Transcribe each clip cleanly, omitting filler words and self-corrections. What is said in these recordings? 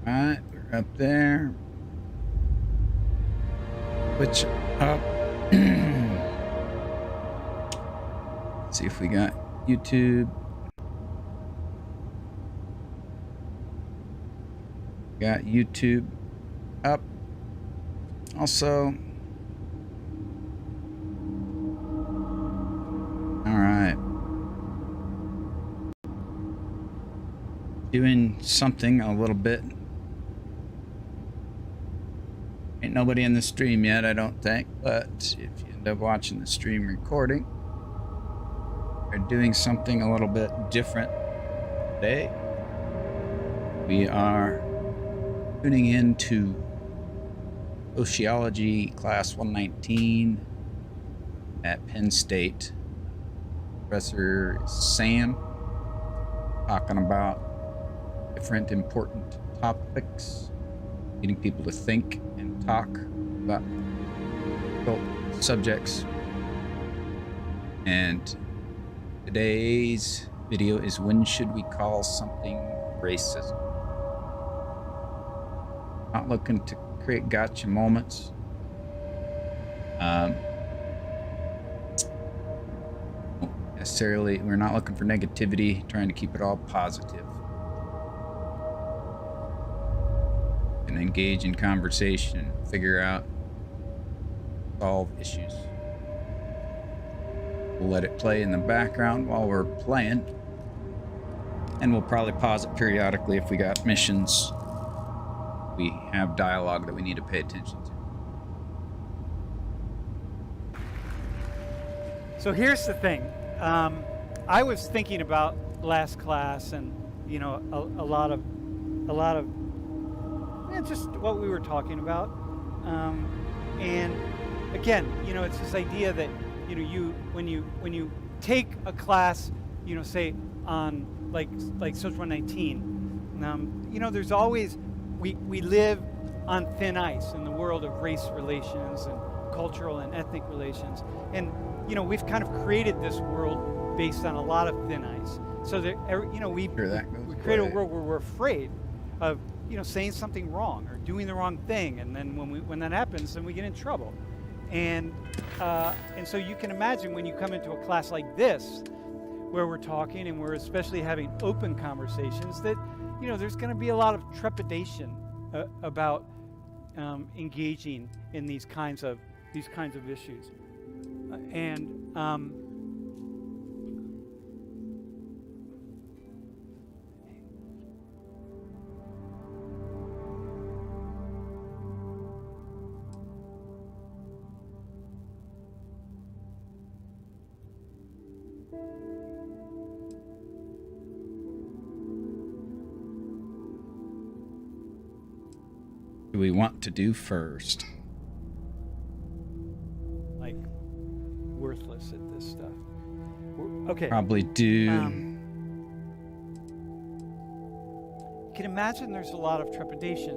Alright, we're up there. Switch up. See if we got YouTube. Got YouTube up. Also, all right. Doing something a little bit. Ain't nobody in the stream yet, I don't think, but if you end up watching the stream recording, we're doing something a little bit different today. We are tuning into Sociology Class 119 at Penn State. Professor Sam talking about different important topics, getting people to think and talk about difficult subjects. And today's video is when should we call something racism? Not looking to create gotcha moments. Necessarily, we're not looking for negativity, trying to keep it all positive. And engage in conversation, figure out, solve issues. We'll let it play in the background while we're playing. And we'll probably pause it periodically if we got missions. We have dialogue that we need to pay attention to. So here's the thing. I was thinking about last class, and you know, a lot of, just what we were talking about. And again, you know, it's this idea that you know, when you take a class, you know, say on like Social 119, you know, there's always we live on thin ice in the world of race relations and cultural and ethnic relations, and you know, we've kind of created this world based on a lot of thin ice. So that, you know, we create a world where we're afraid of, you know, saying something wrong or doing the wrong thing, and then when that happens, then we get in trouble. And so you can imagine when you come into a class like this, where we're talking and we're especially having open conversations, that you know, there's going to be a lot of trepidation about engaging in these kinds of issues. Do we want to do first? Like worthless at this stuff. Okay. Probably do. You can imagine there's a lot of trepidation,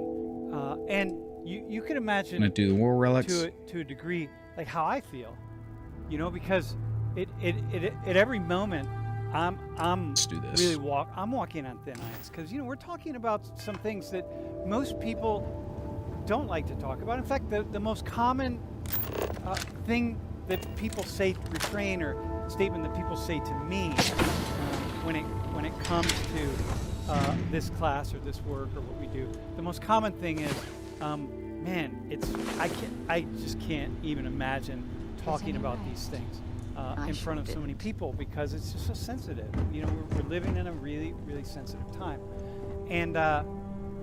and you can imagine. Gonna do the war relics to a degree, like how I feel, you know, because it at every moment I'm Let's do this. really I'm walking on thin ice, because you know, we're talking about some things that most people don't like to talk about. In fact, the most common thing that people say, refrain or statement that people say to me when it comes to this class or this work or what we do, the most common thing is, man, I just can't even imagine talking about these things in front of so many people, because it's just so sensitive. You know, we're living in a really, really sensitive time. And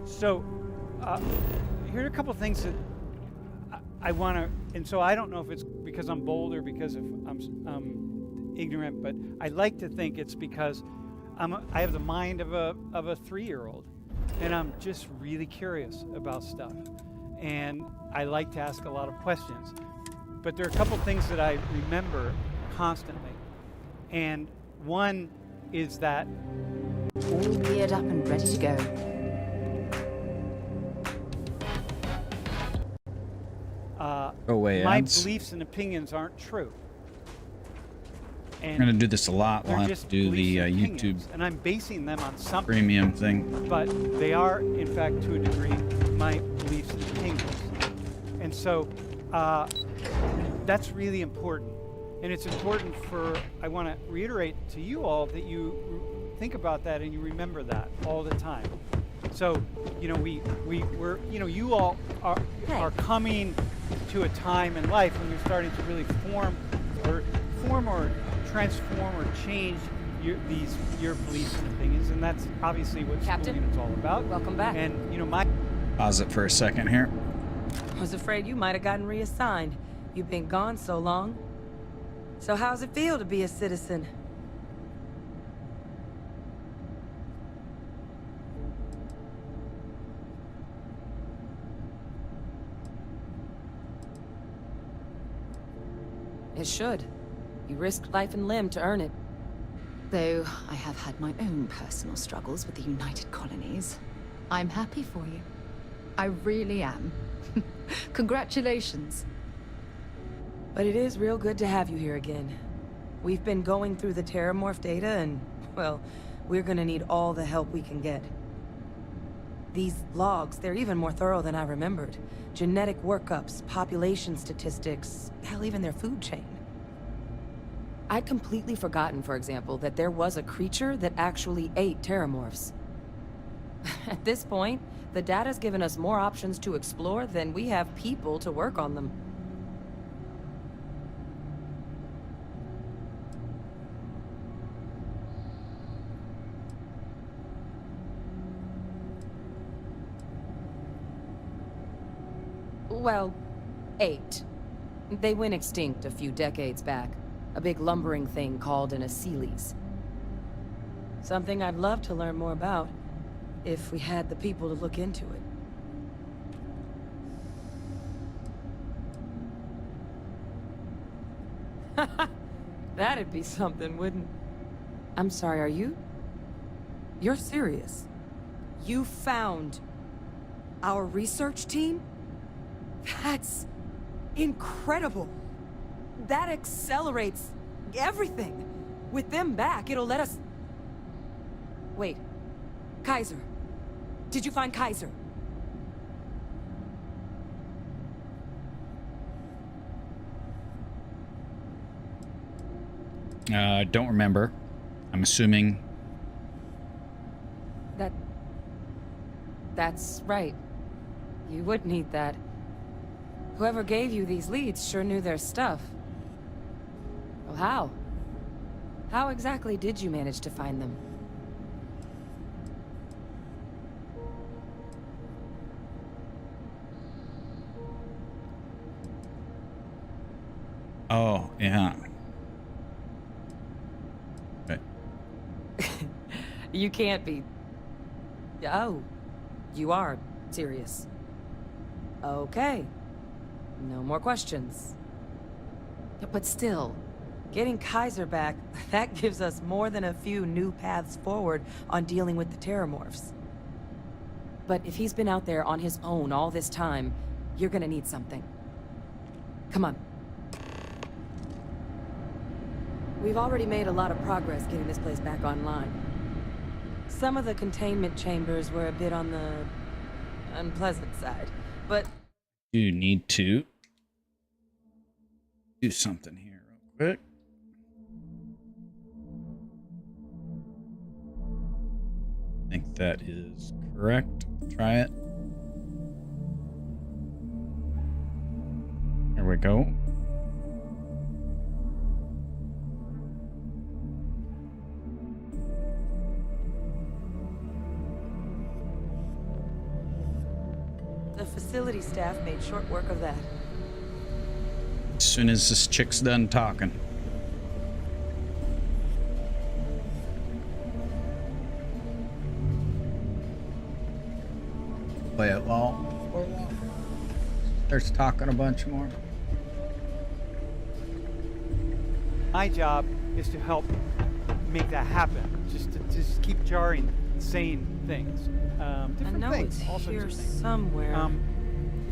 so here are a couple of things that I want to, and so I don't know if it's because I'm bold or because I'm ignorant, but I like to think it's because I have the mind of a 3-year-old, and I'm just really curious about stuff, and I like to ask a lot of questions. But there are a couple of things that I remember constantly, and one is that all geared up and ready to go. Go away, my ads. beliefs and opinions aren't true. We're gonna do this a lot. We'll they're have just to do the beliefs and YouTube opinions, and I'm basing them on something. premium thing. But they are, in fact, to a degree, my beliefs and opinions. And so that's really important. And it's important I want to reiterate to you all that you think about that and you remember that all the time. So, you know, we're, you know, you all are coming to a time in life when you're starting to really form or transform or change your beliefs and opinions, and that's obviously what Captain, schooling is all about. welcome back. And you know, Pause it for a second here. I was afraid you might have gotten reassigned. You've been gone so long. So how's it feel to be a citizen? It should. You risked life and limb to earn it. Though I have had my own personal struggles with the United Colonies, I'm happy for you. I really am. Congratulations. But it is real good to have you here again. We've been going through the Terramorph data and, well, we're gonna need all the help we can get. These logs, they're even more thorough than I remembered. Genetic workups, population statistics, hell, even their food chain. I'd completely forgotten, for example, that there was a creature that actually ate Terramorphs. At this point, the data's given us more options to explore than we have people to work on them. Well, 8. They went extinct a few decades back. A big lumbering thing called an Aceles. Something I'd love to learn more about, if we had the people to look into it. That'd be something, wouldn't... I'm sorry, are you? You're serious? You found our research team? That's incredible. That accelerates everything. With them back, it'll let us... Wait. Kaiser. Did you find Kaiser? Don't remember. I'm assuming. That's right. You would need that. Whoever gave you these leads sure knew their stuff. Well, how? How exactly did you manage to find them? Oh, yeah. Right. You can't be... Oh, you are serious. Okay. No more questions. But still, getting Kaiser back, that gives us more than a few new paths forward on dealing with the Terramorphs. But if he's been out there on his own all this time, you're gonna need something. Come on. We've already made a lot of progress getting this place back online. Some of the containment chambers were a bit on the unpleasant side, but... You need to do something here real quick. I think that is correct. Try it. There we go. The facility staff made short work of that. As soon as this chick's done talking. Play it while starts talking a bunch more. my job is to help make that happen. Just keep jarring, saying things. Different I know things, it's all sorts here of things. somewhere.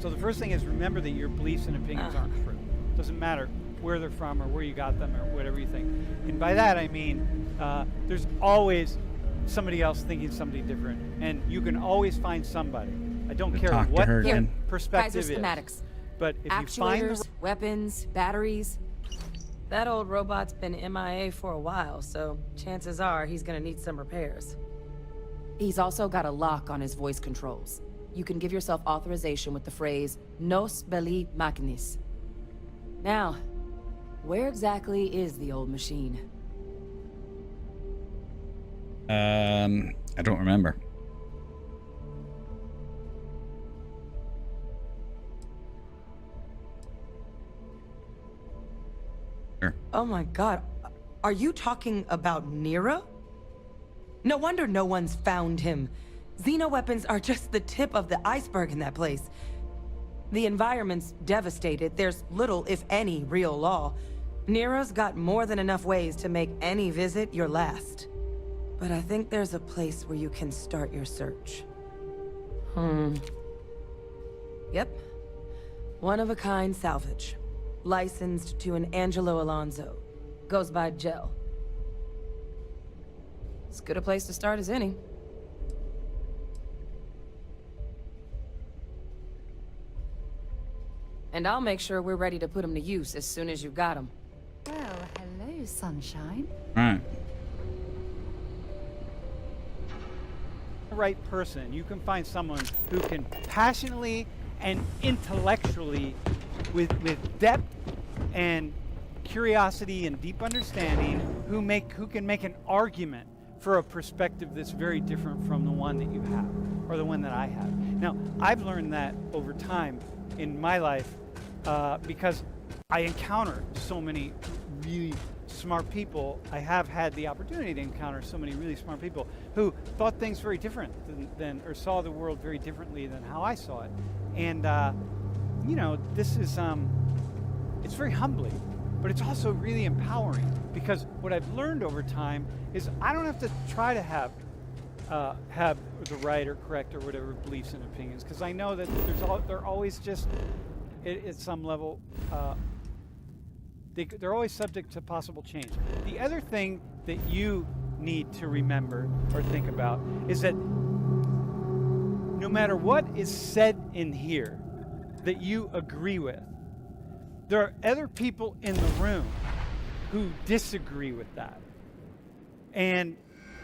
So the first thing is remember that your beliefs and opinions aren't true. Doesn't matter. where they're from or where you got them or whatever you think. And by that I mean there's always somebody else thinking something different, and you can always find somebody. I don't care Talk to what her their again. perspective Kaiser is, schematics. but if you find Actuators, weapons, batteries. That old robot's been MIA for a while, so chances are he's gonna need some repairs. He's also got a lock on his voice controls. You can give yourself authorization with the phrase, Nos belli machinis. Now, where exactly is the old machine? I don't remember. Sure. Oh my god, are you talking about Nero? No wonder no one's found him. Xenoweapons are just the tip of the iceberg in that place. The environment's devastated. There's little, if any, real law. Nero's got more than enough ways to make any visit your last. But I think there's a place where you can start your search. Yep. One-of-a-kind salvage. Licensed to an Angelo Alonso. Goes by Gel. As good a place to start as any. And I'll make sure we're ready to put them to use as soon as you got them. Well, hello, sunshine. All right. the right person, you can find someone who can passionately and intellectually, with depth and curiosity and deep understanding, who can make an argument for a perspective that's very different from the one that you have, or the one that I have. Now, I've learned that over time in my life because I encounter so many really smart people. I have had the opportunity to encounter so many really smart people who thought things very different than or saw the world very differently than how I saw it. And you know, this is it's very humbling, but it's also really empowering, because what I've learned over time is I don't have to try to have the right or correct or whatever beliefs and opinions, because I know that they're always just at some level they're always subject to possible change. The other thing that you need to remember or think about is that no matter what is said in here that you agree with, there are other people in the room who disagree with that. And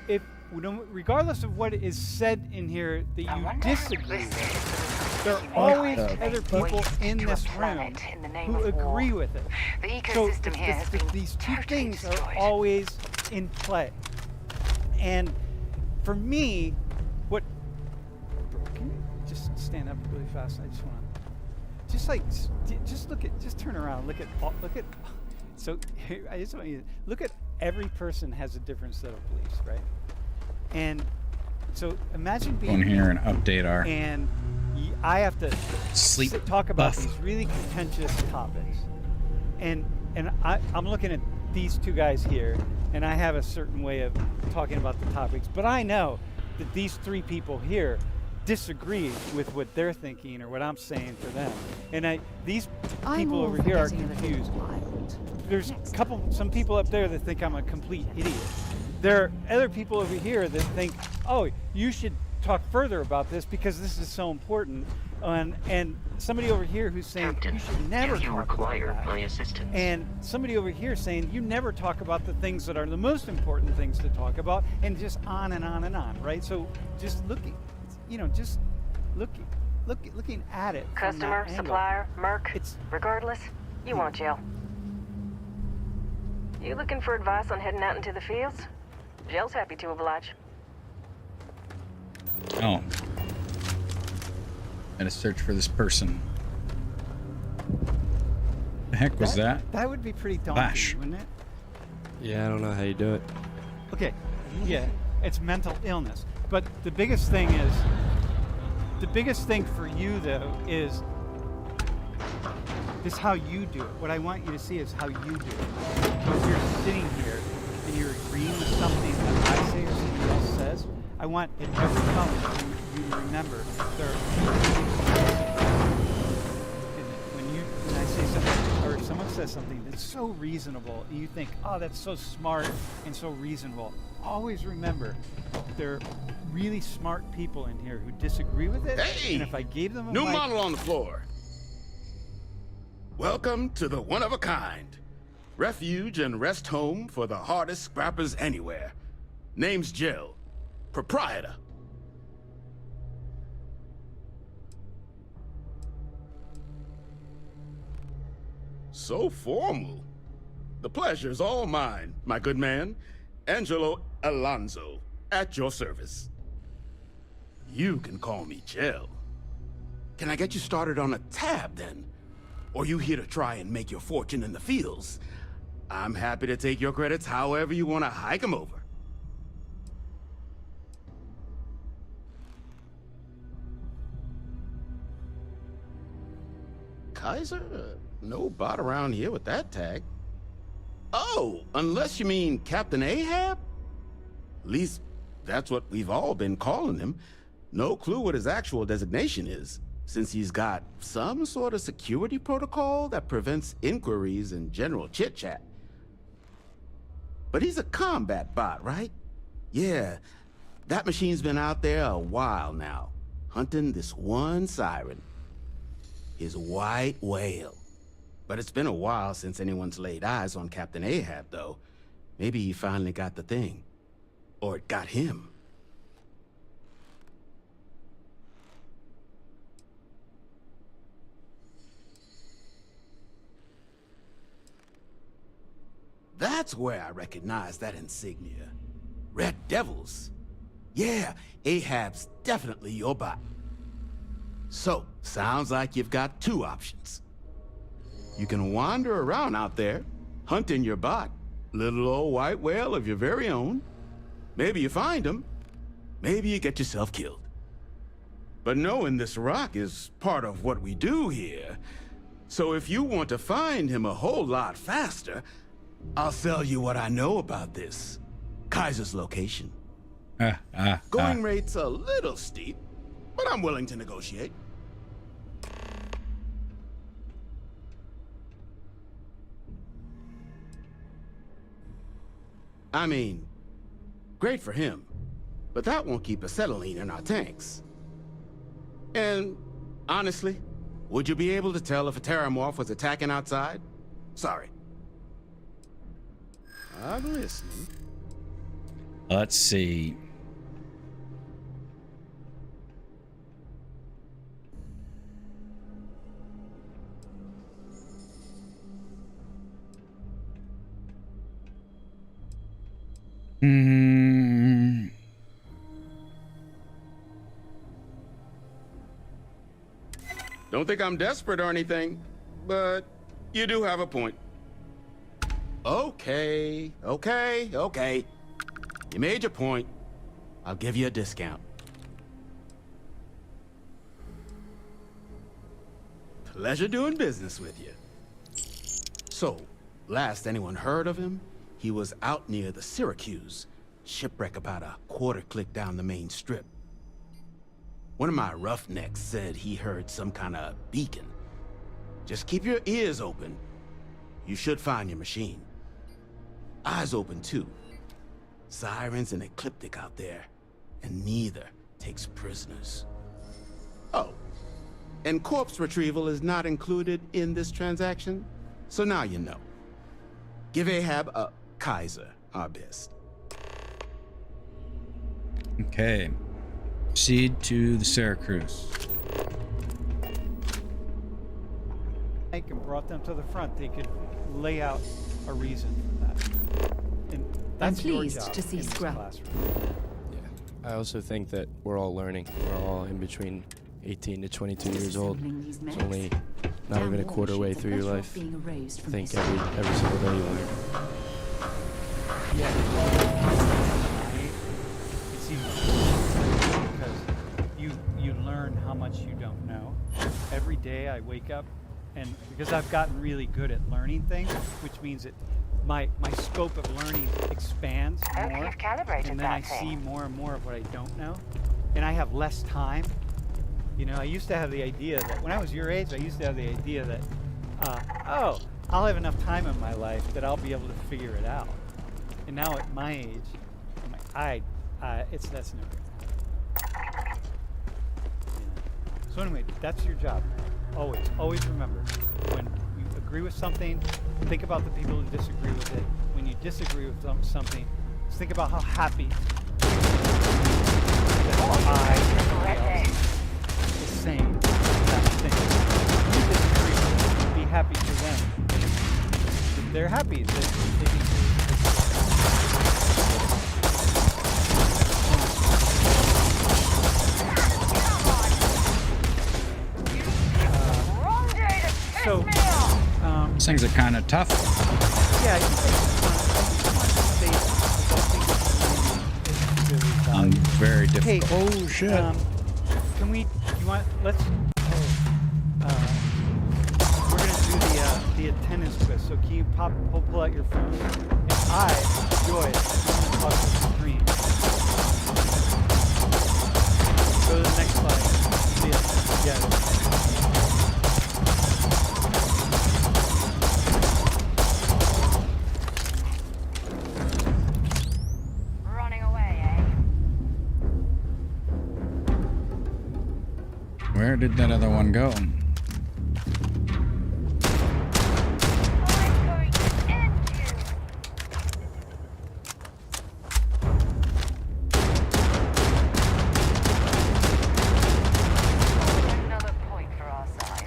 if, regardless of what is said in here that you disagree with, there are always other people in this room who agree with it. The ecosystem here has been These two totally things are destroyed. always in play. And for me, what... Bro, can you just stand up really fast? I just want to... Just turn around. Look at... So here, I just want you to look at every person has a different set of beliefs, right? And so imagine being Go in here and update our and I have to sleep talk about buff. these really contentious topics, and I'm looking at these two guys here, and I have a certain way of talking about the topics, but I know that these three people here disagree with what they're thinking or what I'm saying for them, and these people over here are confused. There's some people up there that think I'm a complete idiot. There are other people over here that think, oh, you should talk further about this because this is so important. And somebody over here who's saying, Captain, you should never do you talk require about that. my assistance? And somebody over here saying, you never talk about the things that are the most important things to talk about, and just on and on and on, right? So just looking, looking at it. from that Customer, angle. supplier, merc, It's- regardless, you want gel. You looking for advice on heading out into the fields? Gel's happy to oblige. Oh. Gotta search for this person. The heck was that? That would be pretty daunting, Flash. wouldn't it? Yeah, I don't know how you do it. Okay, yeah, it's mental illness. But the biggest thing for you though is how you do it. What I want you to see is how you do it. So if you're sitting here and you're agreeing with something that I say or somebody else says, I want at every moment you to remember there are when I say something or someone says something that's so reasonable, and you think, oh, that's so smart and so reasonable, always remember there are really smart people in here who disagree with it. Hey! And if I gave them a New mic, model on the floor. Welcome to the one-of-a-kind. Refuge and rest home for the hardest scrappers anywhere. Name's Jill. Proprietor. So formal. The pleasure's all mine, my good man. Angelo Alonso, at your service. You can call me Jill. Can I get you started on a tab, then? Or you here to try and make your fortune in the fields? I'm happy to take your credits however you want to hike them over. Kaiser? No bot around here with that tag. Oh, unless you mean Captain Ahab? At least, that's what we've all been calling him. No clue what his actual designation is, since he's got some sort of security protocol that prevents inquiries and general chit-chat. But he's a combat bot, right? Yeah, that machine's been out there a while now, hunting this one siren. His white whale. But it's been a while since anyone's laid eyes on Captain Ahab, though. Maybe he finally got the thing. Or it got him. That's where I recognize that insignia. Red Devils. Yeah, Ahab's definitely your bot. So, sounds like you've got two options. You can wander around out there, hunting your bot, little old white whale of your very own. Maybe you find him, maybe you get yourself killed. But knowing this rock is part of what we do here. So if you want to find him a whole lot faster, I'll sell you what I know about this. Kaiser's location. Going rate's a little steep, but I'm willing to negotiate. I mean, great for him, but that won't keep acetylene in our tanks. And honestly, would you be able to tell if a terramorph was attacking outside? Sorry. I'm listening. Let's see. Don't think I'm desperate or anything, but you do have a point. Okay. You made your point. I'll give you a discount. Pleasure doing business with you. So, last anyone heard of him, he was out near the Syracuse, shipwreck about a quarter click down the main strip. One of my roughnecks said he heard some kind of beacon. Just keep your ears open. You should find your machine. Eyes open too. Sirens and ecliptic out there, and neither takes prisoners. Oh, and corpse retrieval is not included in this transaction, so now you know. Give Ahab a Kaiser our best. Okay. Proceed to the Syracuse. and brought them to the front, they could lay out a reason for that. And that's your pleased job to see in this Scrap. classroom. Yeah. I also think that we're all learning. We're all in between 18 to 22 years old. It's only not even a quarter way through your life. I think every single day you learn. It seems because you learn how much you don't know. Every day I wake up, and because I've gotten really good at learning things, which means that my scope of learning expands Hope more, you've calibrated and then I that thing. see more and more of what I don't know, and I have less time. You know, I used to have the idea that when I was your age, I used to have the idea that, oh, I'll have enough time in my life that I'll be able to figure it out. And now at my age, that's never gonna happen. So anyway, that's your job. Always remember, when you agree with something, think about the people who disagree with it. When you disagree with something, think about how happy that is saying that thing. You disagree, be happy for them. They're happy that they can These things are kind of tough. Yeah, very difficult. Hey, oh shit! We're gonna do the attendance quiz. So can you pull out your phone? And I enjoy it. I'm gonna talk to the screen. Go to the next slide. See it. Yeah. Where did that other one go? Another point for our side.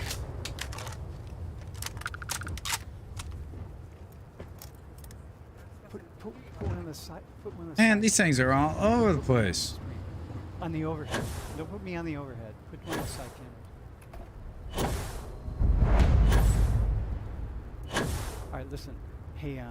Put one on the side. Put one on the Man, side. these things are all over the place. On the overhead. Don't put me on the overhead. Put one on the side camera. All right, listen. Hey, here.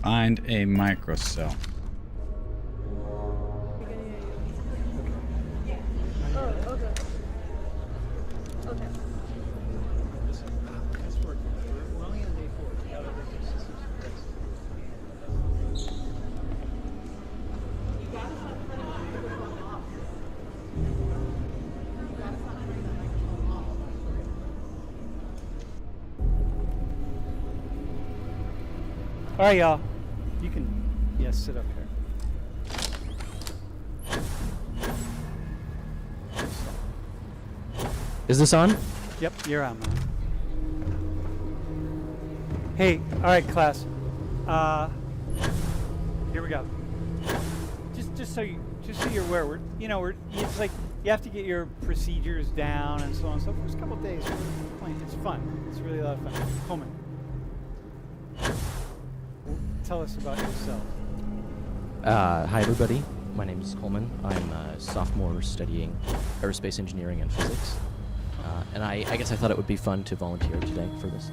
Find a microcell. All right, y'all. You can, sit up here. Is this on? Yep, you're on, man. Hey, all right, class. Here we go. Just so you're aware, it's like you have to get your procedures down and so on. So first couple of days, we're playing. It's fun. It's really a lot of fun. Coleman, tell us about yourself. Hi, everybody. My name is Coleman. I'm a sophomore studying aerospace engineering and physics. And I guess I thought it would be fun to volunteer today for this.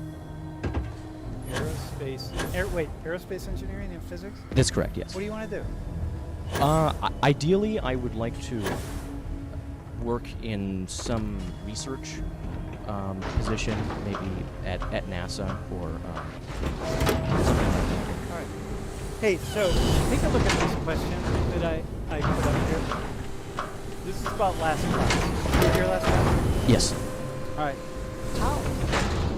Aerospace aerospace engineering and physics? That's correct, yes. What do you want to do? Ideally, I would like to work in some research position, maybe at NASA or something like that. All right. Hey, so take a look at this question that I put up here. This is about last class. You were here last class? Yes. All right.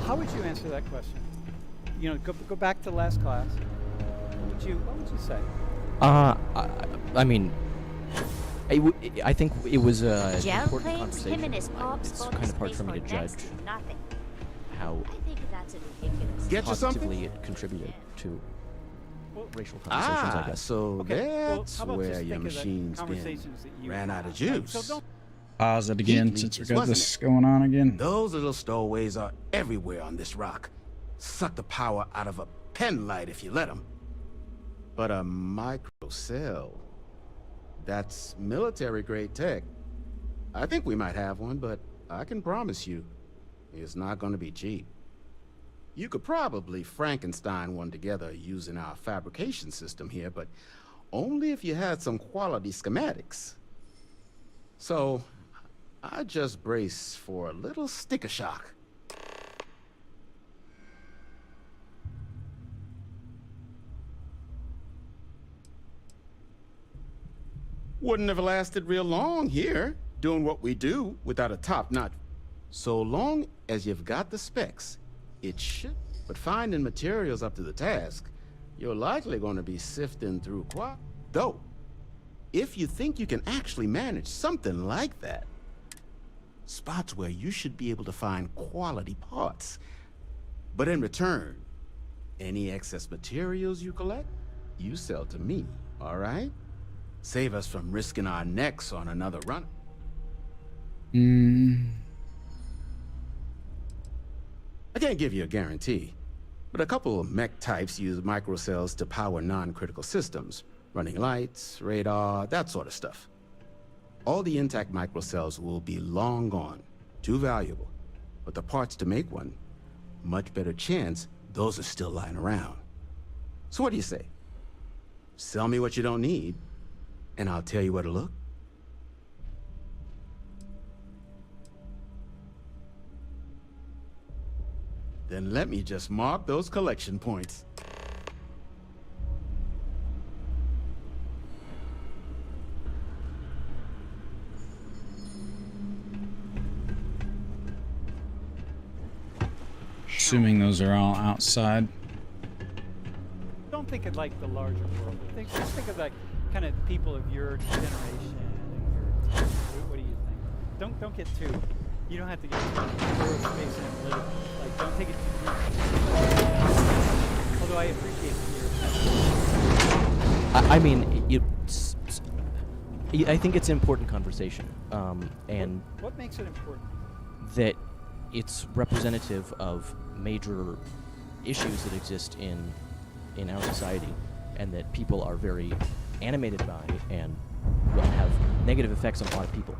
How would you answer that question? You know, go back to last class. What would you say? I mean, I think it was an Joe important claims him and his conversation. pops It's bought kind the of hard for me to spaceport judge next to nothing. how I think that's a ridiculous. Get you something? positively it contributed to Well, racial conversations, I guess. So okay. Well, that's how about where just your think of the machines conversations that you ran out of had. juice. So don't. Pause it again Heat since we leeches, got wasn't this it? going on again. Those little stowaways are everywhere on this rock. Suck the power out of a pen light if you let them. But a microcell, that's military-grade tech. I think we might have one, but I can promise you, it's not going to be cheap. You could probably Frankenstein one together using our fabrication system here, but only if you had some quality schematics. So, I just brace for a little sticker shock. Wouldn't have lasted real long here, doing what we do without a top-notch. So long as you've got the specs, it should. But finding materials up to the task, you're likely going to be sifting through Though, if you think you can actually manage something like that, spots where you should be able to find quality parts. But in return, any excess materials you collect, you sell to me, all right? Save us from risking our necks on another run. I can't give you a guarantee, but a couple of mech types use microcells to power non-critical systems, running lights, radar, that sort of stuff. All the intact microcells will be long gone, too valuable, but the parts to make one, much better chance those are still lying around. So what do you say? Sell me what you don't need, and I'll tell you where to look. Then let me just mark those collection points. Assuming those are all outside. Don't think of like the larger world. Just think of like kind of people of your generation and your. What do you think? Don't get too. You don't have to get too aerospace analytical. Like, don't take it too deep. Although I appreciate your. I mean, I think it's an important conversation, and What makes it important? that it's representative of major issues that exist in our society, and that people are very animated by and will have negative effects on a lot of people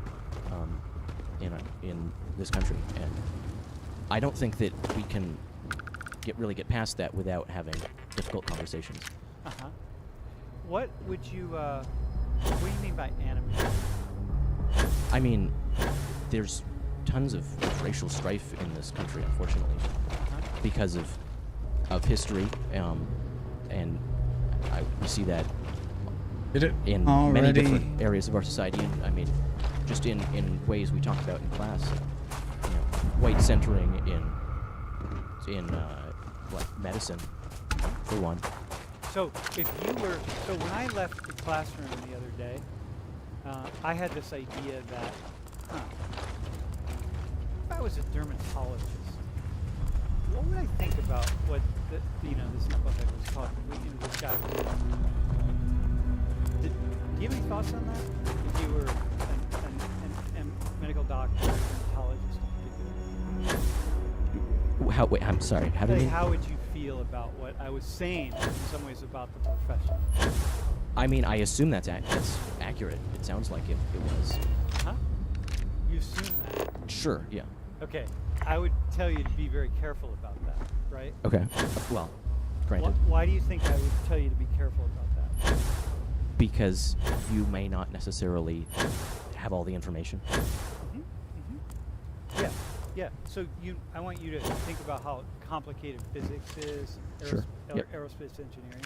in this country. And I don't think that we can really get past that without having difficult conversations. Uh-huh. What would you, what do you mean by animated? I mean, there's tons of racial strife in this country, unfortunately, because of history, and we see that in many different areas of our society. And I mean, just in ways we talked about in class, white centering in like medicine, for one. So when I left the classroom the other day, I had this idea that, if I was a dermatologist, what would I think about what this knucklehead was talking? This guy. Do you have any thoughts on that? If you were a medical doctor, dermatologist in particular. Wait, I'm sorry. How would you feel about what I was saying in some ways about the profession? I mean, I assume that's accurate. It sounds like it was. Huh? You assume that? Sure, yeah. Okay. I would tell you to be very careful about that, right? Okay. Well, Granted. Why do you think I would tell you to be careful about that? Because you may not necessarily have all the information. Yeah. So I want you to think about how complicated physics is, Sure. Yep. aerospace engineering,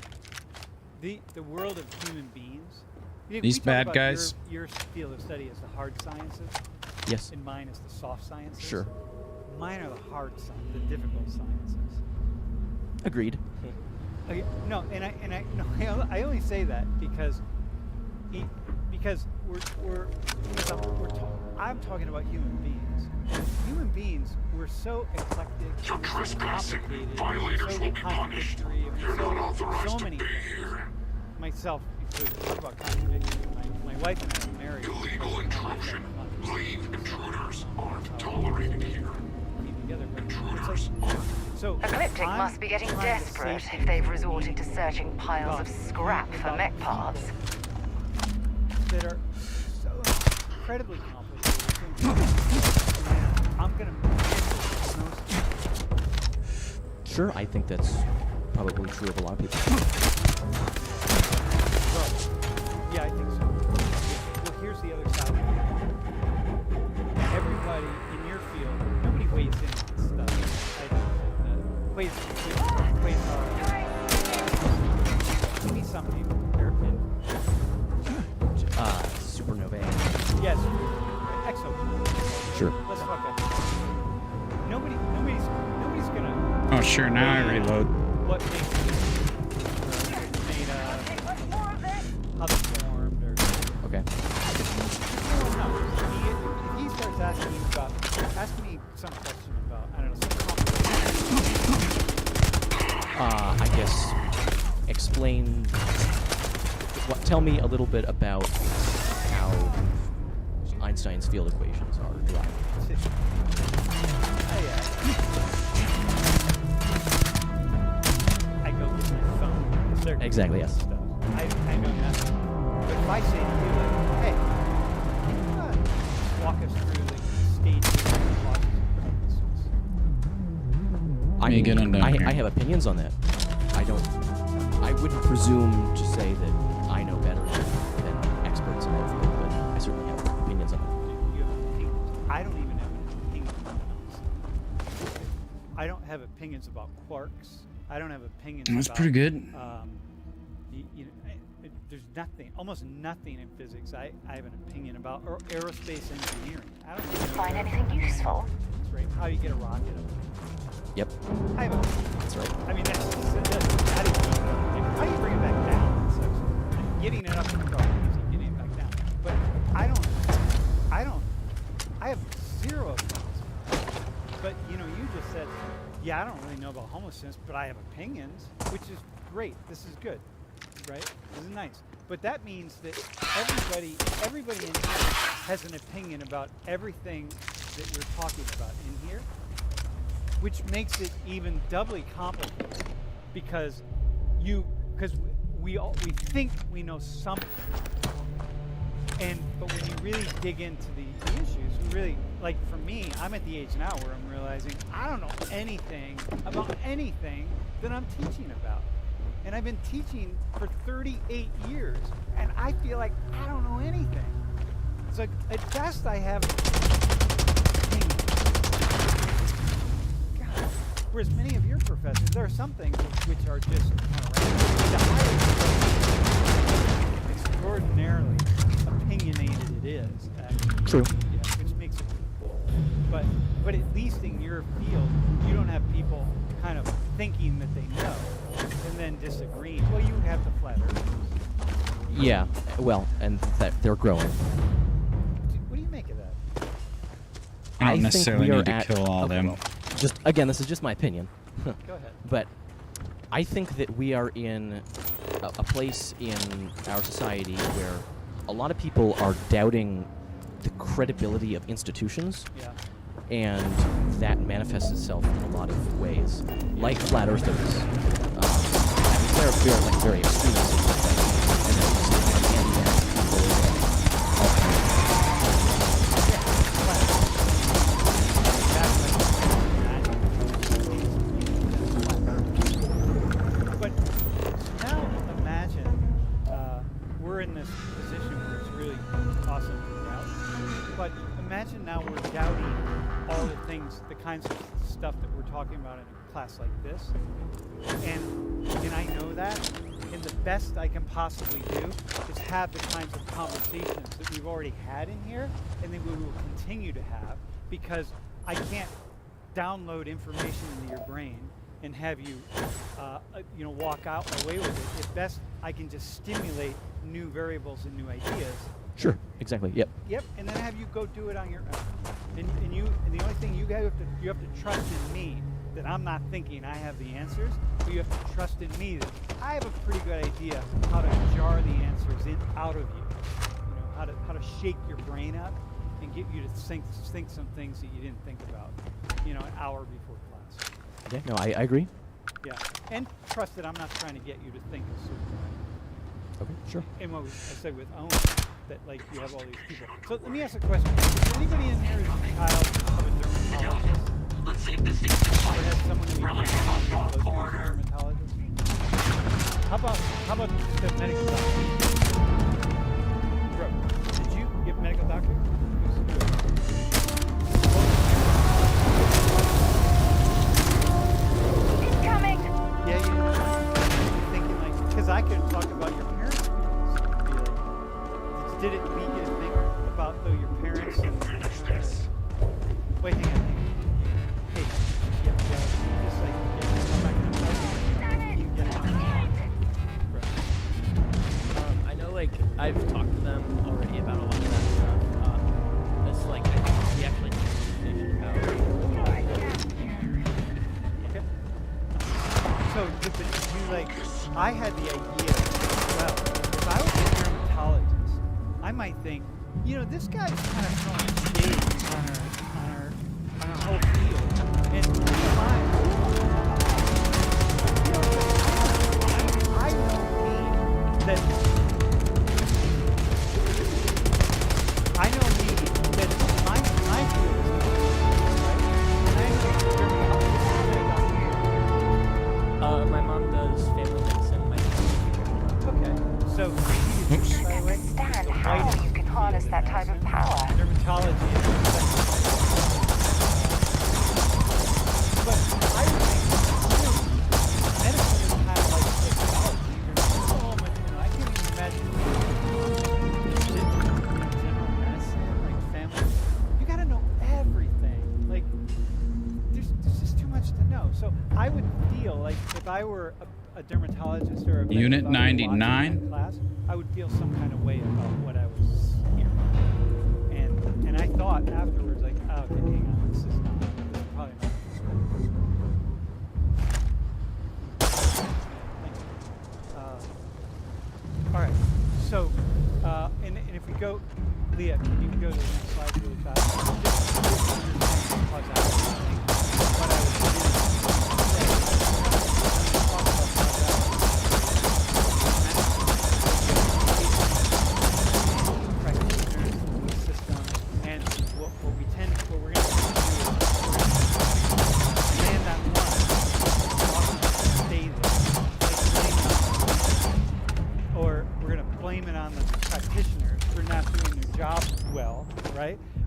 the world of human beings. These bad guys. Your field of study is the hard sciences. Yes. And mine is the soft sciences. Sure. Mine are the hard sciences, the difficult sciences. Agreed. Okay, no, I only say that because I'm talking about human beings. Human beings, we're so eclectic, You're we're so trespassing. complicated, Violators so will be punished. contradictory, I mean, You're not so authorized to many be things. here. Myself included. Talk about contradiction. My wife and I are married. Illegal intrusion. Leave intruders aren't tolerated here. Intruders aren't. So Ecliptic I'm must be getting trying to desperate save if they've things resorted to searching piles of about scrap for about mech parts. people that are so incredibly complicated. I'm gonna miss most. Sure, I think that's probably true of a lot of people. Well, yeah, I think so. Well, here's the other side of it. Everybody in your field, nobody weighs in on stuff. Weighs give me some people. Supernovae. Yes. Exo. Sure. Let's fuck that. Nobody's gonna. Oh, sure. Now I reload. What makes it made of? How they formed, or Okay. no one knows. If he starts asking me some question about, I don't know, some I guess explain. Tell me a little bit about how Einstein's field equations are derived. I go get my phone. Certain Exactly, yes. Stuff. I know nothing. But if I say to you, like, hey, walk us through the stages and causes of I Me get undone here. I have opinions on that. I wouldn't presume to say that I know better than experts in that field, but I certainly have opinions on it. You have opinions. I don't even have an opinion on those. I don't have opinions about quarks. I don't have opinions That's about... pretty good. There's nothing, almost nothing in physics I have an opinion about, or aerospace engineering. I don't even know Find anything useful? That's right. How do you get a rocket up? Yep, I have a... that's right. I mean, how do you bring it back down? So, getting it up is probably easy, getting it back down. But I have zero opinions. But, you just said, yeah, I don't really know about homelessness, but I have opinions, which is great. This is good, right? This is nice. But that means that everybody in here has an opinion about everything that we're talking about in here, which makes it even doubly complicated because we think we know something, but when you really dig into the issues, like for me, I'm at the age now where I'm realizing I don't know anything about anything that I'm teaching about, and I've been teaching for 38 years, and I feel like I don't know anything. It's like at best I have opinions. Whereas many of your professors, there are some things which are just extraordinarily opinionated it is. Actually. True. Yeah, which makes it cool. But at least in your field, you don't have people kind of thinking that they know and then disagreeing. Well, you have the flat earthers. Yeah, well, and that they're growing. What do you make of that? I don't think necessarily we are need to at- kill all okay, them. well, just again, this is just my opinion. Go ahead. But I think that we are in a place in our society where a lot of people are doubting the credibility of institutions, Yeah. and that manifests itself in a lot of ways, like flat earthers. They're like very extremist, and then anti-vax people, all kinds of stuff that we're talking about in a class like this. And I know that. And the best I can possibly do is have the kinds of conversations that we've already had in here, and that we will continue to have, because I can't download information into your brain and have you, walk out away with it. At best, I can just stimulate new variables and new ideas. Sure. Exactly. Yep. Yep, and then have you go do it on your own. And the only thing you have to trust in me that I'm not thinking I have the answers, but you have to trust in me that I have a pretty good idea how to jar the answers out of you. How to shake your brain up and get you to think some things that you didn't think about, an hour before class. Yeah. No, I agree. Yeah, and trust that I'm not trying to get you to think a certain way. Okay. Sure. And what I said with Owen, that you have all these people. So let me ask a question. Is there anybody in here who's a child of a dermatologist? Let's see if this thing's Or has someone who really close to a order. dermatologist? How about the medical doctor? Bro, did you get medical doctor? Incoming! Yeah, you're thinking because I could talk about your parents. Did it lead you to think about your parents and wait, hang on. Hey, just I'm not gonna tell you. You get it. I know, I've talked to them already about a lot of that stuff. It's I think we actually had a conversation about. Okay. So, I had the idea, well, if I was a dermatologist, I might think, this guy's kind of throwing shade on our whole field. And I know that my field is right? And I know dermatologists. My mom does family medicine. My Okay, so by the way, Understand how you can harness that type of power. dermatology is the second. But I would think, medicine is kind of like psychology. There's so much, I can't even imagine general medicine, family. You gotta know everything. There's just too much to know. So I would feel if I were a dermatologist or a Unit medical doctor watching 99. that class, I would feel some kind of way about what I was hearing. And I thought afterwards, okay, hang on, this is probably not. All right, so, and if we go, Leah, can you go to the next slide really fast? Just understand causality. What I was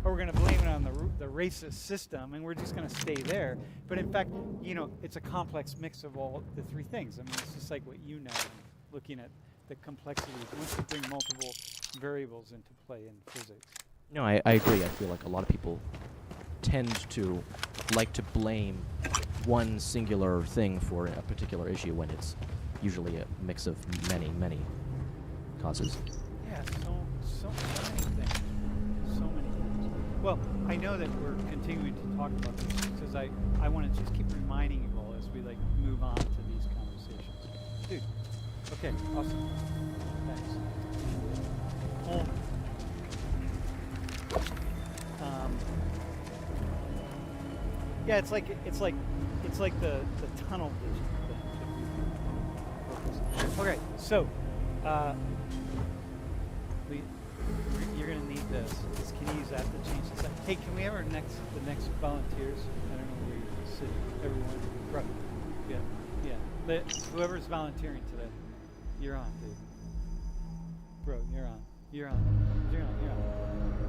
or we're going to blame it on the racist system, and we're just going to stay there. But in fact, it's a complex mix of all the three things. I mean, it's just like what looking at the complexities. Once you bring multiple variables into play in physics. No, I agree. I feel like a lot of people tend to like to blame one singular thing for a particular issue when it's usually a mix of many, many causes. Yeah, so many things. So many things. Well, I know that we're continuing to talk about this because I want to just keep reminding you all as we move on to these conversations. Dude, okay, awesome. Thanks. Home. Yeah, it's like the tunnel vision thing. Okay, so you're gonna need this. Can you use that to change this? Hey, can we have the next volunteers? I don't know where you're gonna sit. Everyone, right? Yeah. Whoever's volunteering today, you're on, dude. Bro, you're on. You're on.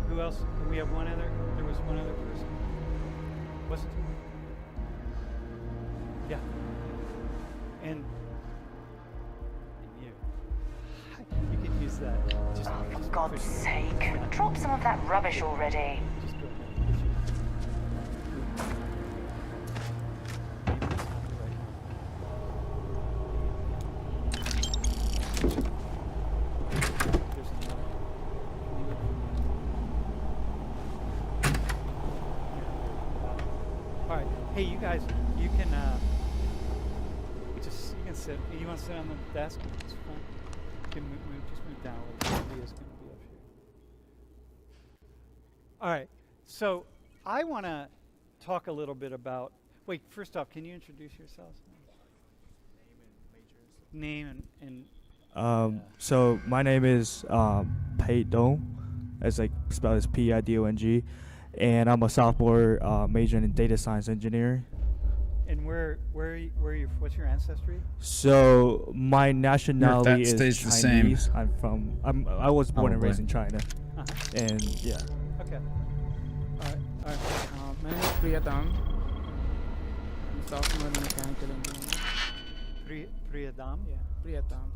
Who else? We have one other. There was one other person. Wasn't there? Yeah. And you. You could use that. Just, Oh, for just God's push it. sake. Yeah. Drop some of that rubbish already. Just go ahead. Push it. Maybe it's not the right one. There's another. All right. Hey, you guys, you can you can sit. You want to sit on the desk? It's fine. You can just move down a little bit. Leah's going to be up here. All right. So I want to talk a little bit about. Wait, first off, can you introduce yourselves? Name and So my name is Pei Dong, as like spelled as Pidong, and I'm a sophomore majoring in data science engineering. And where are you, what's your ancestry? So my nationality is stays the same. Chinese. I was born and Probably. raised in China, Uh-huh. and yeah. Okay. All right. My name is Priyatam. I'm sophomore in mechanical engineering. Priyadam? Yeah, Priyatam.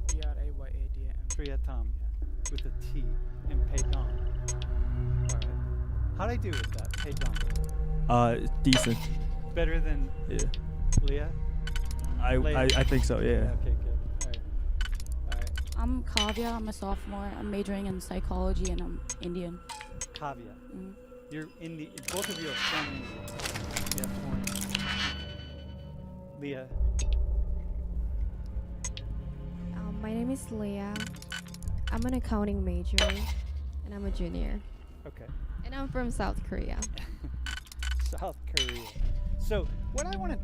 Prayadam. Priyatam, with a T, and Paydam. All right. How'd I do with that? Paydam. Decent. Better than Yeah. Leah? I think so. Yeah. Okay, good. All right. I'm Kavya. I'm a sophomore. I'm majoring in psychology and I'm Indian. Kavya. Mm. You're both of you are from India. Yeah, foreign. Leah. My name is Leah. I'm an accounting major, and I'm a junior. Okay. And I'm from South Korea. South Korea. So what I want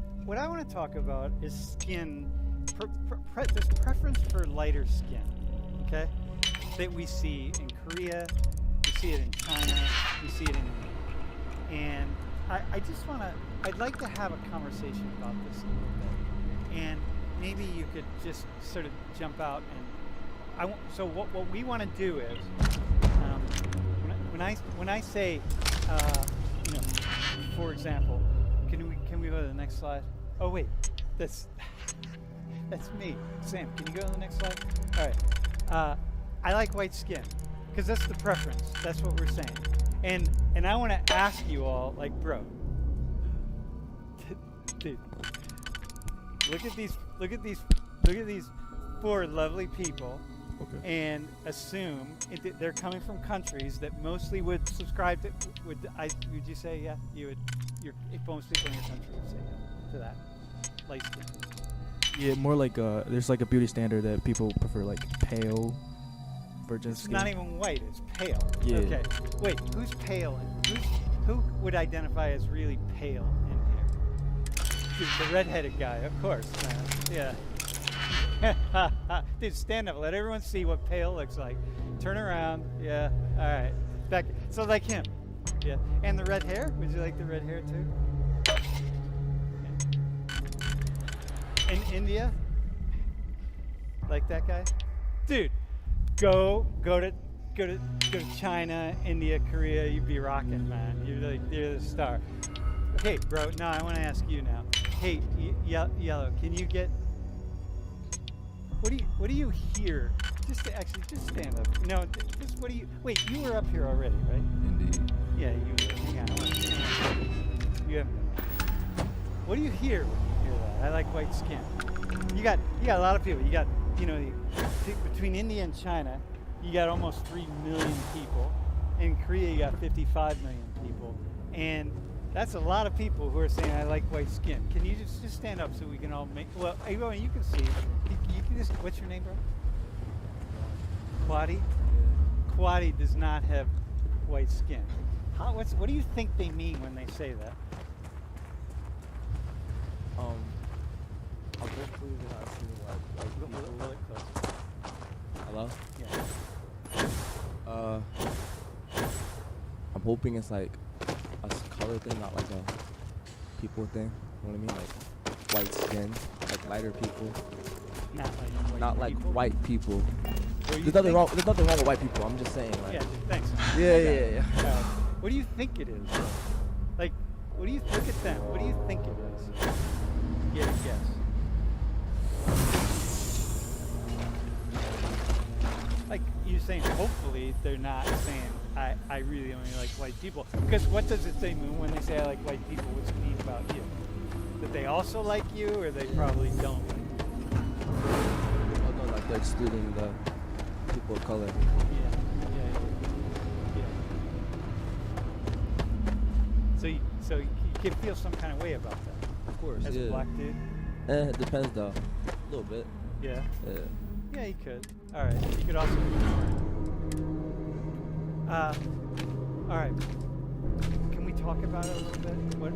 to talk about is skin. This preference for lighter skin. Okay, that we see in Korea, we see it in China, we see it in India, and I'd like to have a conversation about this a little bit, and maybe you could just sort of jump out and so what we want to do is when I say for example, can we go to the next slide? Oh wait, that's me. Sam, can you go to the next slide? All right. I like white skin because that's the preference. That's what we're saying. And I want to ask you all, like, bro, dude, look at these four lovely people. Okay. And assume they're coming from countries that mostly would subscribe to. Would you say yeah? You would. Most people in your country would say yeah to that light skin. Yeah, more like there's like a beauty standard that people prefer, like pale virgin It's skin. not even white. It's pale. Yeah. Okay. Wait. Who's pale? Who would identify as really pale in here? The redheaded guy, of course, man. Yeah. Dude, stand up. Let everyone see what pale looks like. Turn around. Yeah. All right. Back. So like him. Yeah. And the red hair? Would you like the red hair too? Yeah. In India? Like that guy? Dude, go to China, India, Korea. You'd be rocking, man. You're the star. Okay, bro. Now I want to ask you now. Hey, Yellow. Can you get? What do you hear? Just stand up. No, just what do you? Wait, you were up here already, right? Indeed. Yeah, you were. Hang on. You have. What do you hear when you hear that? I like white skin. You got a lot of people. You got between India and China, you got almost 3 million people. In Korea, you got 55 million people, and that's a lot of people who are saying I like white skin. Can you just stand up so we can all make? Well, everyone, you can see. You can just. What's your name, bro? Quadi. Quadi does not have white skin. What do you think they mean when they say that? I'll go through the Really close. Hello? Yeah. I'm hoping it's like a color thing, not like a people thing. You know what I mean? Like white skin, like lighter people. Not like white people. There's nothing wrong with white people. I'm just saying. Like, Yeah, thanks. Yeah. What do you think it is? Like, what do you look at them? What do you think it is? if they're not saying, I really only like white people. Because what does it say, Moon, when they say I like white people? What's it mean about you? That they also like you, or they probably don't like you? Oh no, like they're excluding the people of color. Yeah. So you can feel some kind of way about that. Of course, As yeah. a black dude? It depends though. A little bit. Yeah. Yeah. Yeah, you could. All right. You could also ignore it. All right. Can we talk about it a little bit? What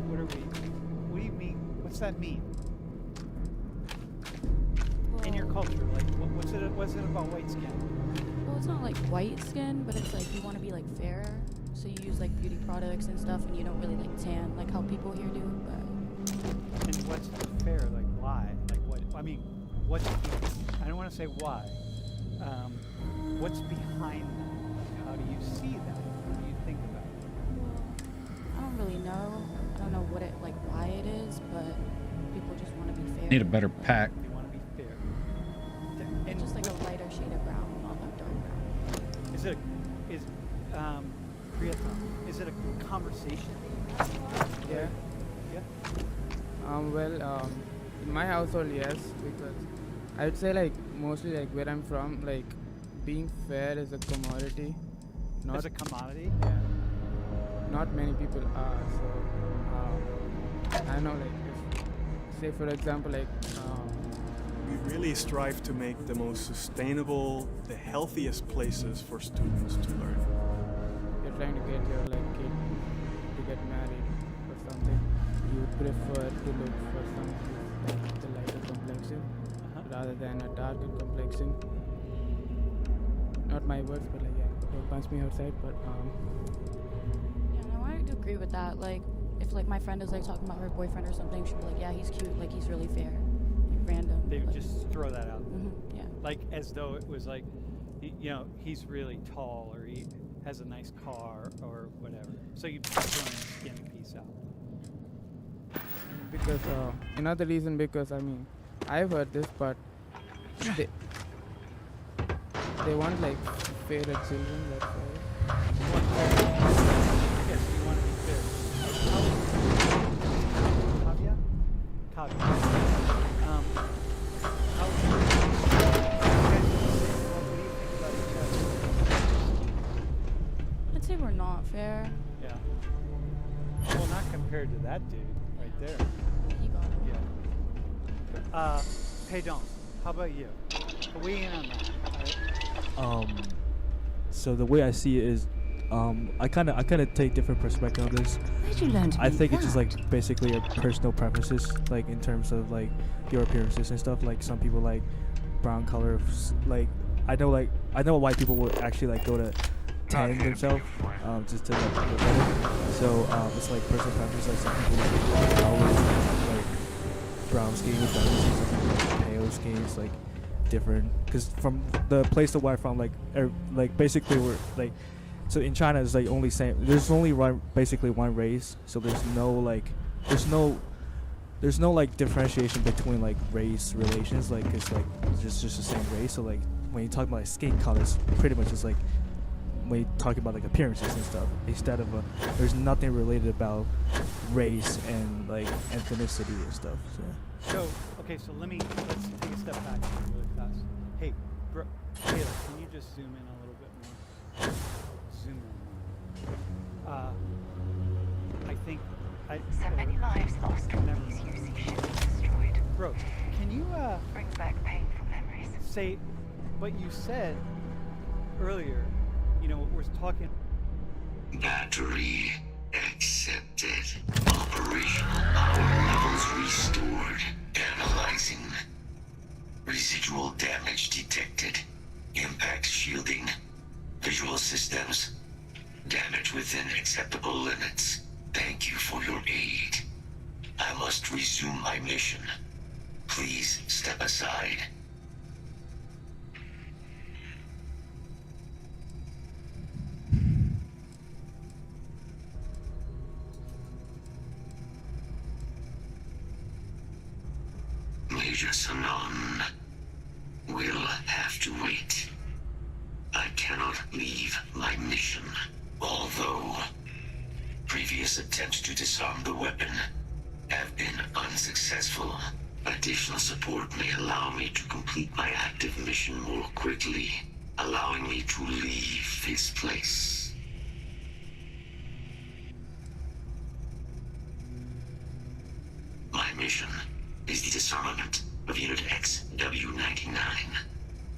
do you mean? What's that mean? In your culture, like, what's it about white skin? Well, it's not like white skin, but it's like you want to be like fair. So you use like beauty products and stuff, and you don't really like tan like how people here do. But And what's fair? Like, why? Like, what? I mean, what's? I don't want to say why. What's behind that? Like, how do you see that? How do you think about it? I don't really know. I don't know what it like why it is, but people just want to be fair. Need a better pack. They want to be fair. And just like a lighter shade of brown, not a dark brown. Is it a conversation? Yeah. Well, in my household, yes, because I would say like mostly like where I'm from, like being fair is a commodity. As a commodity? Yeah. Not many people are. So I know, like, if, say for example, like. We really strive to make the most sustainable, the healthiest places for students to learn. You're trying to get your like kid to get married or something, you would prefer to look for something like the lighter complexion rather than a darker complexion. Not my words, but like don't punch me outside. But Yeah, no, I do agree with that. Like, if like my friend is like talking about her boyfriend or something, she'd be like, yeah, he's cute, like he's really fair. Like, random. They would just throw that out. Yeah. Like as though it was like, he's really tall or he has a nice car or whatever. So you throw a skinny piece out. because another reason, because I mean, I've heard this, but they want like fairer children. That's why. Yes, you want to be fair. Kavya? What do you think about each other? I'd say we're not fair. Yeah. Well, not compared to that dude right there. He got it. Yeah. Hey, Don, how about you? Weigh in on that. So the way I see it is, I kind of take different perspective on this. Where'd you learn to I be think it's that? just like basically your personal preferences, like in terms of like your appearances and stuff. Like some people like brown color, like I know white people will actually like go to tan themselves, just to like look better. So it's like personal preference. Like some people like always like brown skin, some people like pale skin. It's like different, because from the place that we're from, like basically we're like, so in China it's like there's only basically one race, so there's no like differentiation between like race relations, like it's like just the same race. So like when you talk about like skin colors, pretty much it's like when you talk about like appearances and stuff, instead of there's nothing related about race and like ethnicity and stuff. So okay, so let's take a step back here really fast. Hey, bro, Taylor, can you just zoom in a little bit more? Zoom in more. I think So many lives lost when these UC ships destroyed. Bro, can you bring back painful memories? Say what you said earlier? We're talking. Battery accepted. Operational power levels restored. Analyzing. Residual damage detected. Impact shielding. Visual systems. Damage within acceptable limits. Thank you for your aid. I must resume my mission. Please step aside. Major Sanon will have to wait. I I cannot leave my mission. Although previous attempts to disarm the weapon have been unsuccessful, additional support may allow me to complete my active mission more quickly, allowing me to leave this place. My mission is the disarmament of Unit XW-99.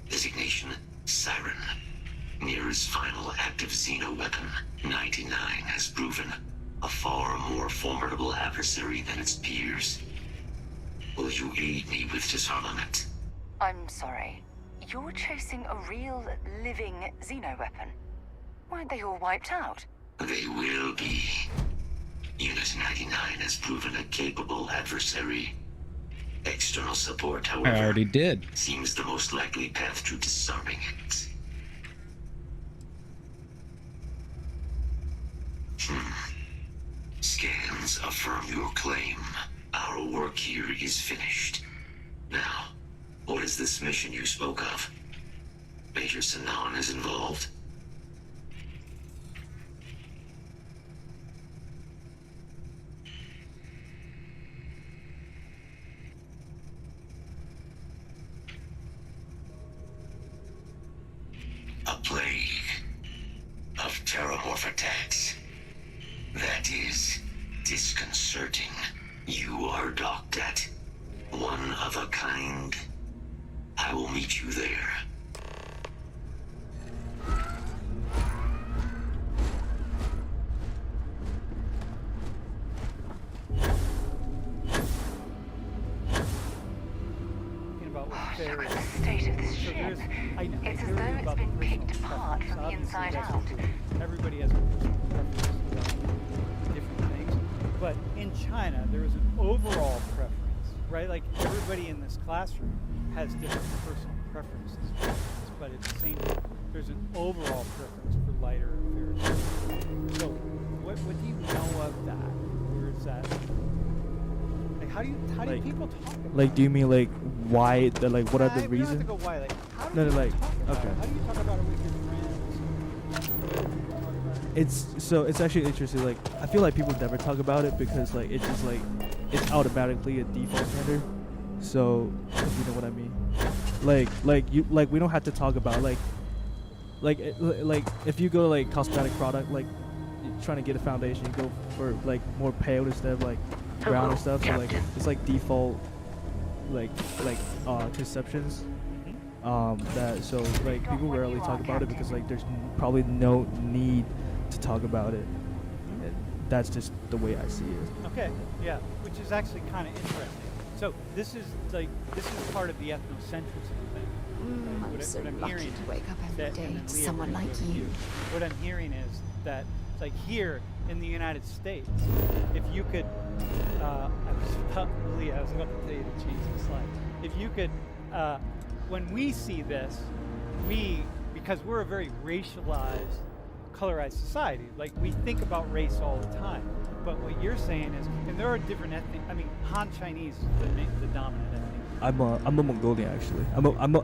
Designation, Siren. Nearest final active Xeno weapon, 99 has proven a far more formidable adversary than its peers. Will you aid me with disarmament? I'm sorry. You're chasing a real, living Xeno weapon. Weren't they all wiped out? They will be. Unit 99 has proven a capable adversary. External support, however, I already did. Seems the most likely path to disarming it. Scans affirm your claim. Our work here is finished. Now, what is this mission you spoke of? Major Sanan is involved? A plague of terramorph attacks. That is disconcerting. You are docked at one of a kind. I will meet you there. Look at the state of this ship. It's as though it's been picked apart from the inside out. Everybody has a personal preference about different things. But in China, there is an overall preference, right? Like everybody in this classroom has different personal preferences, but at the same time, there's an overall preference for lighter affairs. So, what do you know of that? Where is that? Like, how do people talk about Like, do you mean like why? Like, what are the we don't have reasons? to go why. Like, how do No, you like, talk about okay. it? How do you talk about it with your friends? It's actually interesting. Like, I feel like people never talk about it because like it's just like it's automatically a default standard. So, if you know what I mean. Like we don't have to talk about like if you go to like cosmetic product, like you're trying to get a foundation, you go for like more pale instead of like brown and stuff. So like it's like default like conceptions. That so like people rarely talk about it because like there's probably no need to talk about it. And that's just the way I see it. Okay, yeah, which is actually kind of interesting. So this is part of the ethnocentrism thing. I'm What so I'm lucky hearing to wake up every that- day and then to Leah, someone we're gonna like go to you. What I'm hearing is that like here in the United States, if you could, I was about to tell you to change the slide. If you could, when we see this, because we're a very racialized, colorized society, like we think about race all the time. But what you're saying is, and there are different ethnic. I mean, Han Chinese is the dominant ethnic. I'm a Mongolian actually.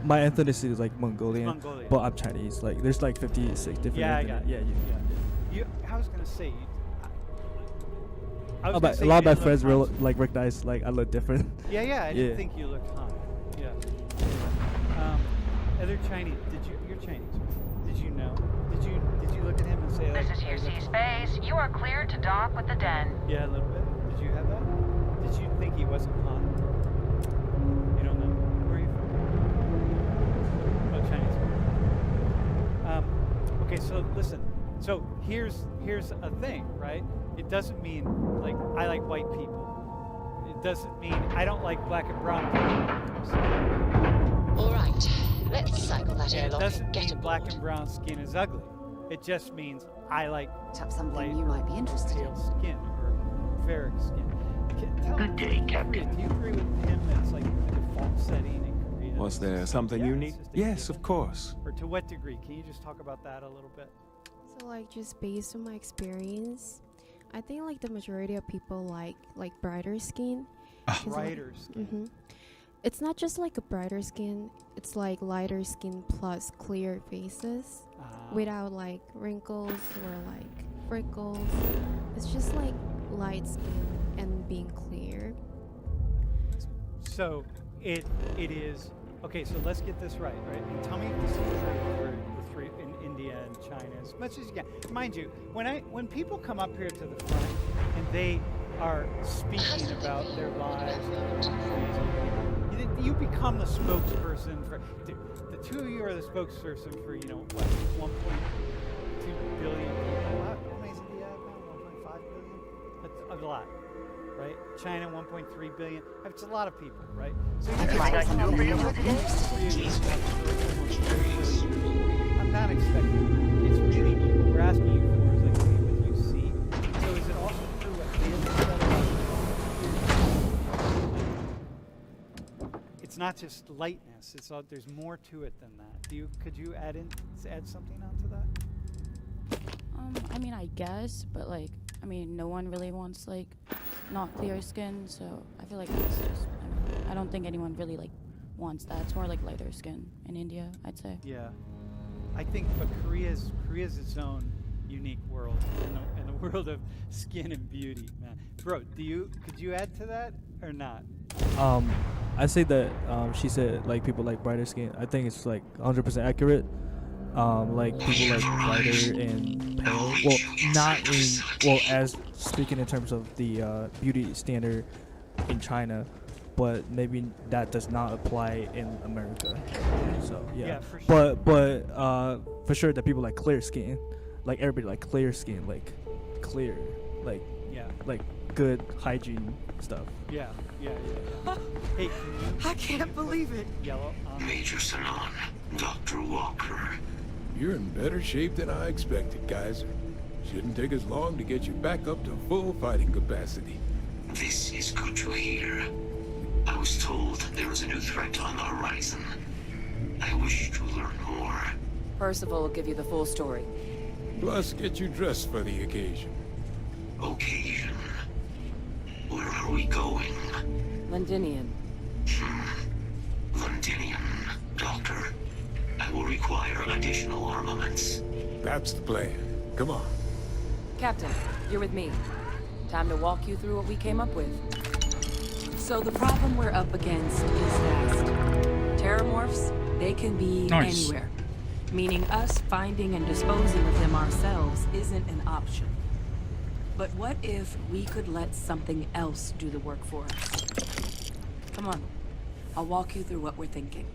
My ethnicity is like Mongolian, but I'm Chinese. Like there's like 56 different. Yeah, I ethnic- got it. yeah. I was gonna say. I was Oh, gonna but say a lot you of my didn't friends look Han. like recognize like I look different. Yeah, I Yeah. didn't think you looked Han. Yeah. Other Chinese. You're Chinese. Did you know? Did you look at him and say like? This is your sea space. You are cleared to dock with the den. Yeah, a little bit. Did you have that? Did you think he wasn't Han? You don't know? Where are you from? Oh, Chinese. Okay, so listen. So here's a thing, right? It doesn't mean like I like white people. It doesn't mean I don't like black and brown people. All right, let's cycle that Yeah, it along doesn't and get mean black and brown skin is ugly. It just means I like something light you might be interested pale skin or fair skin. Good day, Captain. Do you agree with him that's like the default setting in Korea? Was there something you need? Yes, of course. Or to what degree? Can you just talk about that a little bit? So like just based on my experience, I think like the majority of people like brighter skin. Brighter skin. It's not just like a brighter skin, it's like lighter skin plus clear faces. without like wrinkles or like freckles. It's just like light skin and being clear. So it is okay. So let's get this right? And tell me if this is true for the three in India and China as much as you can. Mind you, when people come up here to the front and they are speaking about their lives, you become the spokesperson for. The two of you are the spokesperson for 1.2 billion people. How many is India now? 1.5 billion. That's a lot. Right? China, 1.3 billion. It's a lot of people, right? So I'm not expecting. It's really what we're asking you for is like what you see. So is it also true what it's not just lightness. There's more to it than that. Could you add something onto that? I mean, I guess, but like, I mean, no one really wants like not clear skin, so I feel like it's just. I don't think anyone really like wants that. It's more like lighter skin in India, I'd say. Yeah, I think, but Korea's its own unique world, in the world of skin and beauty, man. Bro, could you add to that or not? I say that she said like people like brighter skin. I think it's like 100% accurate. Like people like brighter and pale. Well, not in as speaking in terms of the beauty standard in China, but maybe that does not apply in America. So yeah, for sure. But for sure that people like clear skin, like everybody like clear skin, like clear, like like good hygiene stuff. Yeah. Hey, I can't believe it. Yellow. Major Sanon, Dr. Walker. You're in better shape than I expected, Kaiser. Shouldn't take us long to get you back up to full fighting capacity. This is good to hear. I was told there was a new threat on the horizon. I wish to learn more. Percival will give you the full story. Plus, get you dressed for the occasion. Occasion? Where are we going? Londinian. Londinian, Doctor. I will require additional armaments. That's the plan. Come on. Captain, you're with me. Time to walk you through what we came up with. So the problem we're up against is vast. Terramorphs, they can be anywhere. Meaning us finding and disposing of them ourselves isn't an option. But what if we could let something else do the work for us? Come on. I'll walk you through what we're thinking.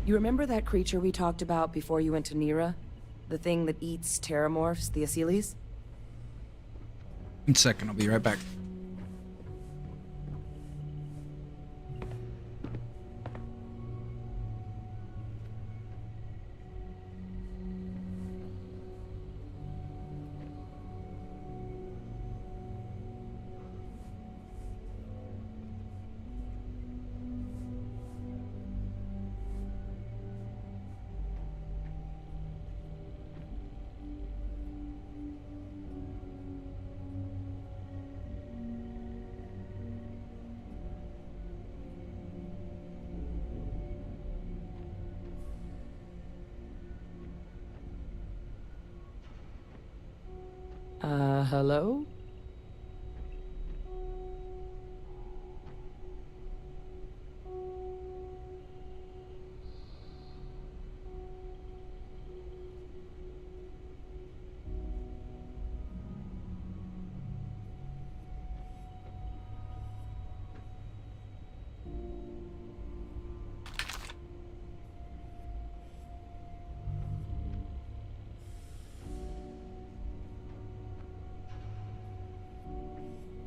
You remember that creature we talked about before you went to Nira? The thing that eats terramorphs, the Asylees? 1 second, I'll be right back. Hello?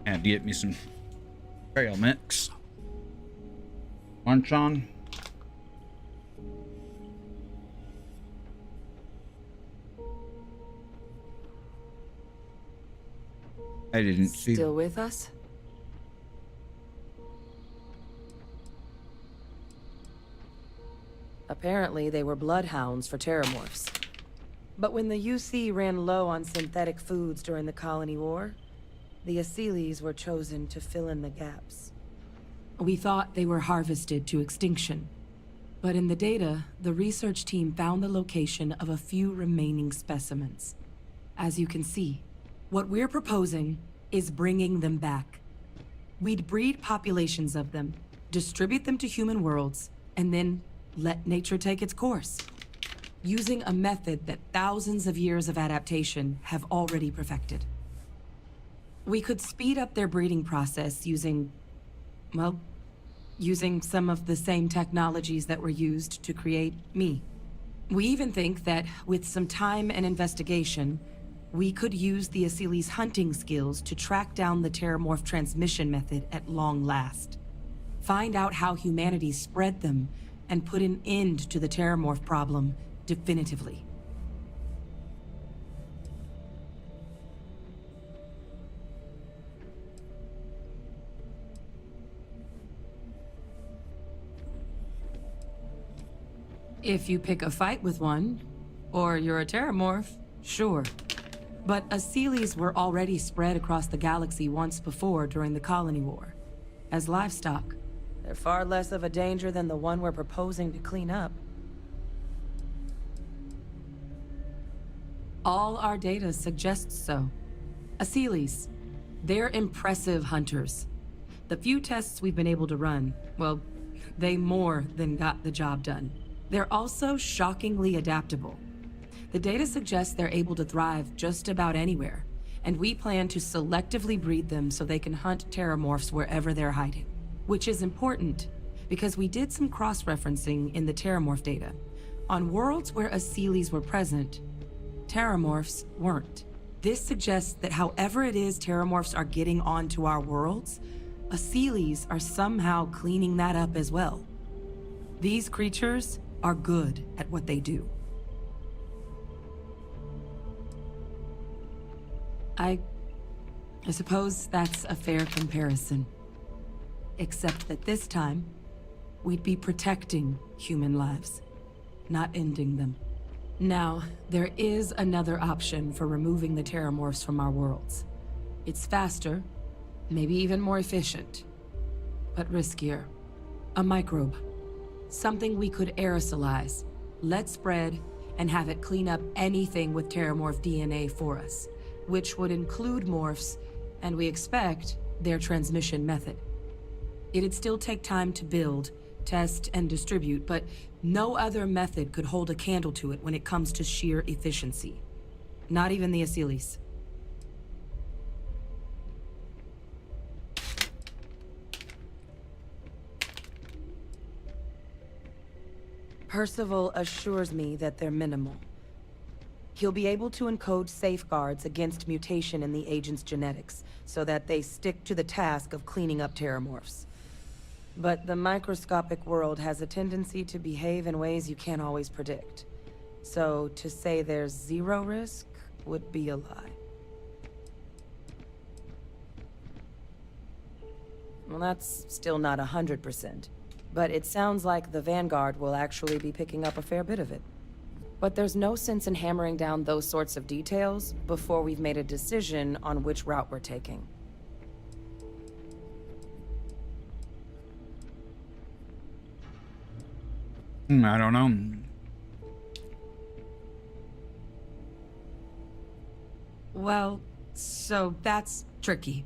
Had to get me some trail mix. Lunch on. I didn't see. Still with us? Apparently, they were bloodhounds for terramorphs. But when the UC ran low on synthetic foods during the Colony War, the Asylees were chosen to fill in the gaps. We thought they were harvested to extinction. But in the data, the research team found the location of a few remaining specimens. As you can see, what we're proposing is bringing them back. We'd breed populations of them, distribute them to human worlds, and then let nature take its course. Using a method that thousands of years of adaptation have already perfected. We could speed up their breeding process using some of the same technologies that were used to create me. We even think that with some time and investigation, we could use the Asili's hunting skills to track down the Terramorph transmission method at long last. Find out how humanity spread them and put an end to the Terramorph problem definitively. If you pick a fight with one, or you're a Terramorph, sure. But Asilis were already spread across the galaxy once before during the Colony War, as livestock. They're far less of a danger than the one we're proposing to clean up. All our data suggests so. Asilis, they're impressive hunters. The few tests we've been able to run, well, they more than got the job done. They're also shockingly adaptable. The data suggests they're able to thrive just about anywhere, and we plan to selectively breed them so they can hunt Terramorphs wherever they're hiding. Which is important, because we did some cross-referencing in the Terramorph data. On worlds where Asilis were present, Terramorphs weren't. This suggests that however it is Terramorphs are getting onto our worlds, Asilis are somehow cleaning that up as well. These creatures are good at what they do. I suppose that's a fair comparison. Except that this time, we'd be protecting human lives, not ending them. Now, there is another option for removing the Terramorphs from our worlds. It's faster, maybe even more efficient, but riskier. A microbe. Something we could aerosolize, let spread, and have it clean up anything with Terramorph DNA for us, which would include morphs, and we expect their transmission method. It'd still take time to build, test, and distribute, but no other method could hold a candle to it when it comes to sheer efficiency. Not even the Asilis. Percival assures me that they're minimal. He'll be able to encode safeguards against mutation in the agent's genetics, so that they stick to the task of cleaning up Terramorphs. But the microscopic world has a tendency to behave in ways you can't always predict. So to say there's zero risk would be a lie. Well, that's still not 100%. But it sounds like the Vanguard will actually be picking up a fair bit of it. But there's no sense in hammering down those sorts of details before we've made a decision on which route we're taking. I don't know. Well, so that's tricky.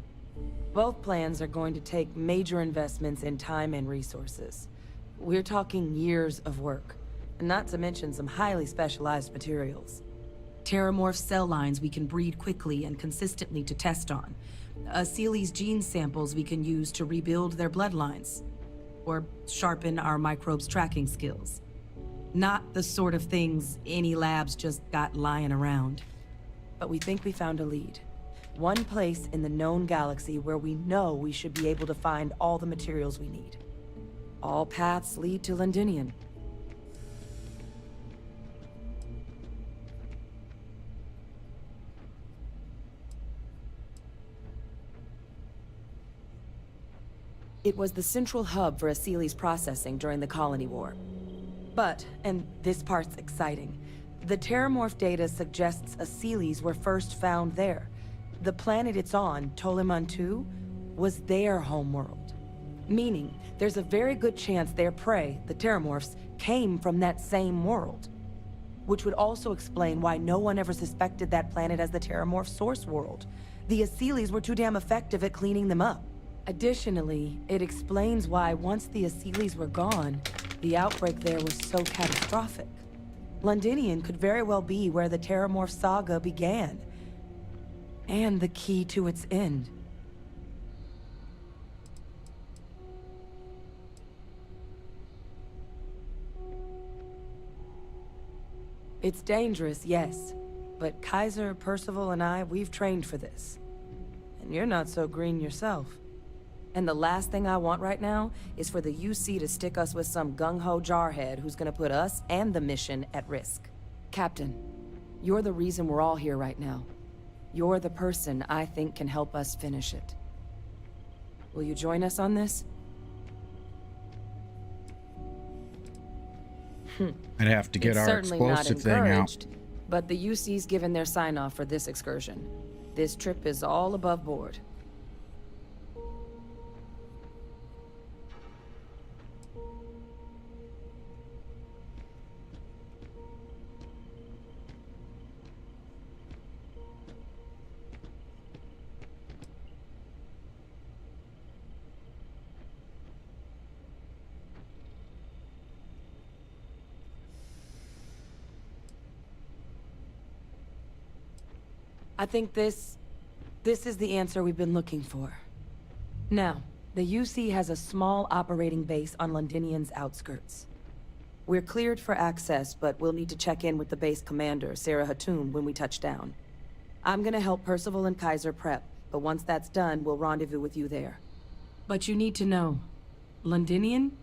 Both plans are going to take major investments in time and resources. We're talking years of work, not to mention some highly specialized materials. Terramorph cell lines we can breed quickly and consistently to test on. Asili's gene samples we can use to rebuild their bloodlines. Or sharpen our microbes' tracking skills. Not the sort of things any labs just got lying around. But we think we found a lead. One place in the known galaxy where we know we should be able to find all the materials we need. All paths lead to Londinium. It was the central hub for Asili's processing during the Colony War. But, and this part's exciting, the Terramorph data suggests Asilis were first found there. The planet it's on, Toliman II, was their homeworld. Meaning, there's a very good chance their prey, the Terramorphs, came from that same world. Which would also explain why no one ever suspected that planet as the Terramorph source world. The Asylees were too damn effective at cleaning them up. Additionally, it explains why once the Asylees were gone, the outbreak there was so catastrophic. Londinian could very well be where the Terramorph saga began. And the key to its end. It's dangerous, yes. But Kaiser, Percival, and I, we've trained for this. And you're not so green yourself. And the last thing I want right now is for the UC to stick us with some gung-ho jarhead who's gonna put us and the mission at risk. Captain, you're the reason we're all here right now. You're the person I think can help us finish it. Will you join us on this? I'd have to get It's our certainly not explosive thing out. encouraged, but the UC's given their sign-off for this excursion. This trip is all above board. I think this is the answer we've been looking for. Now, the UC has a small operating base on Londinian's outskirts. We're cleared for access, but we'll need to check in with the base commander, Sarah Hatoum, when we touch down. I'm gonna help Percival and Kaiser prep, but once that's done, we'll rendezvous with you there. But you need to know, Londinian,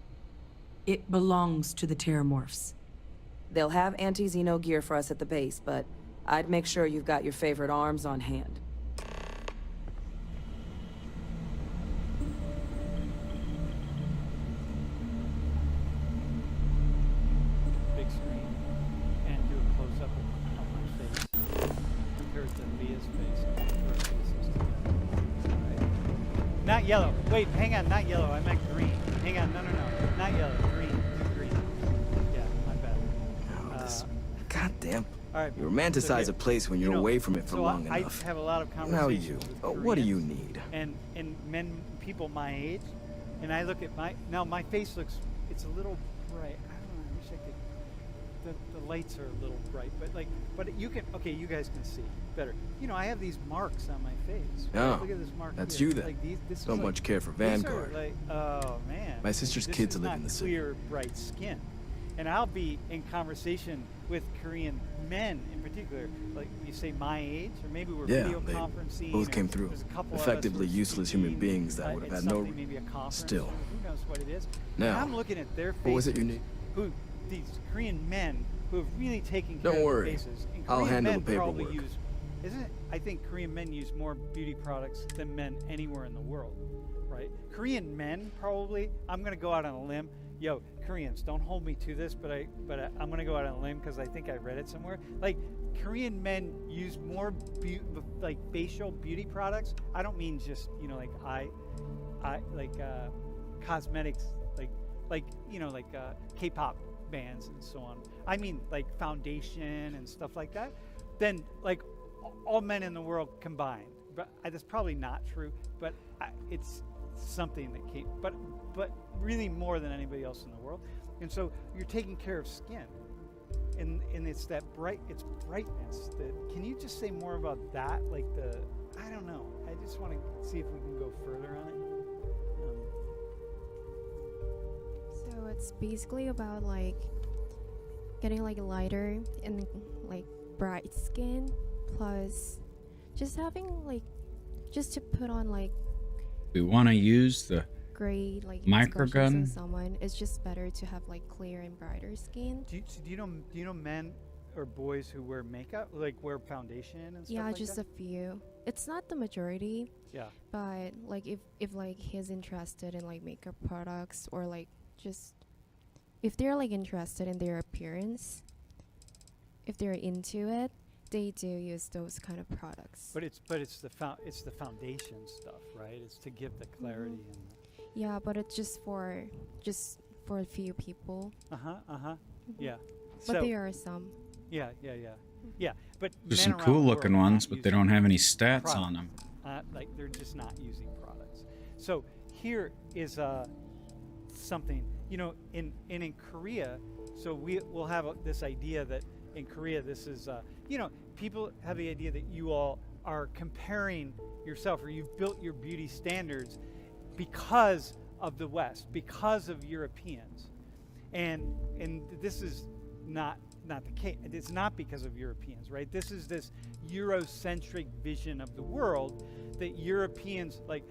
it belongs to the Terramorphs. They'll have anti-Xeno gear for us at the base, but I'd make sure you've got your favorite arms on hand. Big screen and do a close-up of my face compared to Leah's face. Her face is together. Right. Not yellow. Wait, hang on. Not yellow. I meant green. Hang on. No. Not yellow. Green. Do green. Yeah, my bad. Oh, this goddamn. All right, you romanticize a place when you're away from it for long I enough. have a lot of Now conversations you. with Oh, what do you Koreans need? And people my age, and I look at my face looks, it's a little bright. I don't know, I wish I could, the lights are a little bright, but you can, okay, you guys can see better. You know, I have these marks on my face. Right? Oh, Look at this mark that's here. you then. Like this So is much care for these Vanguard. are like, oh man. My sister's This kids is live not in the city. clear, bright skin. And I'll be in conversation with Korean men in particular, like you say my age, or maybe we're Yeah, video they conferencing. both came through. There's a couple Effectively of us useless human beings that would have had no. maybe a conference, Still. or who knows what it is. Now, And I'm looking at their faces. what was it you need? Who these Korean men who have really taken care Don't of worry. their faces. And I'll Korean handle men the probably paperwork. use, isn't it? I think Korean men use more beauty products than men anywhere in the world, right? Korean men probably. I'm gonna go out on a limb. Yo, Koreans, don't hold me to this, but I'm gonna go out on a limb because I think I read it somewhere. Like Korean men use more like facial beauty products. I don't mean just cosmetics, like K-pop bands and so on. I mean like foundation and stuff like that. Then like all men in the world combined. But that's probably not true. But it's something that came. But really more than anybody else in the world. And so you're taking care of skin. And it's that brightness. Can you just say more about that? Like I don't know. I just want to see if we can go further on it. So it's basically about like getting like lighter and like bright skin, plus just having like just to put on like We want to use the gray like microgun. on someone. It's just better to have like clear and brighter skin. Do you know men or boys who wear makeup, like wear foundation and stuff Yeah, like just that? a few. It's not the majority. Yeah. But like if like he's interested in like makeup products, or like just if they're like interested in their appearance, if they're into it, they do use those kind of products. But it's the foundation stuff, right? It's to give the clarity and Yeah, but it's just for a few people. Yeah. But So, there are some. Yeah. But There's men some around cool the looking world ones, not but they using don't have any stats products. on them. Like they're just not using products. So here is something, you know, in Korea. So we'll have this idea that in Korea this is, you know, people have the idea that you all are comparing yourself, or you've built your beauty standards because of the West, because of Europeans, and this is not the case. It's not because of Europeans, right? This is this Eurocentric vision of the world that Europeans, like,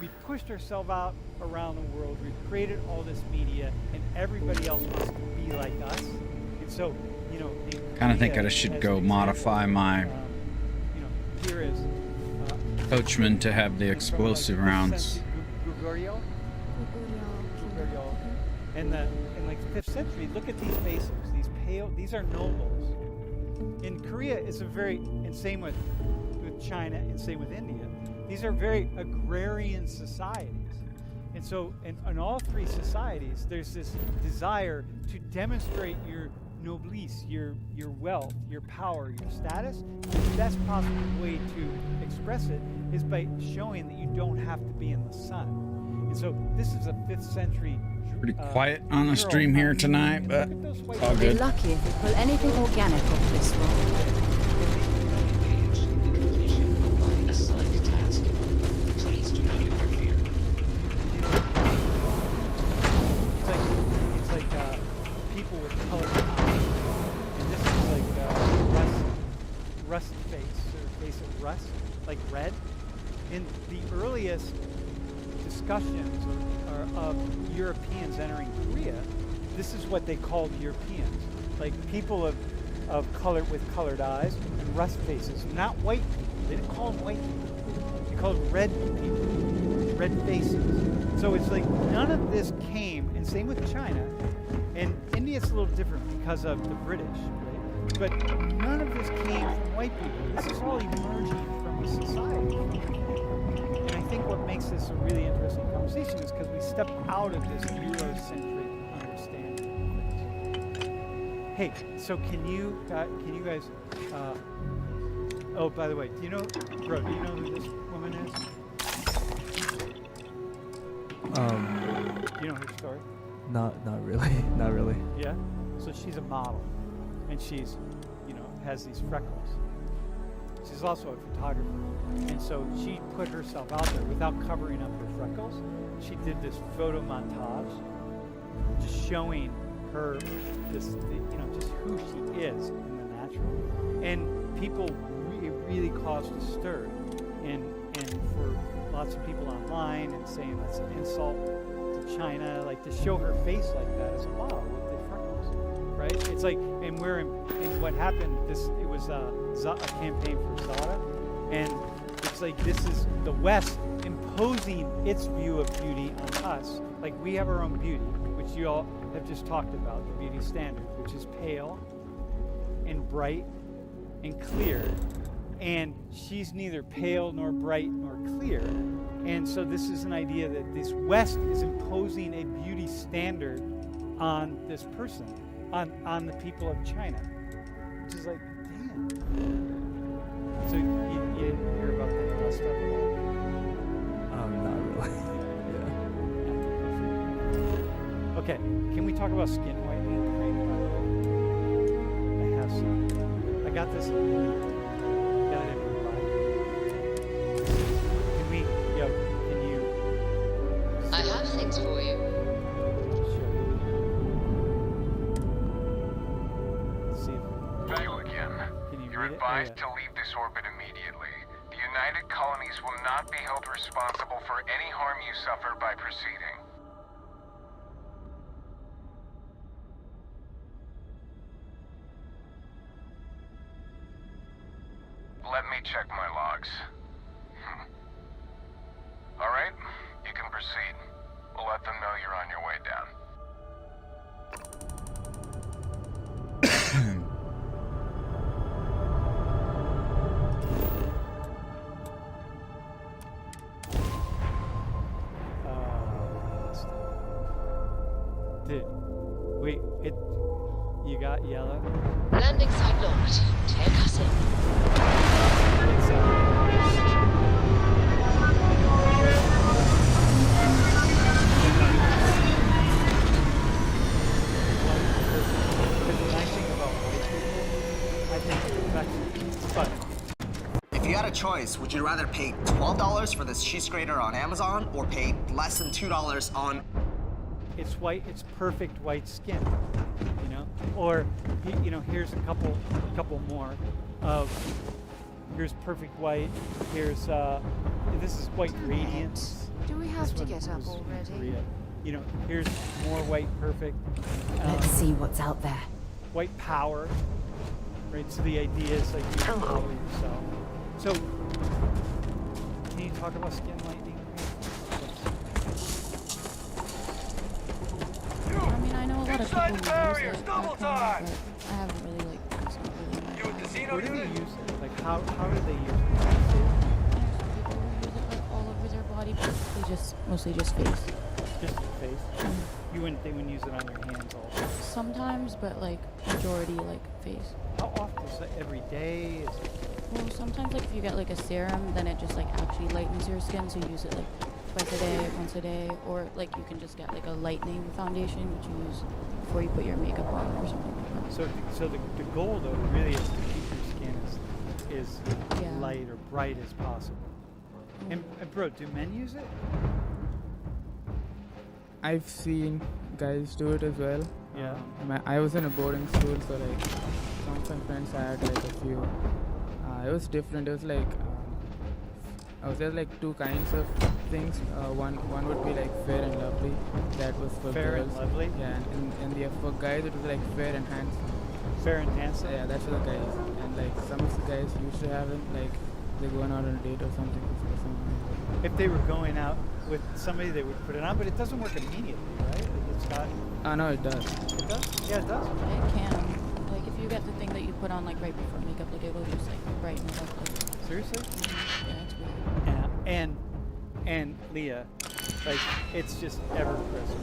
we pushed ourselves out around the world, we've created all this media, and everybody else wants to be like us. And so, you know, Kind of think I should go modify my you know, here is coachman to have the explosive rounds. Goguryeo. In like the 5th century, look at these basics, these pale, these are nobles. In Korea, it's a very, and same with China, and same with India, these are very agrarian societies. And so in all three societies, there's this desire to demonstrate your noblesse, your wealth, your power, your status. And the best possible way to express it is by showing that you don't have to be in the sun. And so this is a 5th century. Pretty quiet on the stream here tonight, but it's all Be good. lucky if we pull anything organic off this one. A select task. Please do not interfere. It's like people with colored eyes, and this is like rust face, or face of rust, like red. In the earliest discussions of Europeans entering Korea, this is what they called Europeans, like people of color with colored eyes and rust faces, not white people. They didn't call them white people. They called red people, red faces. So it's like none of this came, and same with China, and India's a little different because of the British, right? But none of this came from white people. This is all emerging from a society. And I think what makes this a really interesting conversation is because we step out of this Eurocentric understanding of things. Hey, so can you guys? Oh, by the way, do you know who this woman is? Do you know her story? Not really, not really. Yeah. So she's a model, and she's, you know, has these freckles. She's also a photographer, and so she put herself out there without covering up her freckles. She did this photo montage, just showing her this, you know, just who she is in the natural, and people really caused a stir, and for lots of people online and saying that's an insult to China, like to show her face like that as a model with the freckles, right? It's like, and what happened, it was a campaign for Zara, and it's like this is the West imposing its view of beauty on us. Like we have our own beauty, which you all have just talked about, the beauty standard, which is pale and bright and clear. And she's neither pale nor bright nor clear. And so this is an idea that this West is imposing a beauty standard on this person, on the people of China. Which is like, damn. So you didn't hear about that stuff at all? Not really. Yeah. Okay, can we talk about skin whitening cream, by the way? I have some. I got this. Got it in my body. Can you? I have things for you. Fail again. You're advised to leave this orbit immediately. The United Colonies will not be held responsible for any harm you suffer by proceeding. Let me check my logs. All right, you can proceed. We'll let them know you're on your way down. Dude, wait, you got yellow? Landing site locked. Take us in. If you had a choice, would you rather pay $12 for this cheese grater on Amazon or pay less than $2 on... It's white, it's perfect white skin, you know? Or, you know, here's a couple more of, here's perfect white, here's, this is white radiance. Do we have to get up already? You know, here's more white perfect. Let's see what's out there. White power, right? So the idea is like you power yourself. So, can you talk about skin lightning? I mean, I know a lot of people who use it, but I haven't really, like, it's not really my vibe. Where do they use it? Like, how do they use it? Some people who use it, like, all over their body, but mostly just face. Just your face? They wouldn't use it on your hands also? Sometimes, but, like, majority, like, face. How often? Is that every day? Is it... Well, sometimes, like, if you get, like, a serum, then it just, like, actually lightens your skin, so you use it, like, twice a day, once a day, or, like, you can just get, like, a lightening foundation, which you use before you put your makeup on or something like that. So the goal, though, really is to keep your skin as light or bright as possible. And bro, do men use it? I've seen guys do it as well. Yeah. I was in a boarding school, so like some of my friends had like a few. It was different. It was like there's like two kinds of things. One would be like fair and lovely. That was for fair girls. And lovely. Yeah, and for guys it was like fair and handsome. Fair and handsome. Yeah, that's for the guys. And like some of the guys used to have it, like they're going out on a date or something. If they were going out with somebody, they would put it on, but it doesn't work immediately, right? It's not. No, it does. It does? Yeah, it does. It can. Like, if you get the thing that you put on, like, right before makeup, like, it will just, like, brighten it up. Like. Seriously? Yeah, it's weird. Yeah, and Leah, like, it's just ever present.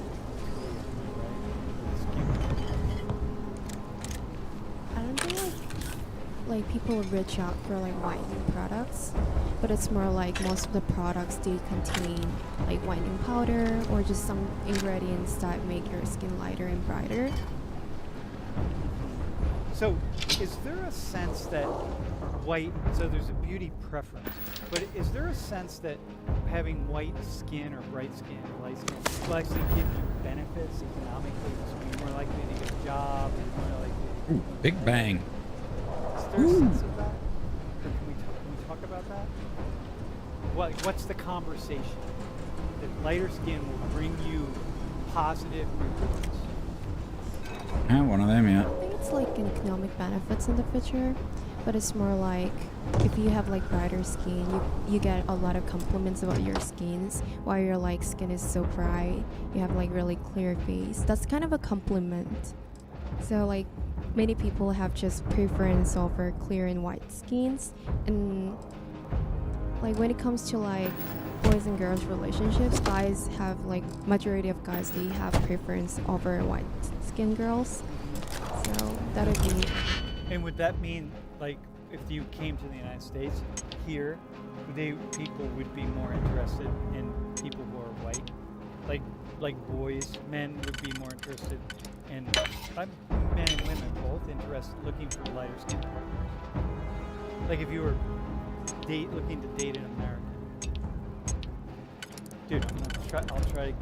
I don't think like people reach out for like whitening products, but it's more like most of the products they contain like whitening powder or just some ingredients that make your skin lighter and brighter. So, is there a sense that so there's a beauty preference, but is there a sense that having white skin or bright skin or light skin will actually give you benefits economically? So you're more likely to get a job, and more likely Ooh, Big Bang. Is there a sense of that? Or can we talk about that? What's the conversation? That lighter skin will bring you positive rewards. I have one of them yet. I think it's like an economic benefits in the future, but it's more like if you have like brighter skin, you get a lot of compliments about your skins, while your like skin is so bright, you have like really clear face. That's kind of a compliment. So like many people have just preference over clear and white skins, and like when it comes to like boys and girls relationships, guys have like majority of guys, they have preference over white skin girls. So that would be. And would that mean like if you came to the United States here, people would be more interested in people who are white, like boys, men would be more interested in men and women both interested, looking for lighter skin partners. Like if you were looking to date an American. Dude, I'll try to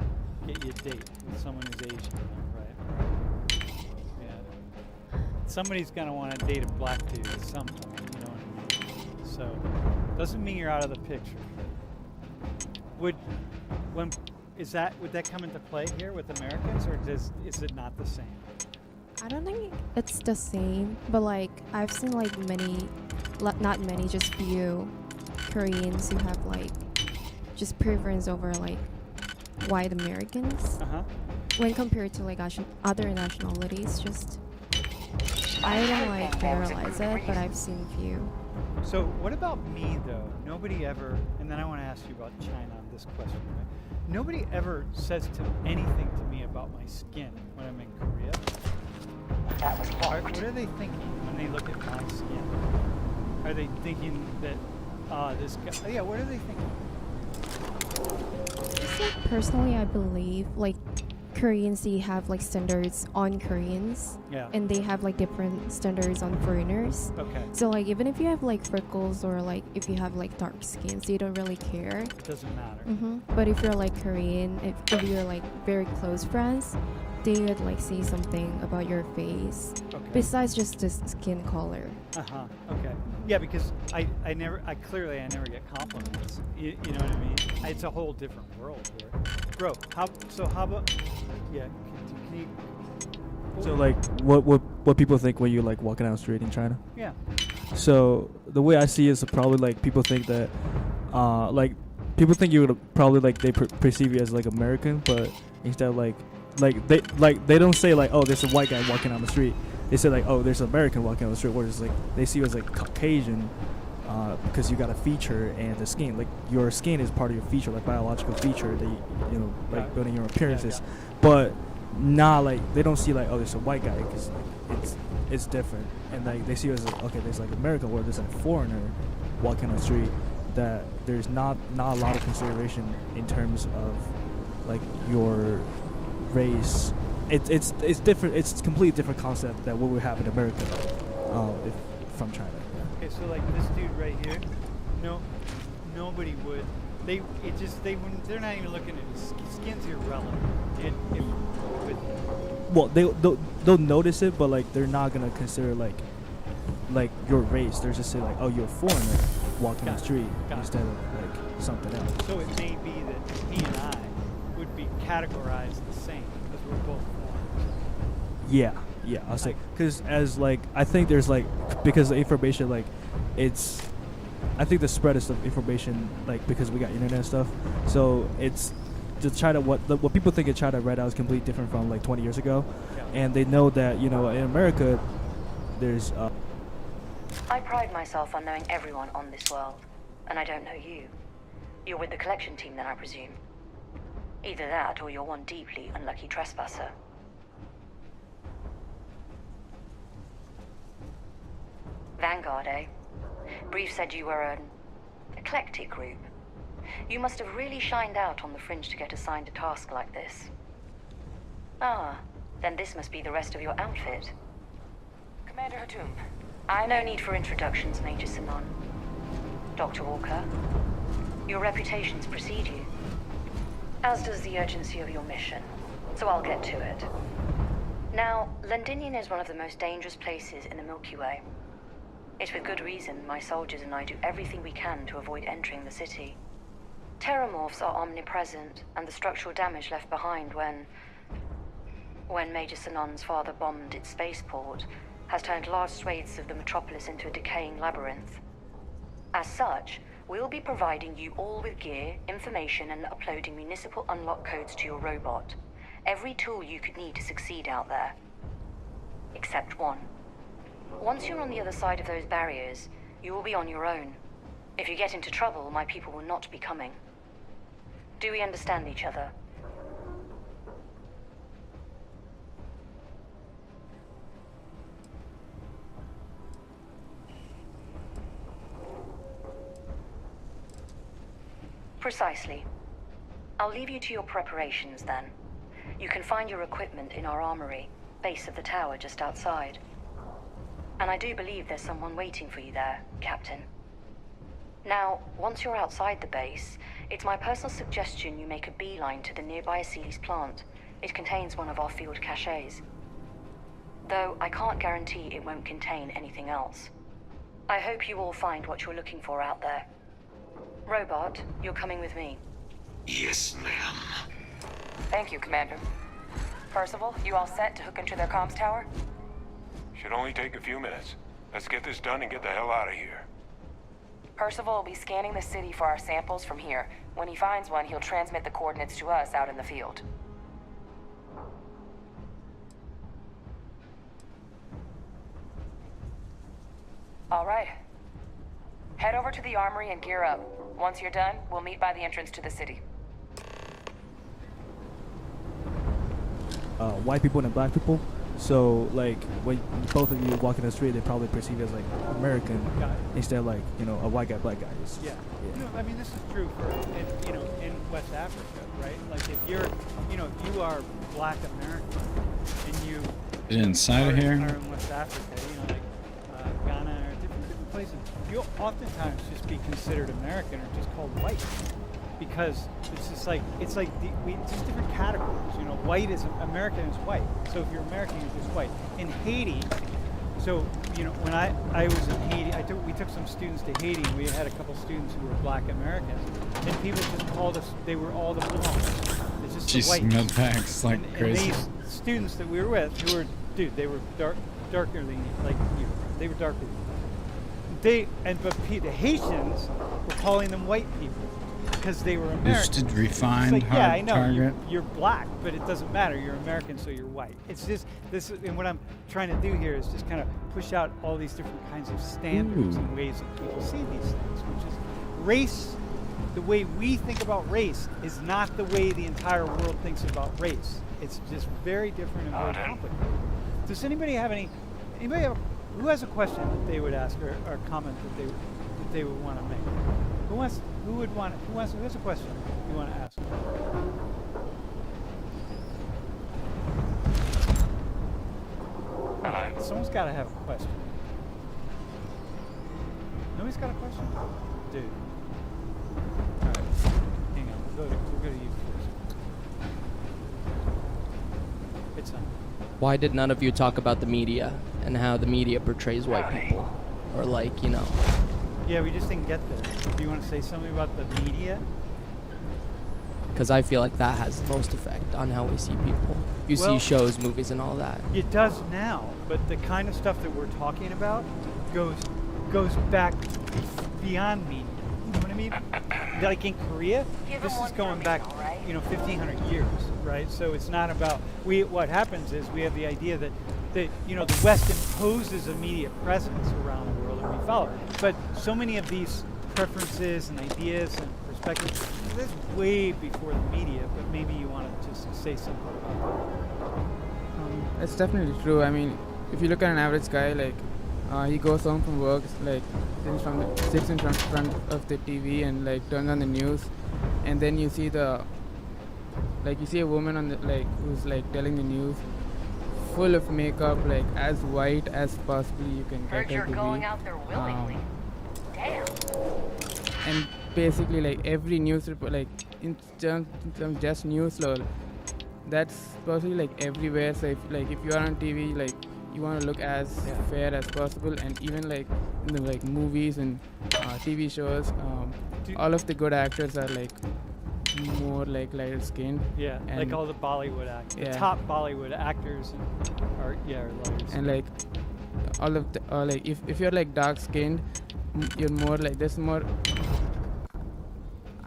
get you a date with someone who's Asian, right? Yeah. Somebody's gonna want to date a black dude at some point, you know what I mean? So, doesn't mean you're out of the picture. Would that come into play here with Americans, or is it not the same? I don't think it's the same, but like I've seen like not many, just few Koreans who have like just preference over like white Americans when compared to like other nationalities. Just I don't like generalize it, but I've seen few. So what about me though? Nobody ever, and then I want to ask you about China on this question, right? Nobody ever says anything to me about my skin when I'm in Korea. That was locked. What are they thinking when they look at my skin? Are they thinking that, this guy, yeah, what are they thinking? Just like personally, I believe like Koreans, they have like standards on Koreans, Yeah. and they have like different standards on foreigners. Okay. So like even if you have like freckles or like if you have like dark skins, they don't really care. Doesn't matter. But if you're like Korean, if you're like very close friends, they would like say something about your face besides just the skin color. Okay. Yeah, because I never get compliments. You know what I mean? It's a whole different world here. Bro, how about, yeah, can you, So like, what people think when you're like walking down the street in China? Yeah. So the way I see it is probably like people think that, like people think you would probably like they perceive you as like American, but instead like they don't say like, oh, there's a white guy walking down the street. They say like, oh, there's an American walking down the street, whereas like they see you as like Caucasian, because you got a feature and the skin, like your skin is part of your feature, like biological feature that you know, like building your appearances, but not like they don't see like, oh, there's a white guy, because like it's different, and like they see you as like, okay, there's like American, where there's a foreigner walking on the street, that there's not a lot of consideration in terms of like your race. It's different. It's a completely different concept than what we have in America, from China. Okay, so like this dude right here, nobody would. They're not even looking at his skin's irrelevant. Well, they'll notice it, but like they're not gonna consider like your race. They're just say like, oh, you're a foreigner walking the street instead of like something else. So it may be that he and I would be categorized the same because we're both foreigners. Yeah, I'll say, because as like I think there's like, because the information like it's, I think the spread of information like because we got internet and stuff, so it's to China, what people think of China right now is completely different from like 20 years ago, and they know that, you know, in America there's I pride myself on knowing everyone on this world, and I don't know you. You're with the collection team then, I presume. Either that or you're one deeply unlucky trespasser. Vanguard, eh? Brief said you were an eclectic group. You must have really shined out on the fringe to get assigned a task like this. Ah, then this must be the rest of your outfit. Commander Hatum, no need for introductions, Major Simon. Dr. Walker, your reputations precede you, as does the urgency of your mission, so I'll get to it. Now, Londinium is one of the most dangerous places in the Milky Way. It's with good reason my soldiers and I do everything we can to avoid entering the city. Terramorphs are omnipresent, and the structural damage left behind when Major Sinon's father bombed its spaceport has turned large swathes of the metropolis into a decaying labyrinth. As such, we'll be providing you all with gear, information, and uploading municipal unlock codes to your robot. Every tool you could need to succeed out there. Except one. Once you're on the other side of those barriers, you will be on your own. If you get into trouble, my people will not be coming. Do we understand each other? Precisely. I'll leave you to your preparations then. You can find your equipment in our armory, base of the tower just outside. And I do believe there's someone waiting for you there, Captain. Now, once you're outside the base, it's my personal suggestion you make a beeline to the nearby Aceles plant. It contains one of our field caches. Though I can't guarantee it won't contain anything else. I hope you all find what you're looking for out there. Robot, you're coming with me. Yes, ma'am. Thank you, Commander. Percival, you all set to hook into their comms tower? Should only take a few minutes. Let's get this done and get the hell out of here. Percival will be scanning the city for our samples from here. When he finds one, he'll transmit the coordinates to us out in the field. All right. Head over to the armory and gear up. Once you're done, we'll meet by the entrance to the city. White people and black people. So like when both of you walk in the street, they probably perceive you as like American instead of like a white guy, black guy. Yeah. No, I mean this is true for in West Africa, right? Like if you're if you are Black American and you Is it inside of here? are in West Africa, like Ghana or different places, you'll oftentimes just be considered American or just called white. Because it's just like it's just different categories. White is American is white. So if you're American, you're just white. In Haiti, so when I was in Haiti, we took some students to Haiti. And we had a couple students who were Black Americans, and people just called us. They were all the blondes. It's just the white. Med packs like crazy. And these students that we were with, who were they were darker than you. They were darker than you. But the Haitians were calling them white people. Because they were American. Boosted, refined, hard I know, target. You're black, but it doesn't matter. You're American, so you're white. It's just this, and what I'm trying to do here is just kind of push out all these different kinds of standards and ways that people see these things, which is race. The way we think about race is not the way the entire world thinks about race. It's just very different and very complicated. Does anybody have who has a question that they would ask or a comment that they would want to make? Who has a question you want to ask? Someone's got to have a question. Nobody's got a question? Dude. All right. Hang on. We'll go to you first. It's on. Why did none of you talk about the media and how the media portrays white people? Or Yeah, we just didn't get there. Do you want to say something about the media? Because I feel like that has the most effect on how we see people. You see shows, movies, and all that. It does now, but the kind of stuff that we're talking about goes back beyond media. You know what I mean? Like in Korea, this is going back, 1,500 years, right? So it's not about what happens is we have the idea that the West imposes a media presence around the world and we follow it. But so many of these preferences and ideas and perspectives, that's way before the media, but maybe you want to just say something about that. It's definitely true. I mean, if you look at an average guy, he goes home from work, sits in front of the TV and turns on the news, and then you see you see a woman on the who's telling the news, full of makeup, as white as possibly you can get her to going be. out there willingly. Damn. And basically, every news report, in terms of just news law, that's possibly everywhere. So if you are on TV, you want to look as fair as possible, and even in the movies and TV shows, all of the good actors are more lighter skinned. Yeah, like all the Bollywood actors. Yeah. The top Bollywood actors are lighter skinned. And all of the if you're dark skinned, you're more there's more.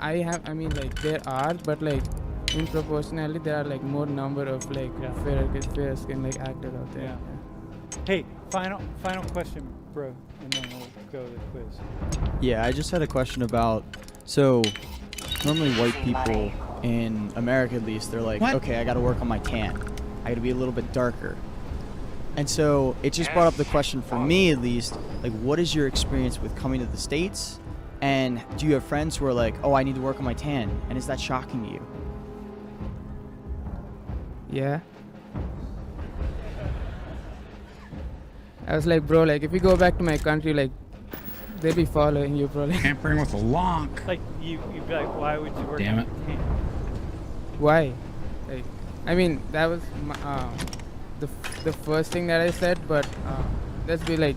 There are, but in proportionally there are more number of fair skinned actors out there. Yeah. Hey, final question, bro, and then we'll go to the quiz. Yeah, I just had a question about, so normally white people in America at least, they're like, okay, I got to work on my tan. I got to be a little bit darker. And so it just brought up the question for me at least, what is your experience with coming to the States? And do you have friends who are like, oh, I need to work on my tan? And is that shocking to you? Yeah. I was bro, if you go back to my country, they'll be following you, probably. Tampering with a lonk. You'd be like, why would you work? Damn it. Why? That was the first thing that I said, but let's be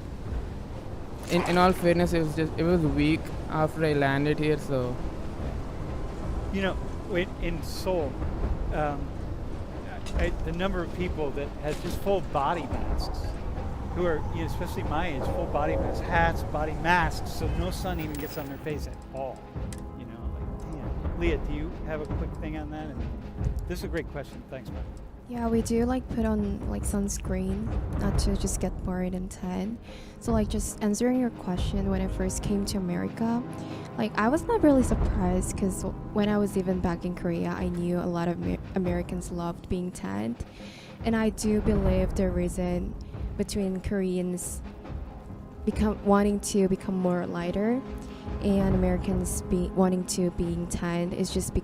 in all fairness, it was a week after I landed here, so. In Seoul, the number of people that has just full body masks, who are, especially my age, full body masks, hats, body masks, so no sun even gets on their face at all. Damn. Leah, do you have a quick thing on that? This is a great question. Thanks, man. Yeah, we do like put on like sunscreen, not to just get buried in tan. So like just answering your question, when I first came to America, like I was not really surprised because when I was even back in Korea, I knew a lot of Americans loved being tanned. And I do believe the reason between Koreans wanting to become more lighter and Americans wanting to being tanned is just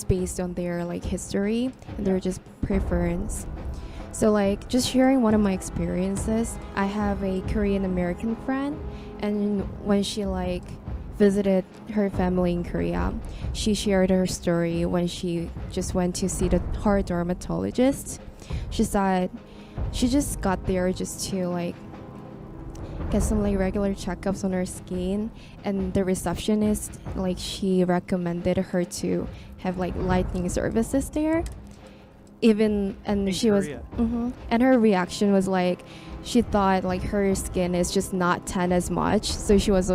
based on their like history and their just preference. So like just sharing one of my experiences, I have a Korean American friend, and when she like visited her family in Korea, she shared her story when she just went to see her dermatologist. She said she just got there just to like get some like regular checkups on her skin, and the receptionist like she recommended her to have like lightening services there. And her reaction was like she thought like her skin is just not tan as much, so she was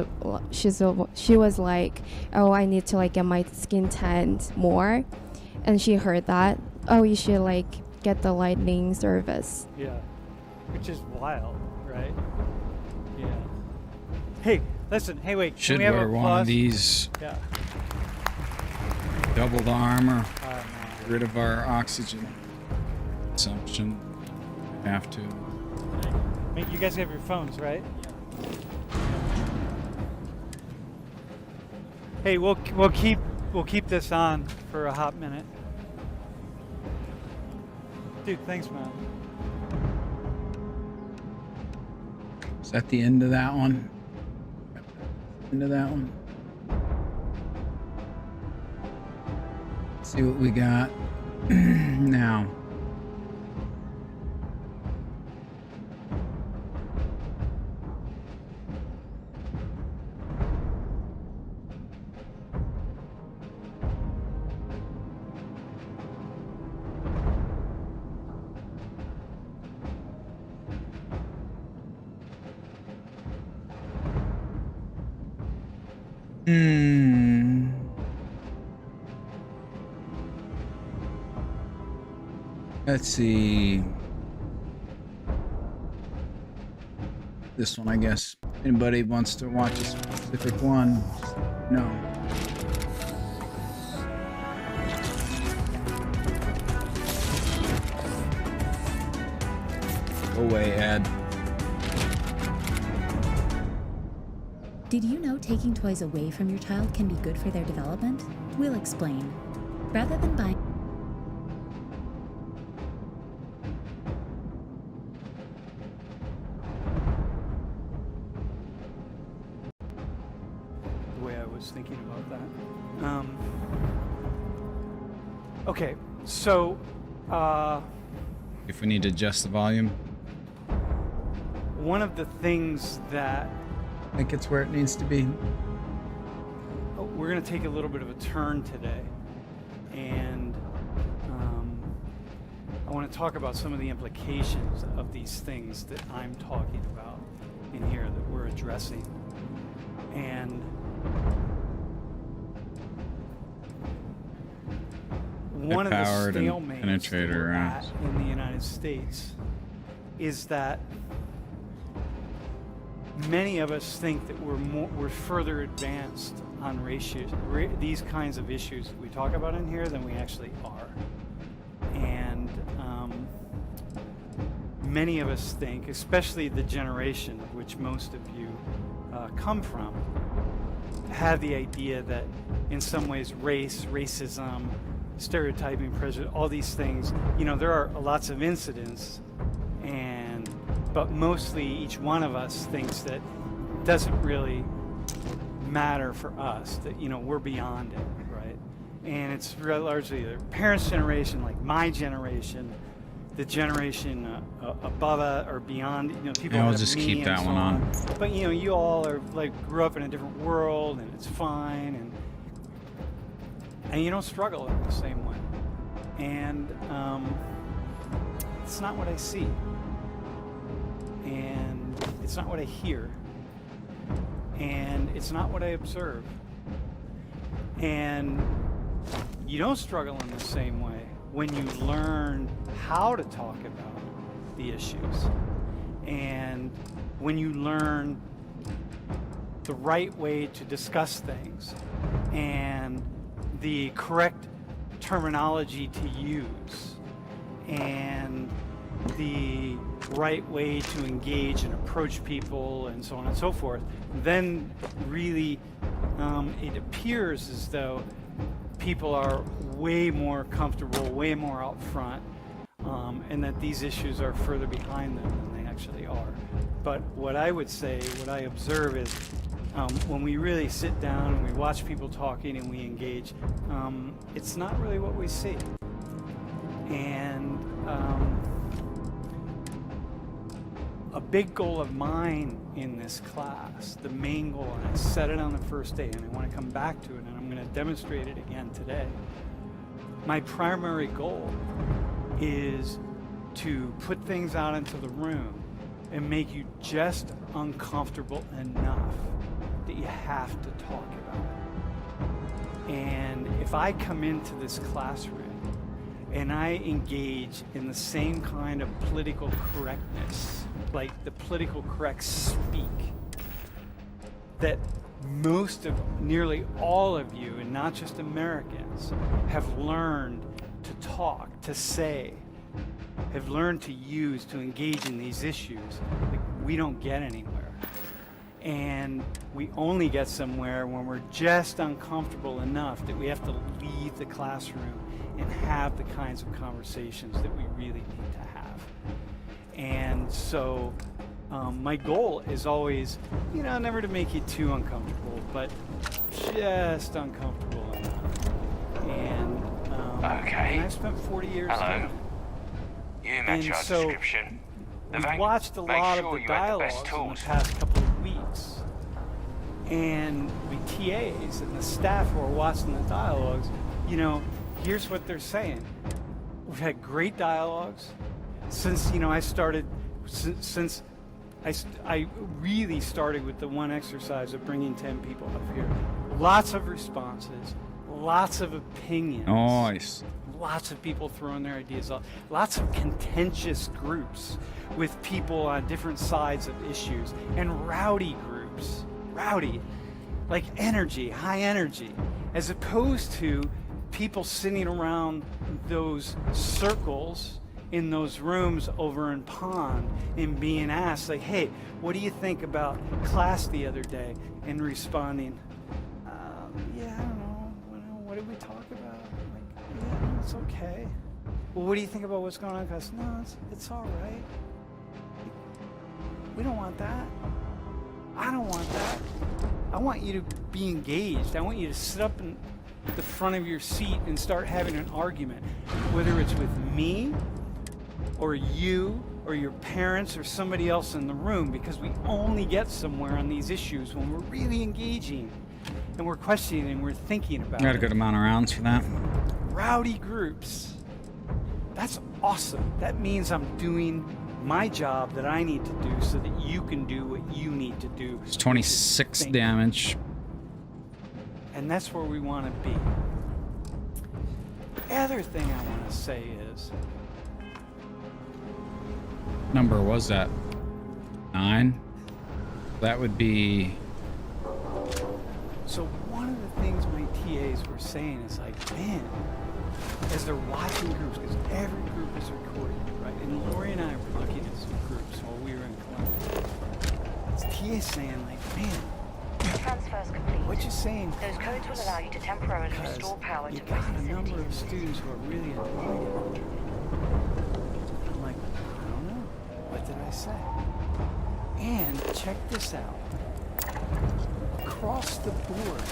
like, oh, I need to like get my skin tanned more. And she heard that, oh, you should like get the lightening service. Yeah, which is wild, right? Yeah. Hey, listen. Hey, wait. Should can we have wear a one of these. Yeah. Double the armor. Get rid of our oxygen consumption. Have to. Mate, you guys have your phones, right? Hey, we'll keep this on for a hot minute. Dude, thanks, man. Is that the end of that one? End of that one? Let's see what we got now. Let's see. This one, I guess. Anybody wants to watch a specific one? No. Go away, Ed. Did you know taking toys away from your child can be good for their development? We'll explain. Rather than buying... The way I was thinking about that. Okay, so... If we need to adjust the volume. One of the things that... I think it's where it needs to be. We're going to take a little bit of a turn today, and I want to talk about some of the implications of these things that I'm talking about in here that we're addressing. And one of the stalemates that we're at in the United States is that many of us think that we're further advanced on these kinds of issues that we talk about in here than we actually are. And many of us think, especially the generation of which most of you come from, have the idea that in some ways racism, stereotyping, prejudice, all these things, you know, there are lots of incidents, but mostly each one of us thinks that doesn't really matter for us, that, you know, we're beyond it, right? And it's largely the parents' generation, like my generation, the generation above or beyond, you know, people. Yeah, I'll just keep that one on. But, you know, you all are like grew up in a different world, and it's fine, and you don't struggle in the same way. And it's not what I see. And it's not what I hear, and it's not what I observe. And you don't struggle in the same way when you learn how to talk about the issues, and when you learn the right way to discuss things and the correct terminology to use and the right way to engage and approach people and so on and so forth, then really it appears as though people are way more comfortable, way more out front, and that these issues are further behind them than they actually are. But what I would say, what I observe is when we really sit down and we watch people talking and we engage, it's not really what we see. And a big goal of mine in this class, the main goal, and I said it on the first day, and I want to come back to it, and I'm going to demonstrate it again today. My primary goal is to put things out into the room and make you just uncomfortable enough that you have to talk about it. And if I come into this classroom and I engage in the same kind of political correctness, like the political correct speak, that most of, nearly all of you, and not just Americans, have learned to talk, to say, have learned to use, to engage in these issues, like, we don't get anywhere. And we only get somewhere when we're just uncomfortable enough that we have to leave the classroom and have the kinds of conversations that we really need to have. And so my goal is always, never to make you too uncomfortable, but just uncomfortable enough. And, okay. And I spent 40 years Hello. doing it. You match our so description. we've watched a lot of the dialogues in the past couple of weeks. And the TAs and the staff who are watching the dialogues, here's what they're saying. We've had great dialogues since, I started, since I really started with the one exercise of bringing 10 people up here. Lots of responses, lots of opinions. Nice. Lots of people throwing their ideas out. Lots of contentious groups with people on different sides of issues, and rowdy groups. Rowdy, like energy, high energy, as opposed to people sitting around those circles in those rooms over in Pond and being asked, like, hey, what do you think about class the other day? And responding, yeah, I don't know. What did we talk about? Like, yeah, it's okay. Well, what do you think about what's going on in class? No, it's all right. We don't want that. I don't want that. I want you to be engaged. I want you to sit up in the front of your seat and start having an argument, whether it's with me or you or your parents or somebody else in the room, because we only get somewhere on these issues when we're really engaging and we're questioning and we're thinking about it. Got a good amount of rounds for that. Rowdy groups. That's awesome. That means I'm doing my job that I need to do so that you can do what you need to do. It's 26 damage. And that's where we want to be. The other thing I want to say is, number was that 9? That would be. So one of the things my TAs were saying is like, man, as they're watching groups, because every group is recorded, right? And Lori and I were looking at some groups while we were in Columbia. TA's saying like, man, Transfer's complete. what you saying? Those codes will allow you to temporarily restore power to you most got a facilities. number of students who are really annoyed. I'm like, I don't know. What did I say? And check this out. Across the board,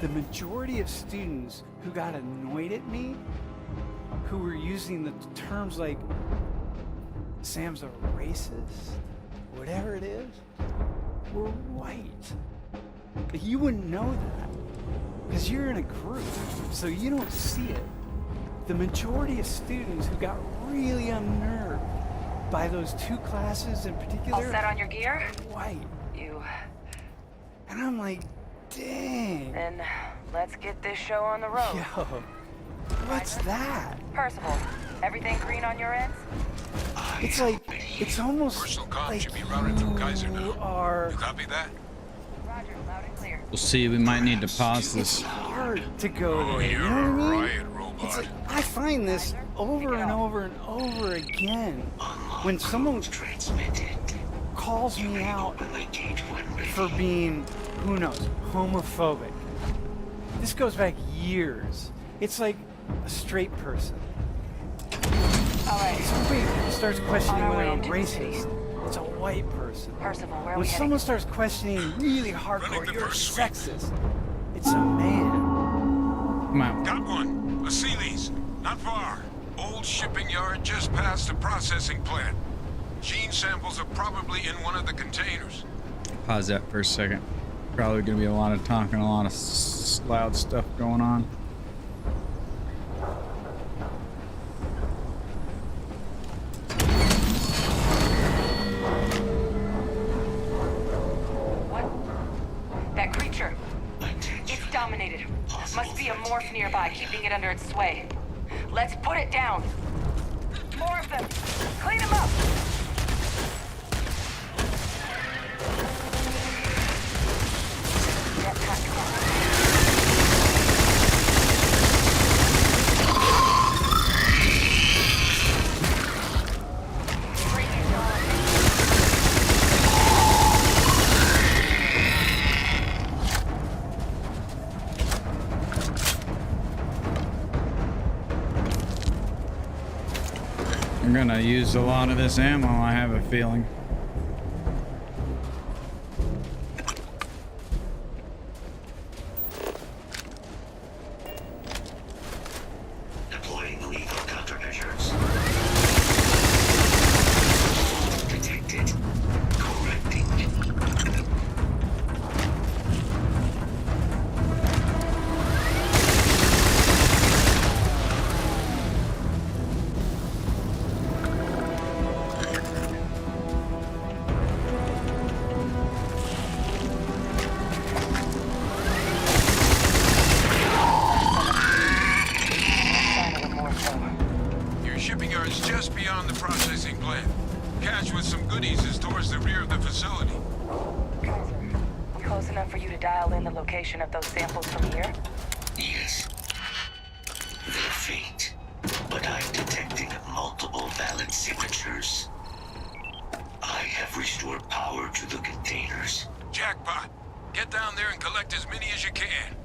the majority of students who got annoyed at me, who were using the terms like, Sam's a racist, whatever it is, were white. But you wouldn't know that because you're in a group, so you don't see it. The majority of students who got really unnerved by those two classes in particular, All set on your gear? white. You. And I'm like, dang. Then let's get this show on the road. Yo, What's that? Percival, everything green on your ends? It's like, it's almost Personal comm like should be routed through Kaiser now. you are... You copy that? Roger, loud and clear. We'll see. We might need to pause It's this. hard to go there, you You're know a what I mean? riot robot. It's like, I find this over and over and over again when someone calls me out for being, who knows, homophobic. This goes back years. It's like a straight person. Somebody starts questioning whether I'm racist. It's a white person. Percival, where are When we someone starts questioning really hardcore, you're sexist. It's a man. Come on. Got one. A Sealy's. Not far. Old shipping yard just past the processing plant. Gene samples are probably in one of the containers. Pause that for a second. Probably gonna be a lot of talking, a lot of loud stuff going on. That creature. It's dominated. Must be a morph nearby, keeping it under its sway. Let's put it down. More of them. Clean them up. I'm gonna use a lot of this ammo, I have a feeling. Deploying lethal countermeasures. Detected. Correcting. Your shipping yard's just beyond the processing plant. Cache with some goodies is towards the rear of the facility. Kaiser, we close enough for you to dial in the location of those samples from here? Yes. They're faint, but I'm detecting multiple valid signatures. I have restored power to the containers. Jackpot. Get down there and collect as many as you can.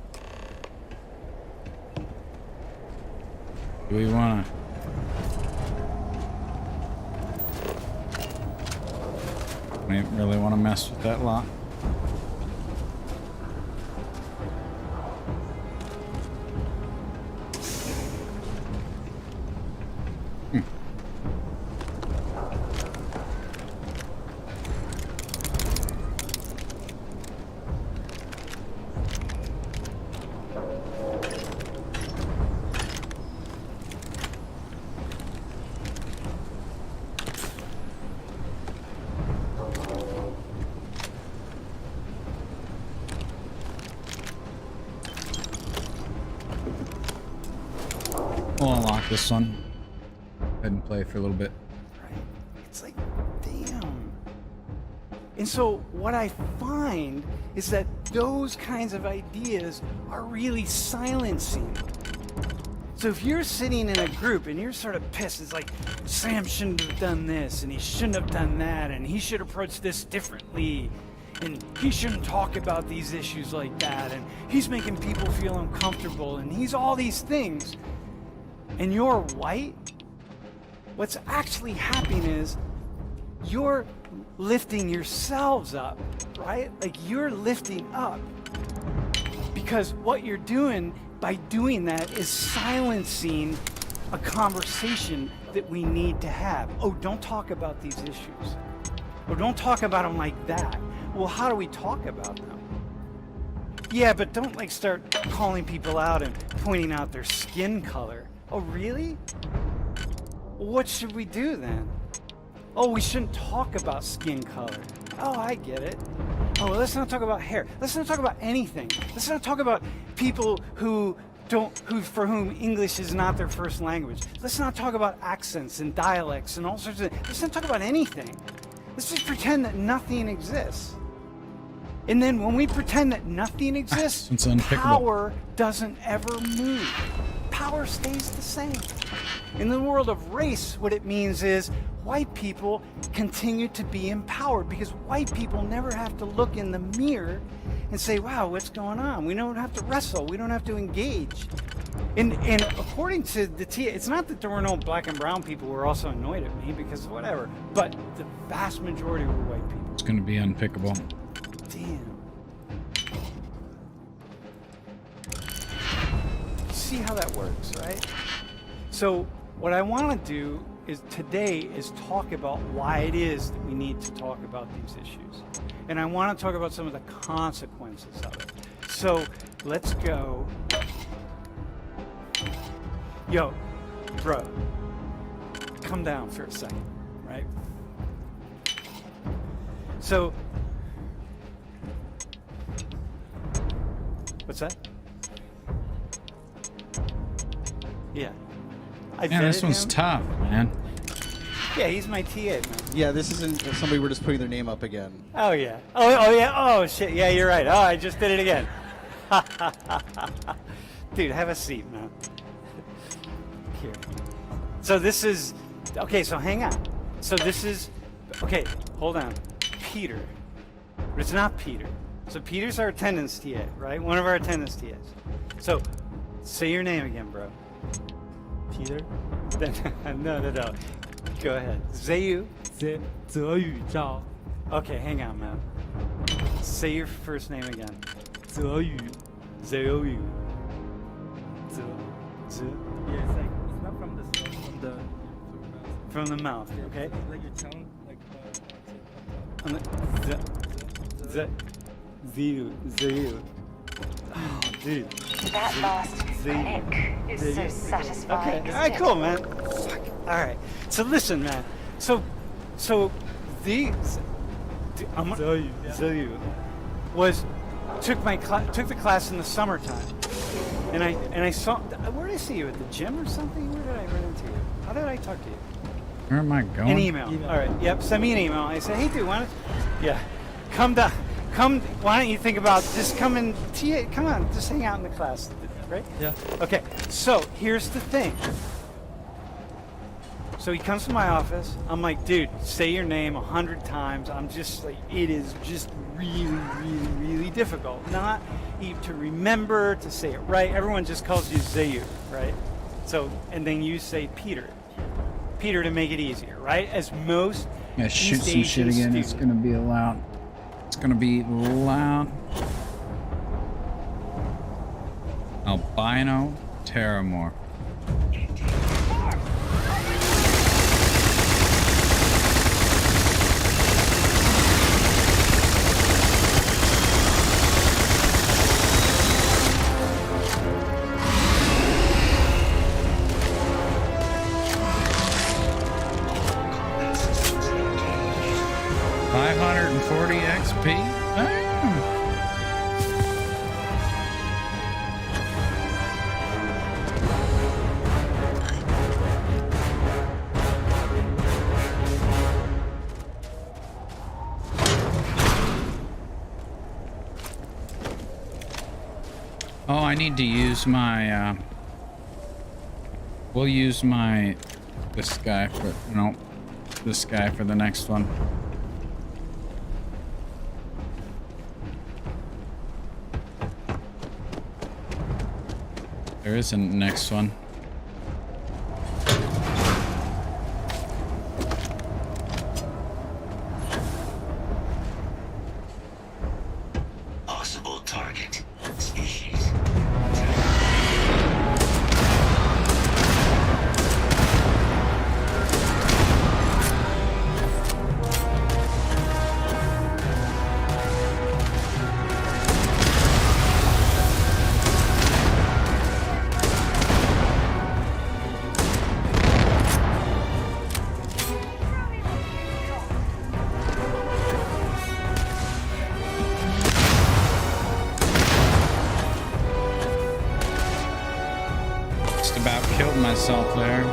Do we wanna? We really wanna mess with that lot. We'll unlock this one. Go ahead and play for a little bit. It's like, damn. And so what I find is that those kinds of ideas are really silencing. So if you're sitting in a group and you're sort of pissed, it's like, Sam shouldn't have done this, and he shouldn't have done that, and he should approach this differently, and he shouldn't talk about these issues like that, and he's making people feel uncomfortable, and he's all these things, and you're white, what's actually happening is you're lifting yourselves up, right? Like, you're lifting up. Because what you're doing by doing that is silencing a conversation that we need to have. Oh, don't talk about these issues. Or don't talk about them like that. Well, how do we talk about them? Yeah, but don't like start calling people out and pointing out their skin color. Oh, really? What should we do then? Oh, we shouldn't talk about skin color. Oh, I get it. Oh, well, let's not talk about hair. Let's not talk about anything. Let's not talk about people who for whom English is not their first language. Let's not talk about accents and dialects and all sorts of. Let's not talk about anything. Let's just pretend that nothing exists. And then when we pretend that nothing exists, it's unpickable. Power doesn't ever move. Power stays the same. In the world of race, what it means is white people continue to be empowered because white people never have to look in the mirror and say, wow, what's going on? We don't have to wrestle. We don't have to engage. And according to the TA, it's not that there were no black and brown people who were also annoyed at me because whatever, but the vast majority were white people. It's going to be unpickable. Damn. See how that works, right? So what I want to do today is talk about why it is that we need to talk about these issues. And I want to talk about some of the consequences of it. So let's go. Yo, bro, come down for a second, right? So, what's that? Yeah. Man, this one's tough, man. Yeah, he's my TA, man. Yeah, this isn't somebody we're just putting their name up again. Oh, yeah. Oh, yeah. Oh, shit. Yeah, you're right. Oh, I just did it again. Dude, have a seat, man. Here. So this is... Okay, so hang on. So this is... Okay, hold on. Peter. But it's not Peter. So Peter's our attendance TA, right? One of our attendance TAs. So, say your name again, bro. Peter? No. Go ahead. Zayu. Zeyu Zhao. Okay, hang on, man. Say your first name again. Zeyu. Zeyu. Yeah, it's like, it's not from the from the mouth, okay? It's like your tongue, like on the Zayu. Oh, dude. That last click is so satisfying. Okay. All right, cool, man. Fuck. All right. So listen, man. So these Zayu took the class in the summertime, and I saw. Where did I see you, at the gym or something? Where did I run into you? How did I talk to you? Where am I going? An email. All right. Yep. Send me an email. I said, hey, dude, why don't? Yeah. Come down. Why don't you think about just come and come on, just hang out in the class, right? Yeah. Okay. So here's the thing. So he comes to my office. I'm like, dude, say your name 100 times. I'm just like, it is just really difficult. Not even to remember to say it right. Everyone just calls you Zayu, right? So, and then you say Peter to make it easier, right? As most Yeah, shoot East some shit Asian again. It's students. gonna be loud. It's gonna be loud. Albino Terramore. XP? Damn. Oh, I need to use my, we'll use this guy for the next one. There isn't next one. Possible target. Species. About killed myself there.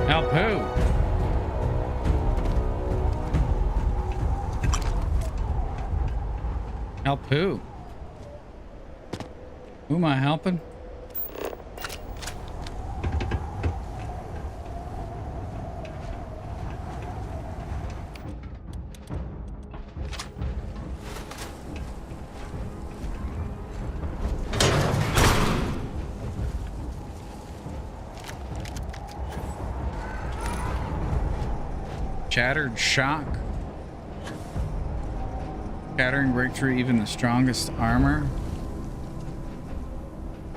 Help who? Help who? Who am I helping? Shattered shock. Shattering breakthrough even the strongest armor.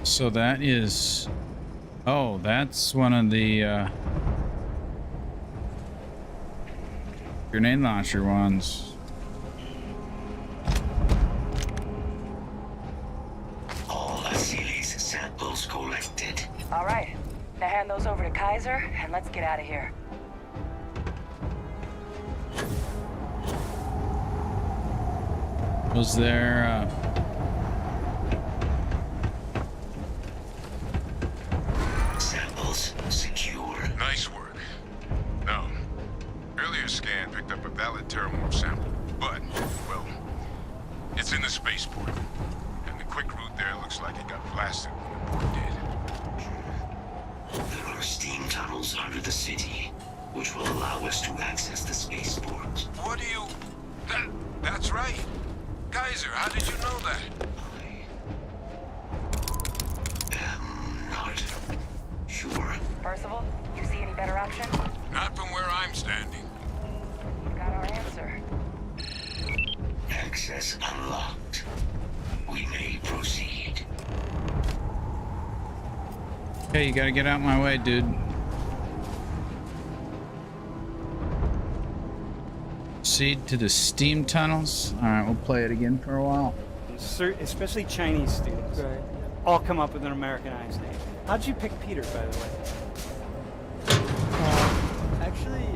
So that is... Oh, that's one of the grenade launcher ones. All Achilles samples collected. All right. Now hand those over to Kaiser, and let's get out of here. Was there samples secure? Nice work. No. Earlier scan picked up a valid terramorph sample, but, well, it's in the spaceport. And the quick route there looks like it got blasted when the port did. There are steam tunnels under the city, which will allow us to access the spaceport. What do you... That's right. Kaiser, how did you know that? Not sure. Percival, you see any better option? Not from where I'm standing. We've got our answer. Access unlocked. We may proceed. Hey, you gotta get out my way, dude. Proceed to the steam tunnels. All right, we'll play it again for a while. Especially Chinese students, all come up with an Americanized name. How'd you pick Peter, by the way? Actually,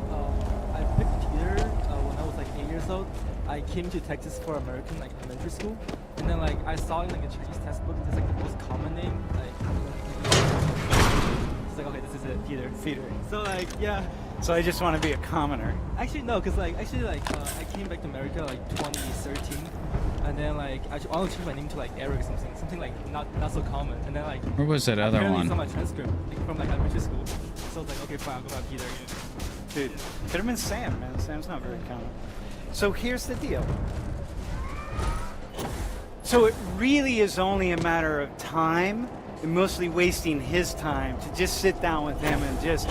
I picked Peter when I was like 8 years old. I came to Texas for American like elementary school, and then like I saw in like a Chinese textbook this like the most common name. Like it's like, okay, this is it, Peter. Peter. So like yeah. So I just want to be a commoner. Actually no, cause like I came back to America like 2013, and then like I wanted to change my name to like Eric or something like not so common, and then like Where was that other one? It's on my transcript like, from like elementary school. So I was like, okay, fine, I'll go by Peter again. Dude, could have been Sam, man. Sam's not very common. So here's the deal. So it really is only a matter of time, and mostly wasting his time to just sit down with him and just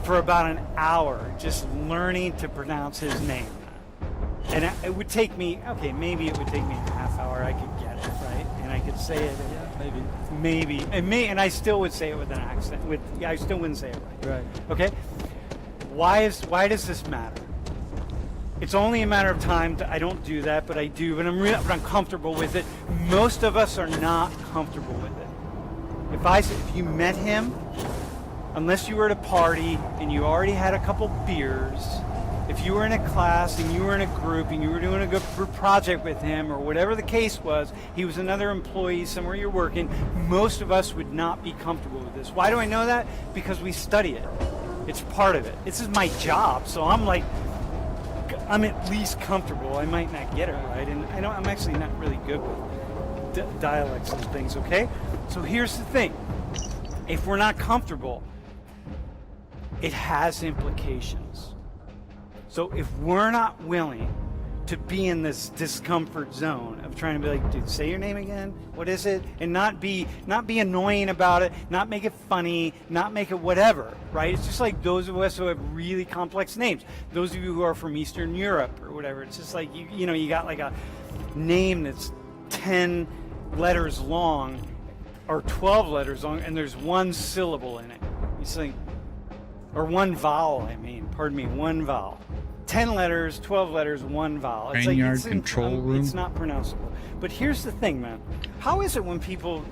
for about an hour just learning to pronounce his name. And it would take me, okay, maybe it would take me a half hour. I could get it, right? And I could say it. Maybe. And I still would say it with an accent. I still wouldn't say it right. Okay? Why does this matter? It's only a matter of time. I don't do that, but I do. But I'm comfortable with it. Most of us are not comfortable with it. If you met him, unless you were at a party and you already had a couple beers, if you were in a class and you were in a group and you were doing a group project with him or whatever the case was, he was another employee somewhere you're working, most of us would not be comfortable with this. Why do I know that? Because we study it. It's part of it. This is my job, so I'm at least comfortable. I might not get it right, and I'm actually not really good with dialects and things, okay? So here's the thing. If we're not comfortable, it has implications. So if we're not willing to be in this discomfort zone of trying to be like, dude, say your name again, what is it? And not be annoying about it, not make it funny, not make it whatever, right? It's just like those of us who have really complex names. Those of you who are from Eastern Europe or whatever, it's just like, you got like a name that's 10 letters long, are 12 letters long, and there's one syllable in it. You think, or one vowel, I mean, pardon me, one vowel. 10 letters, 12 letters, one vowel. It's Vineyard control room. It's not pronounceable. But here's the thing, man. How is it when people,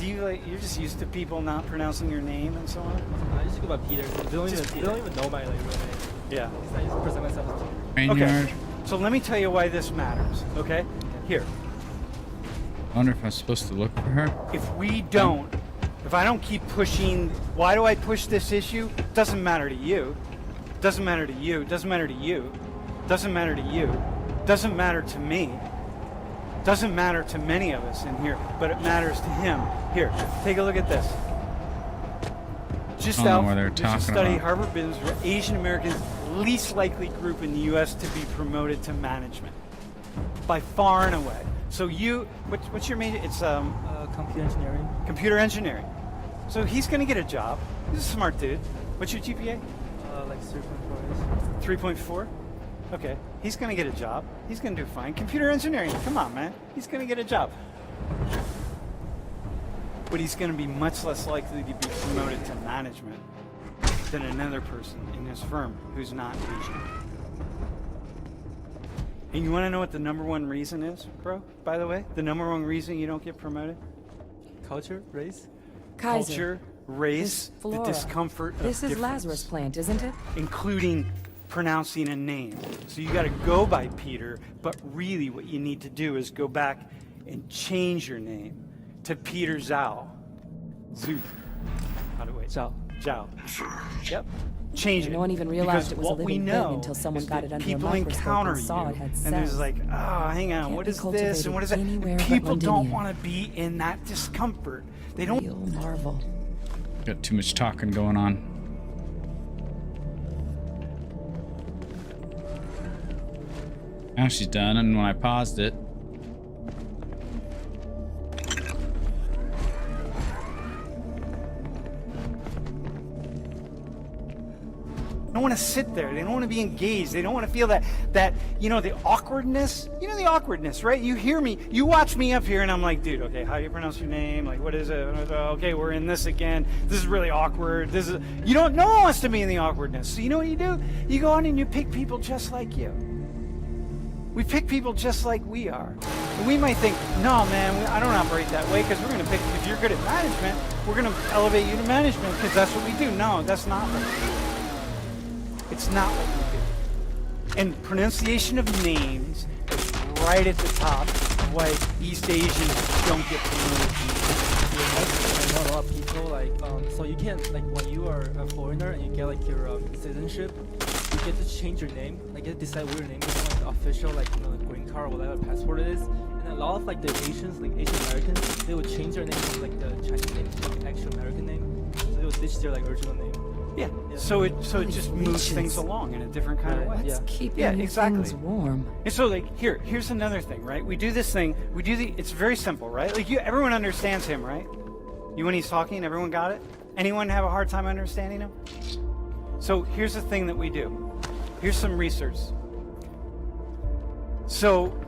you're just used to people not pronouncing your name and so on? I used to go by Peter. They don't even know my like real name. Yeah. I used to present myself as Peter. Vineyard. Okay. So let me tell you why this matters, okay? Here. I wonder if I'm supposed to look for her. If I don't keep pushing, why do I push this issue? Doesn't matter to you. Doesn't matter to you. Doesn't matter to you. Doesn't matter to you. Doesn't matter to me. Doesn't matter to many of us in here, but it matters to him. Here, take a look at this. Just out, there's a study, Harvard Business, Asian Americans least likely group in the U.S. to be promoted to management, by far and away. So what's your major? It's computer engineering. Computer engineering. So he's going to get a job. He's a smart dude. What's your GPA? Like 3.4. 3.4? Okay. He's going to get a job. He's going to do fine. Computer engineering. Come on, man. He's going to get a job. But he's going to be much less likely to be promoted to management than another person in his firm who's not Asian. And you want to know what the number one reason is, bro? By the way, the number one reason you don't get promoted? Culture, race? Kaiser, culture, race, the discomfort of This is difference, Lazarus Plant, isn't it? including pronouncing a name. So you got to go by Peter, but really what you need to do is go back and change your name to Peter Zhao. Zhu. How do I? Zhao. Zhao. Yep. Change it. No one even realized because it was a what we living know thing until someone is got that it under a people microscope encounter and saw you, it had and there's cells. like, oh, hang on, Can't what be is this and what is that? cultivated And people anywhere but don't Londinium. want to be in that discomfort. They don't. Real marvel. Got too much talking going on. Now she's done, and when I paused it, They don't want to sit there. They don't want to be engaged. They don't want to feel that the awkwardness. You know the awkwardness, right? You hear me, you watch me up here, and I'm like, dude, okay, how do you pronounce your name? Like, what is it? Okay, we're in this again. This is really awkward. No one wants to be in the awkwardness. So you know what you do? You go on and you pick people just like you. We pick people just like we are. And we might think, no, man, I don't operate that way because we're going to pick, if you're good at management, we're going to elevate you to management because that's what we do. No, that's not what we do. It's not what we do. And pronunciation of names is right at the top of why East Asians don't get promoted. I know a lot of people so you can't when you are a foreigner and you get your citizenship, you get to change your name. You get to decide what your name is on the official green card or whatever passport it is. And a lot of the Asians, Asian Americans, they would change their name from the Chinese name to the actual American name. So they would ditch their original name. Yeah. So it just moves things along in a different kind of way. Let's keep things warm. And so here's another thing, right? We do this thing. It's very simple, right? Everyone understands him, right? When he's talking, everyone got it? Anyone have a hard time understanding him? So here's the thing that we do. Here's some research. So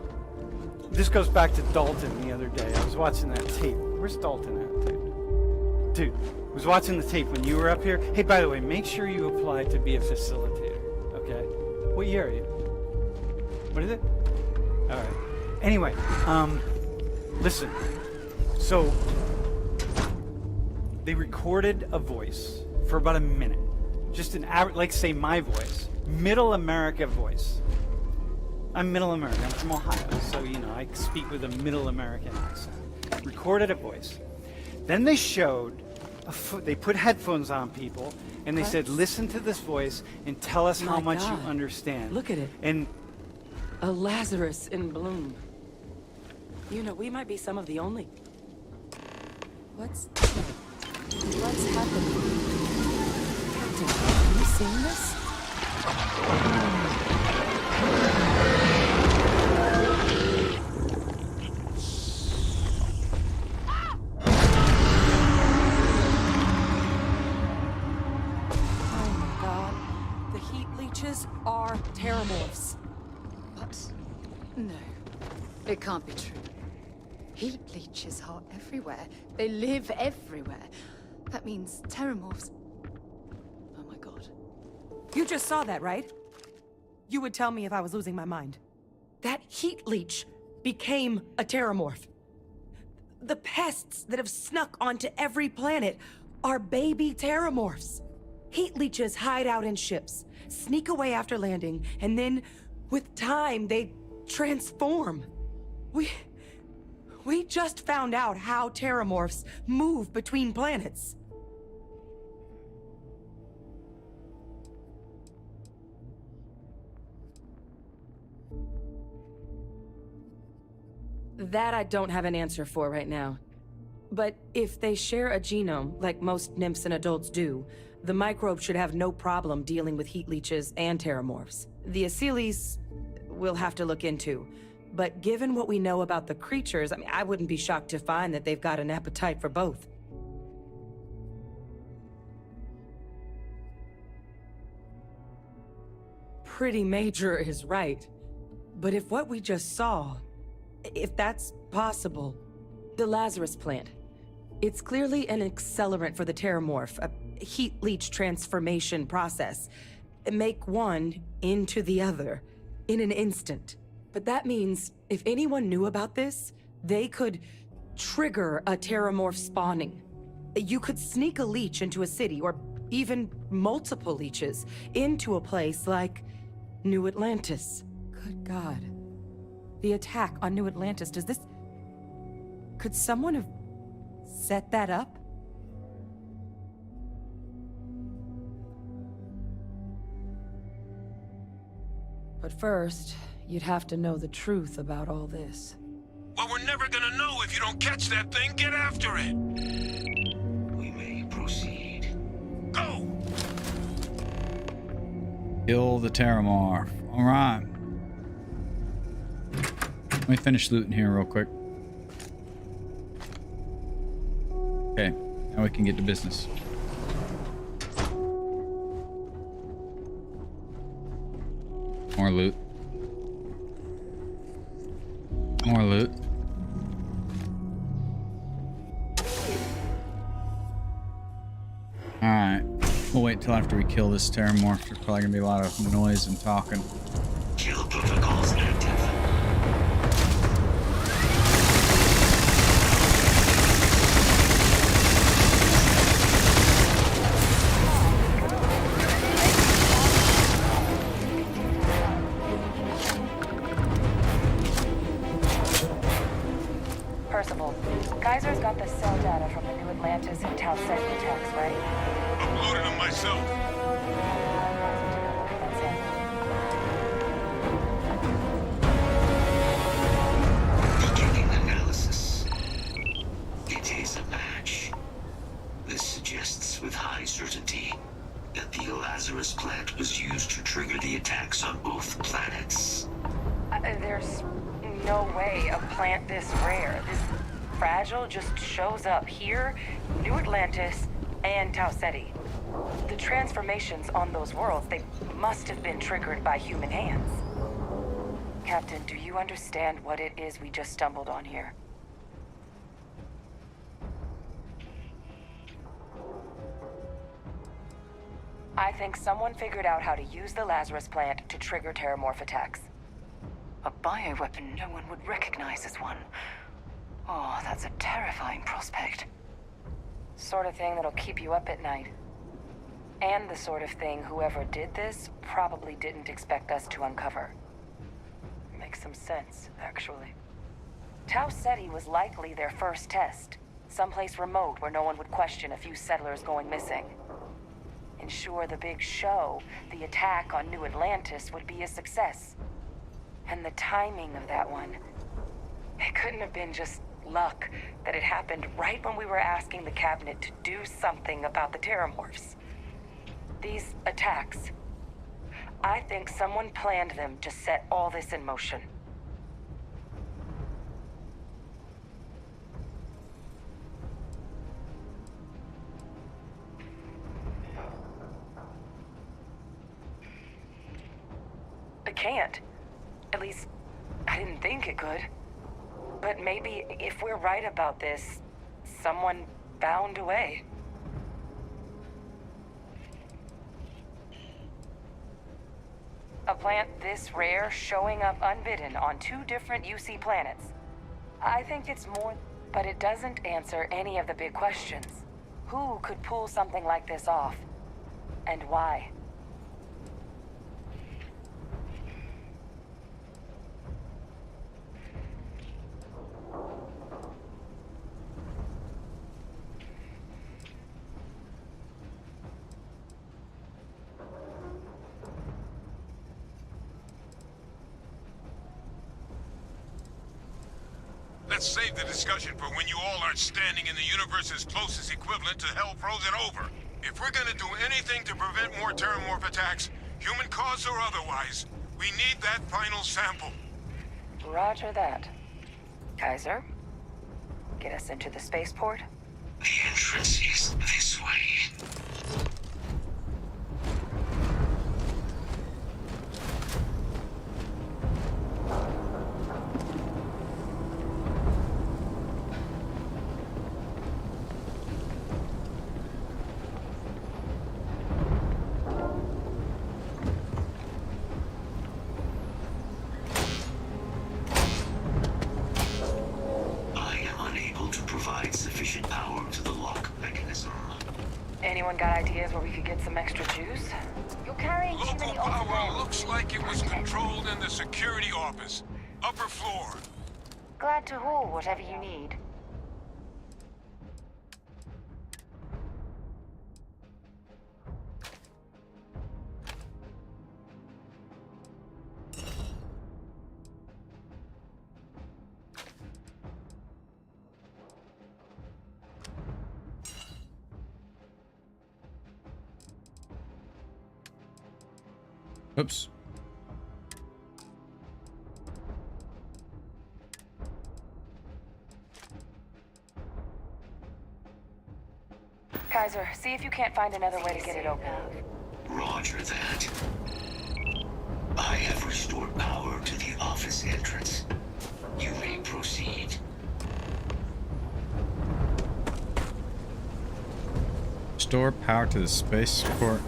this goes back to Dalton the other day. I was watching that tape. Where's Dalton at, dude? Dude, I was watching the tape when you were up here. Hey, by the way, make sure you apply to be a facilitator, okay? What year are you? What is it? All right. Anyway, listen. So they recorded a voice for about a minute. Just an average, say my voice, middle America voice. I'm middle American. I'm from Ohio, so I speak with a middle American accent. Recorded a voice. Then they showed, they put headphones on people, and they said, listen to this voice and tell us how much you understand. Look at it. And a Lazarus in bloom. We might be some of the only. What's happening? Captain, have you seen this? Are terrible. But no, it can't be true. Heat leeches are everywhere. They live everywhere. That means terramorphs. Oh my god. You just saw that, right? You would tell me if I was losing my mind. That heat leech became a terramorph. The pests that have snuck onto every planet are baby terramorphs. Heat leeches hide out in ships, sneak away after landing, and then, with time, they transform. We just found out how terramorphs move between planets. That I don't have an answer for right now. But if they share a genome, like most nymphs and adults do, the microbe should have no problem dealing with heat leeches and terramorphs. The Asylees, we'll have to look into. But given what we know about the creatures, I wouldn't be shocked to find that they've got an appetite for both. Pretty major is right. But if what we just saw, if that's possible, the Lazarus plant, it's clearly an accelerant for the terramorph, a heat leech transformation process. Make one into the other in an instant. But that means if anyone knew about this, they could trigger a terramorph spawning. You could sneak a leech into a city, or even multiple leeches, into a place like New Atlantis. Good God. The attack on New Atlantis, could someone have set that up? But first, you'd have to know the truth about all this. Well, we're never gonna know if you don't catch that thing. Get after it. We may proceed. Go! Kill the terramorph. All right. Let me finish looting here real quick. Okay, now we can get to business. More loot. More loot. Alright. We'll wait till after we kill this terramorph. There's probably gonna be a lot of noise and talking. Kill protocols active. Kaiser's got the cell data from the New Atlantis and Tau Ceti attacks, right? Uploaded them myself. Beginning analysis. It is a match. This suggests with high certainty that the Lazarus plant was used to trigger the attacks on both planets. There's no way a plant this rare, this fragile, just shows up here, New Atlantis, and Tau Ceti. The transformations on those worlds, they must have been triggered by human hands. Captain, do you understand what it is we just stumbled on here? I think someone figured out how to use the Lazarus plant to trigger terramorph attacks. A bioweapon no one would recognize as one. Oh, that's a terrifying prospect. Sort of thing that'll keep you up at night. And the sort of thing whoever did this probably didn't expect us to uncover. Makes some sense, actually. Tau Ceti was likely their first test. Someplace remote where no one would question a few settlers going missing. Ensure the big show, the attack on New Atlantis, would be a success. And the timing of that one, it couldn't have been just luck that it happened right when we were asking the cabinet to do something about the terramorphs. These attacks, I think someone planned them to set all this in motion. It can't. At least, I didn't think it could. But But maybe if we're right about this, someone found a way. A plant this rare showing up unbidden on 2 different UC planets. I think it's more, but it doesn't answer any of the big questions. Who could pull something like this off? And why? Let's save the discussion for when you all aren't standing in the universe's closest equivalent to hell frozen over. If we're gonna do anything to prevent more Terramorph attacks, human cause or otherwise, we need that final sample. Roger that. Kaiser, get us into the spaceport? The entrance is this way. Anyone got ideas where we could get some extra juice? You're carrying too many Local power looks like it was controlled in the security office. Upper floor. Glad to haul whatever you need. Oops. Kaiser, see if you can't find another way to get it open. Roger that. I have restored power to the office entrance. You may proceed. Restore power to the spaceport.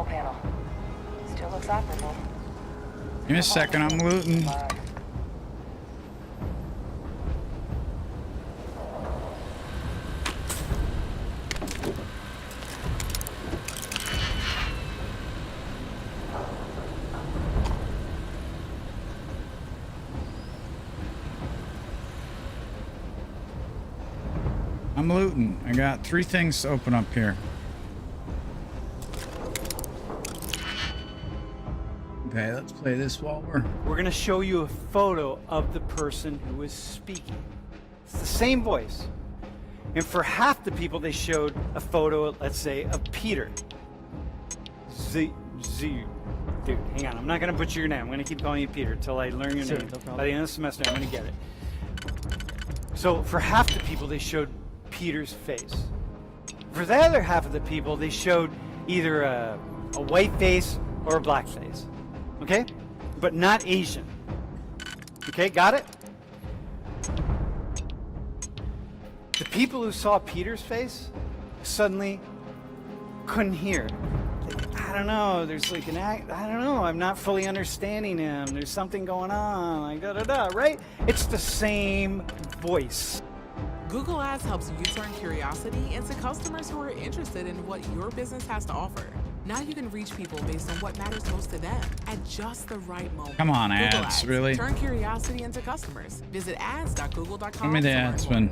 Panel. Still looks operable. Give me a second, I'm looting. I'm looting. I got 3 things to open up here. Okay, let's play this while we're gonna show you a photo of the person who is speaking. It's the same voice. And for half the people, they showed a photo, let's say, of Peter. Dude, hang on. I'm not gonna butcher your name. I'm gonna keep calling you Peter until I learn your name. By the end of the semester, I'm gonna get it. So for half the people, they showed Peter's face. For the other half of the people, they showed either a white face or a black face. Okay? But not Asian. Okay, got it? The people who saw Peter's face suddenly couldn't hear. I don't know, there's like an act, I don't know, I'm not fully understanding him. There's something going on, like da-da-da, right? It's the same voice. Google Ads helps you turn curiosity into customers who are interested in what your business has to offer. Now you can reach people based on what matters most to them at just the right moment. Come on, Google ads, really? Turn curiosity into customers. Visit ads.google.com. Give me the ads one.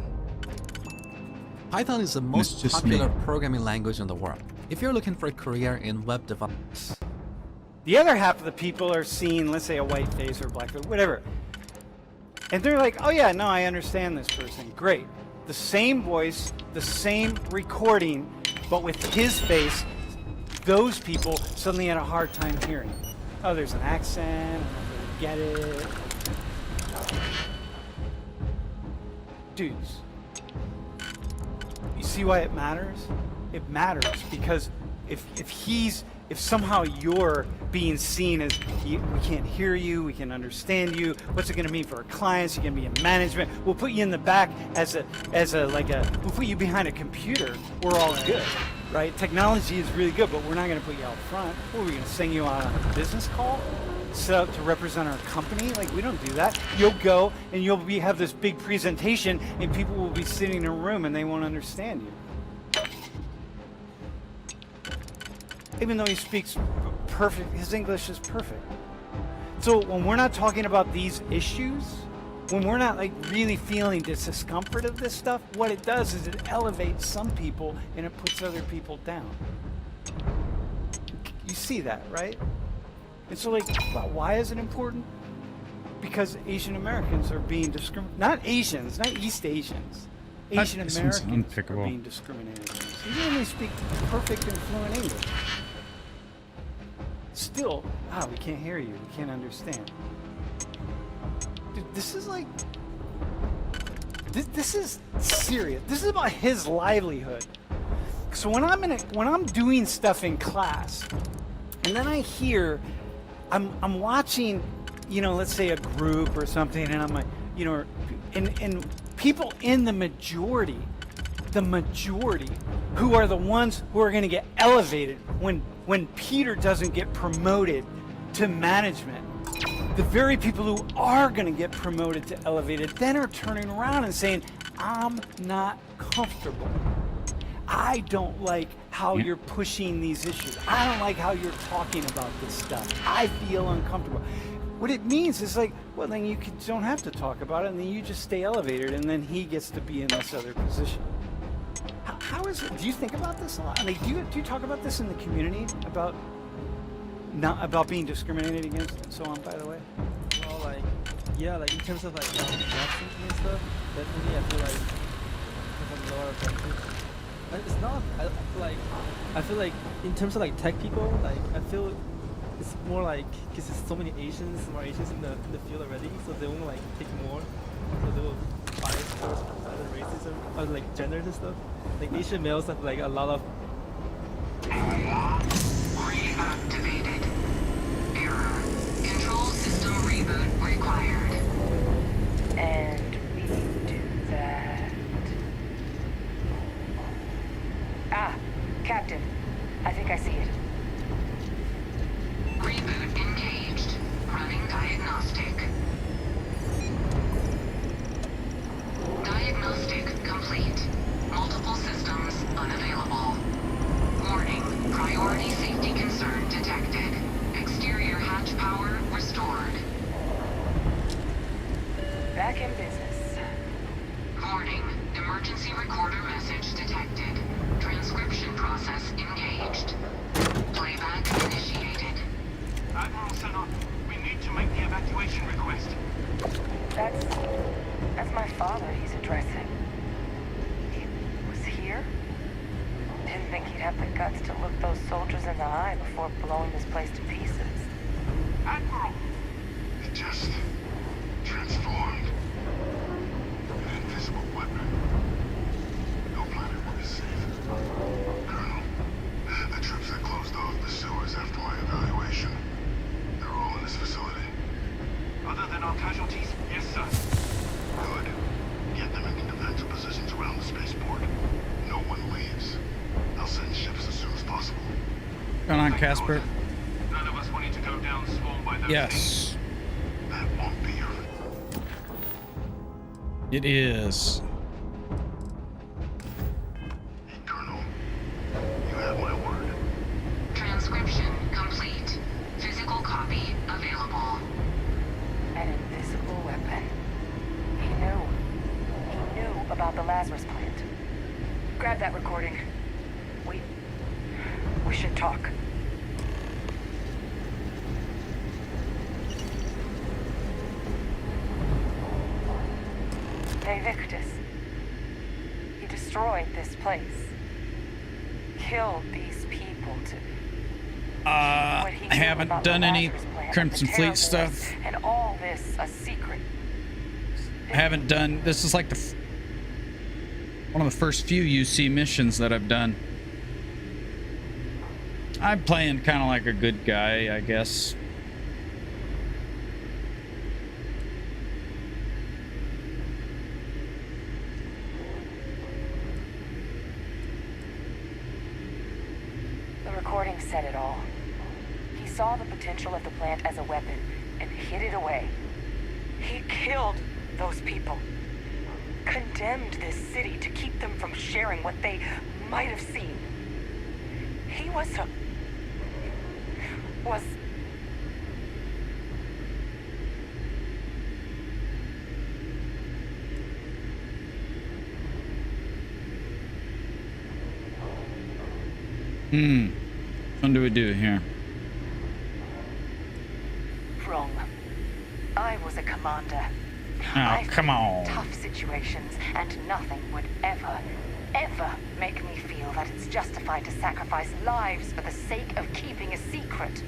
Python is the most popular programming language in the world. If you're looking for a career in web development. The other half of the people are seeing, let's say, a white face or black face, whatever. And they're like, oh yeah, no, I understand this person. Great. The same voice, the same recording, But with his face, those people suddenly had a hard time hearing. Oh, there's an accent, I don't really get it. Dudes, you see why it matters? It matters because if somehow you're being seen as we can't hear you, we can understand you, what's it going to mean for our clients? You're going to be in management. We'll put you in the back we'll put you behind a computer. We're all good, right? Technology is really good, but we're not going to put you out front. What, are we going to send you on a business call? Set up to represent our company? Like, we don't do that. You'll go and have this big presentation and people will be sitting in a room and they won't understand you. Even though he speaks perfect, his English is perfect. So when we're not talking about these issues, when we're not like really feeling the discomfort of this stuff, what it does is it elevates some people and it puts other people down. You see that, right? And so like, why is it important? Because Asian Americans are being discriminated. Not Asians, not East Asians. Asian Americans are being discriminated against. Even when they speak perfect and fluent English. Still, we can't hear you, we can't understand. Dude, this is like, this is serious. This is about his livelihood. So when I'm doing stuff in class, and then I hear, I'm watching, let's say a group or something, and I'm like, and people in the majority who are the ones who are going to get elevated when Peter doesn't get promoted to management, the very people who are going to get promoted to elevated then are turning around and saying, I'm not comfortable. I don't like how you're pushing these issues. I don't like how you're talking about this stuff. I feel uncomfortable. What it means is like, well, then you don't have to talk about it, and then you just stay elevated, and then he gets to be in this other position. How is it? Do you think about this a lot? Like, do you talk about this in the community about being discriminated against and so on? By the way. Well, like in terms of like vaccines and stuff, definitely I feel like there's a lot of benefits. And it's not. I feel like in terms of like tech people, like I feel it's more like because there's so many more Asians in the field already, so they won't like take more, so they will bias towards other racism or like genders and stuff. Like Asian males have like a lot of. Reactivated. Error. Control system reboot required. And we do that. Captain. I think I see it. Reboot engaged. Running diagnostic. Diagnostic complete. Multiple systems unavailable. Warning. Priority safety concern detected. Exterior hatch power restored. Back in business. Warning. Emergency recorder message detected. Transcription process engaged. Playback initiated. Admiral Senna, we need to make the evacuation request. That's my father he's addressing. He was here? Didn't think he'd have the guts to look those soldiers in the eye before blowing this place to pieces. Admiral! It just transformed. An invisible weapon. No planet will be safe. Colonel, the troops that closed off the sewers after my evaluation, they're all in this facility. Other than our casualties? Yes, sir. Good. Get them in defensive positions around the spaceport. No one leaves. I'll send ships as soon as possible. What's going on, Casper? None of us wanting to go down swarmed by those Yes. That won't be your... It is. Colonel, you have my word. Transcription complete. Physical copy available. An invisible weapon. He knew about the Lazarus plant. Grab that recording. We should talk. Hey, Victus. He destroyed this place. killed these people to... I haven't done any Crimson Fleet stuff. And all this a secret. I haven't done... This is like one of the first few UC missions that I've done. I'm playing kind of like a good guy, I guess. The recording said it all. He saw the potential of the plant as a weapon and hid it away. He killed those people. Condemned this city to keep them from sharing what they might have seen. He was What do we do here? wrong. I was a commander. Oh, come on. Tough situations, and nothing would ever make me feel that it's justified to sacrifice lives for the sake of keeping a secret.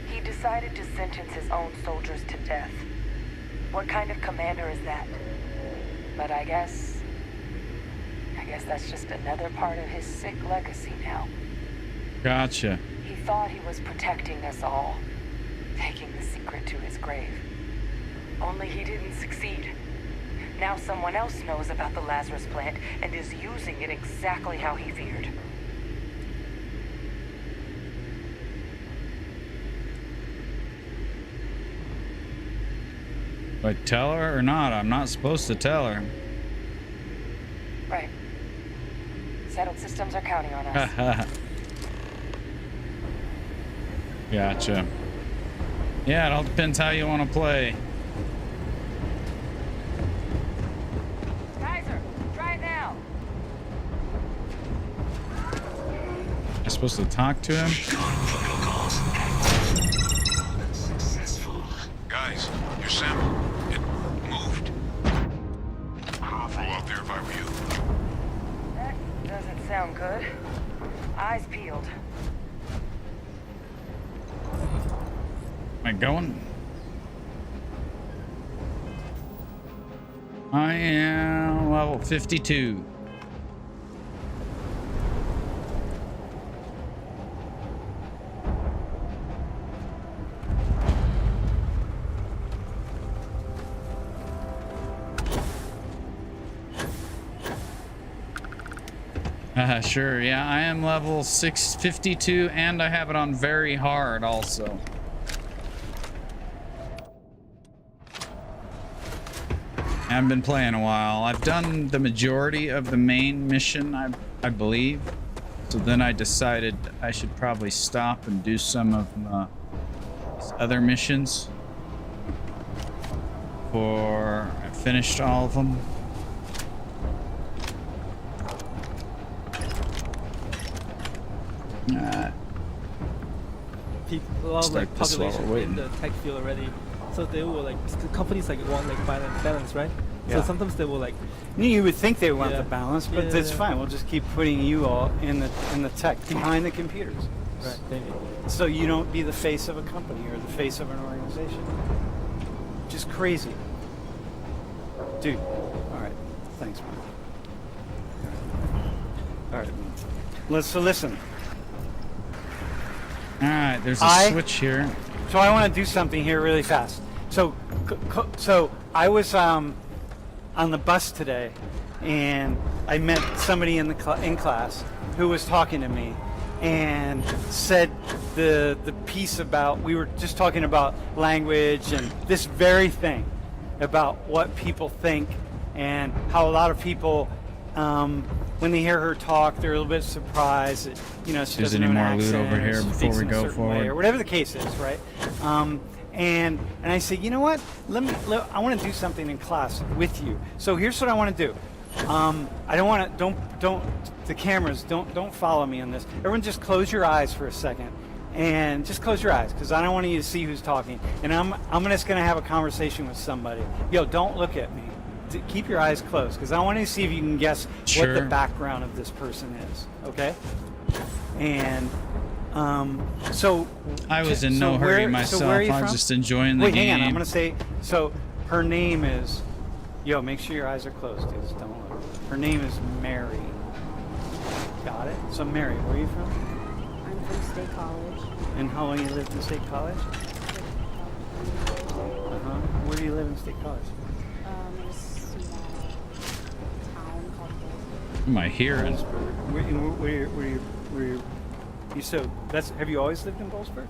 He decided to sentence his own soldiers to death. What kind of commander is that? But I guess that's just another part of his sick legacy now. Gotcha. He thought he was protecting us all, taking the secret to his grave. Only he didn't succeed. Now someone else knows about the Lazarus plant and is using it exactly how he feared. Do I tell her or not? I'm not supposed to tell her. Right. Settled systems are counting on us. Gotcha. Yeah, it all depends how you want to play. Kaiser, try it now. Am I supposed to talk to him? Guys, your sample, it moved. Careful out there if I were you. That doesn't sound good. Eyes peeled. Am I going? I am level 52. Sure, yeah, I am level 652 and I have it on very hard also. I haven't been playing a while. I've done the majority of the main mission, I believe. So then I decided I should probably stop and do some of these other missions before I finished all of them. A lot of like Start this while population we're in the tech field already, so they will like the companies like want like balance, right? Yeah. So sometimes they will like. You would think they want Yeah. the balance, but Yeah, that's yeah. fine. We'll just keep putting you all in the tech behind the computers. Right, maybe. So you don't be the face of a company or the face of an organization. Just crazy. Dude. All right. Thanks, man. All right. So listen. All right, there's a switch here. So I want to do something here really fast. So I was on the bus today, and I met somebody in class who was talking to me, and said the piece about, we were just talking about language and this very thing about what people think and how a lot of people, when they hear her talk, they're a little bit surprised that, she There's doesn't any have an more loot accent, over or here she before speaks we in a go certain way, forward? or whatever the case is, right? And I said, you know what? I want to do something in class with you. So here's what I want to do. I don't want to. Don't. The cameras. Don't follow me on this. Everyone, just close your eyes for a second, and just close your eyes, because I don't want you to see who's talking. And I'm just gonna have a conversation with somebody. Yo, don't look at me. keep your eyes closed, because I want to see if you can guess what the background of this person is. Okay. And so I was in no hurry myself. I was just enjoying the game. Wait, hang on. I'm gonna say. So her name is. Yo, make sure your eyes are closed, dudes. Don't look. Her name is Mary. Got it. So Mary, where are you from? I'm from State College. And how long you lived in State College? Where do you live in State College? In a small town called Boulder. Am I hearing? Where you so that's have you always lived in Bollesburg?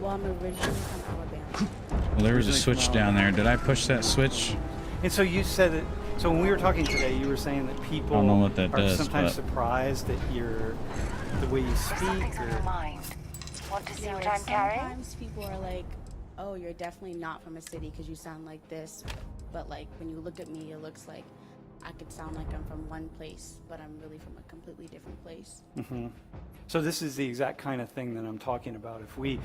Well, I'm originally from Alabama. Well, there was a switch down there. Did I push that switch? And so you said that. So when we were talking today, you were saying that people I don't know what that are does, sometimes but- surprised that you're the way you speak. Something's on your mind. Want to see Yeah, what like I'm carrying? sometimes people are like, oh, you're definitely not from a city because you sound like this. But like when you look at me, it looks like I could sound like I'm from one place, but I'm really from a completely different place. Mm-hmm. So this is the exact kind of thing that I'm talking about. If we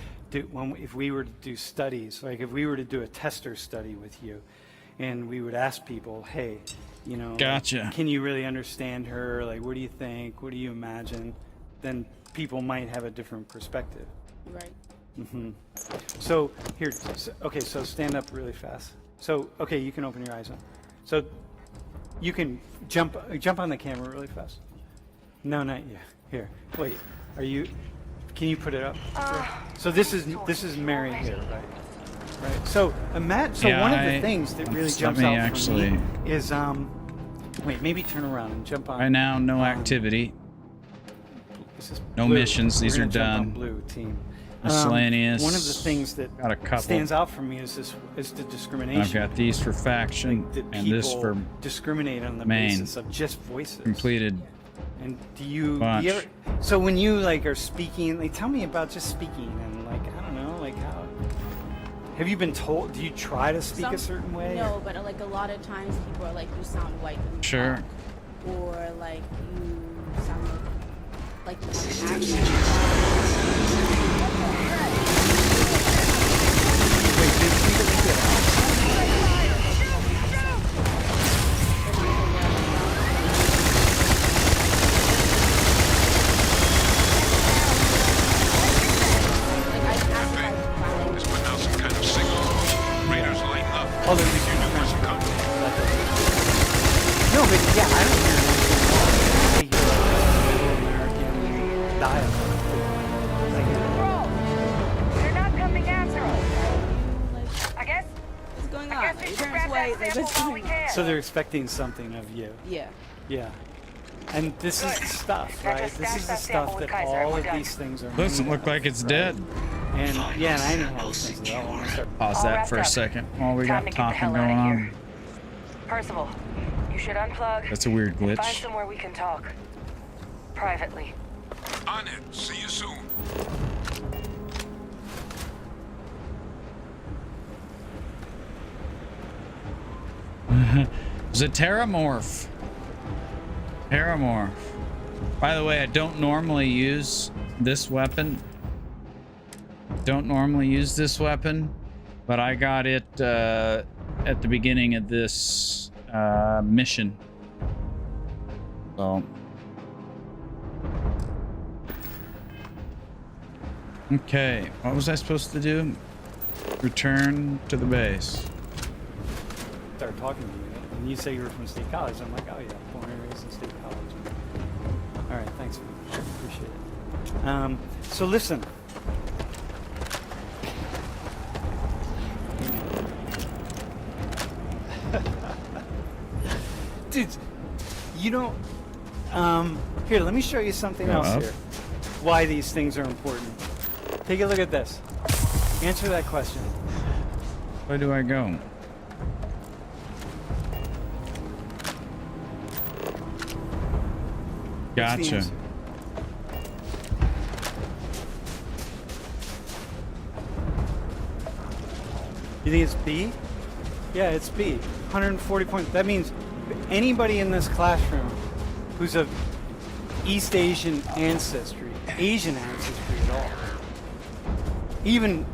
were to do studies, like if we were to do a tester study with you, and we would ask people, hey, you know, Gotcha. Can you really understand her? Like, what do you think? What do you imagine? Then people might have a different perspective. Right. Mm-hmm. So here, okay, so stand up really fast. So, okay, you can open your eyes up. So you can jump on the camera really fast. No, not you. Here, wait. Can you put it up? So this is Mary here, right? Right. So one of the things that really jumps out for me is wait, maybe turn around and jump on. Right now, no activity. No blue. missions. These We're are gonna jump on done. blue team. Miscellaneous. One of the things that got a couple. stands out for me is the discrimination. I've got these for faction and this for discriminate on the main. basis of just voices. Completed. And do you Bunch. ever, so when you like are speaking, like tell me about just speaking and like I don't know, like how have you been told? Do you try to speak a certain way? No, but like a lot of times people are like, you sound white when you Sure. talk, or like you sound like you have an accent. Wait, did people think that? Just putting out some kind of signal. Raiders lighten up. Oh, there's Think you knew where some contact. No, but yeah, I don't hear anything. I hear like Middle American dialect. They're not coming after us. I guess. What's going on? I guess we should grab that sample while we can. So they're expecting something of you. Yeah. Yeah. And this is the stuff, right? This is the stuff that all of these things are. Doesn't look like it's dead. And yeah, and I didn't have a sense of that when I started. Pause that for a second while we got talking going on. Percival, you should unplug. That's a weird and find glitch. somewhere we can talk. Privately. On it. See you soon. It's a Terramorph. Terramorph. By the way, I don't normally use this weapon. But I got it at the beginning of this mission. So. Okay, what was I supposed to do? Return to the base. Started talking to you, and you say you were from State College. I'm like, oh yeah, born and raised in State College. All right, thanks, man. Appreciate it. So listen. Dude, you don't. Here, let me show you something else here. Why these things are important. Take a look at this. Answer that question. Where do I go? Gotcha. You think it's B? Yeah, it's B. 140 points. That means anybody in this classroom who's of East Asian ancestry, Asian ancestry at all, even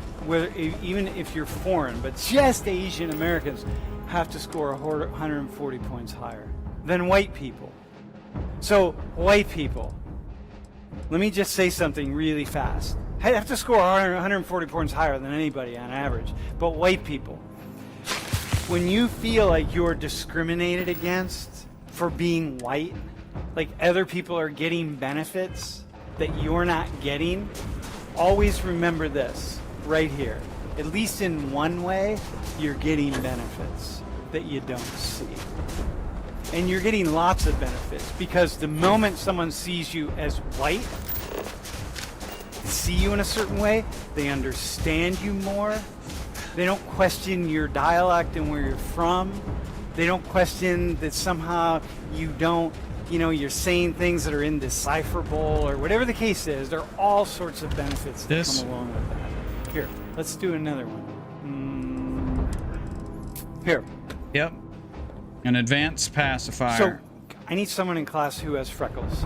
if you're foreign, but just Asian Americans, have to score 140 points higher than white people. So, white people, let me just say something really fast. I have to score 140 points higher than anybody on average. But white people, when you feel like you're discriminated against for being white, like other people are getting benefits that you're not getting, always remember this right here. At least in one way, you're getting benefits that you don't see. And you're getting lots of benefits because the moment someone sees you as white, see you in a certain way, they understand you more. They don't question your dialect and where you're from. They don't question that somehow you don't, you're saying things that are indecipherable or whatever the case is. There are all sorts of benefits that come along with that. Here, let's do another one. Here. Yep. An advanced pacifier. So, I need someone in class who has freckles.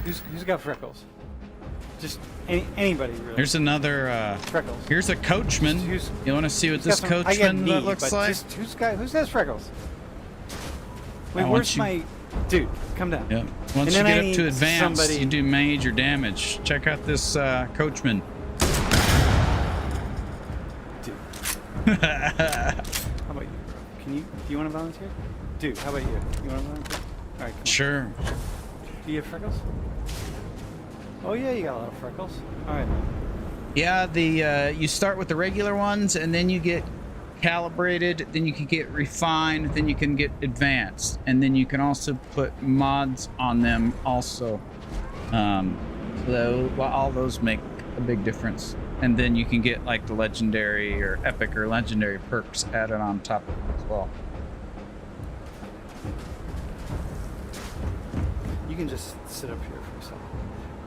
Who's got freckles? Just anybody, really. Here's another. Freckles. Here's a coachman. You want to see what this coachman looks like? Who's has freckles? Wait, where's my dude? Come down. Yep. Once you get up to advanced, you do major damage. Check out this coachman. Dude. How about you, bro? Do you want to volunteer? Dude, how about you? You want to volunteer? All right. Come sure. On. Do you have freckles? Oh yeah, you got a lot of freckles. All right. Yeah, you start with the regular ones, and then you get calibrated, then you can get refined, then you can get advanced, and then you can also put mods on them also. So all those make a big difference. And then you can get like the legendary or epic or legendary perks added on top of it as well. You can just sit up here for a second.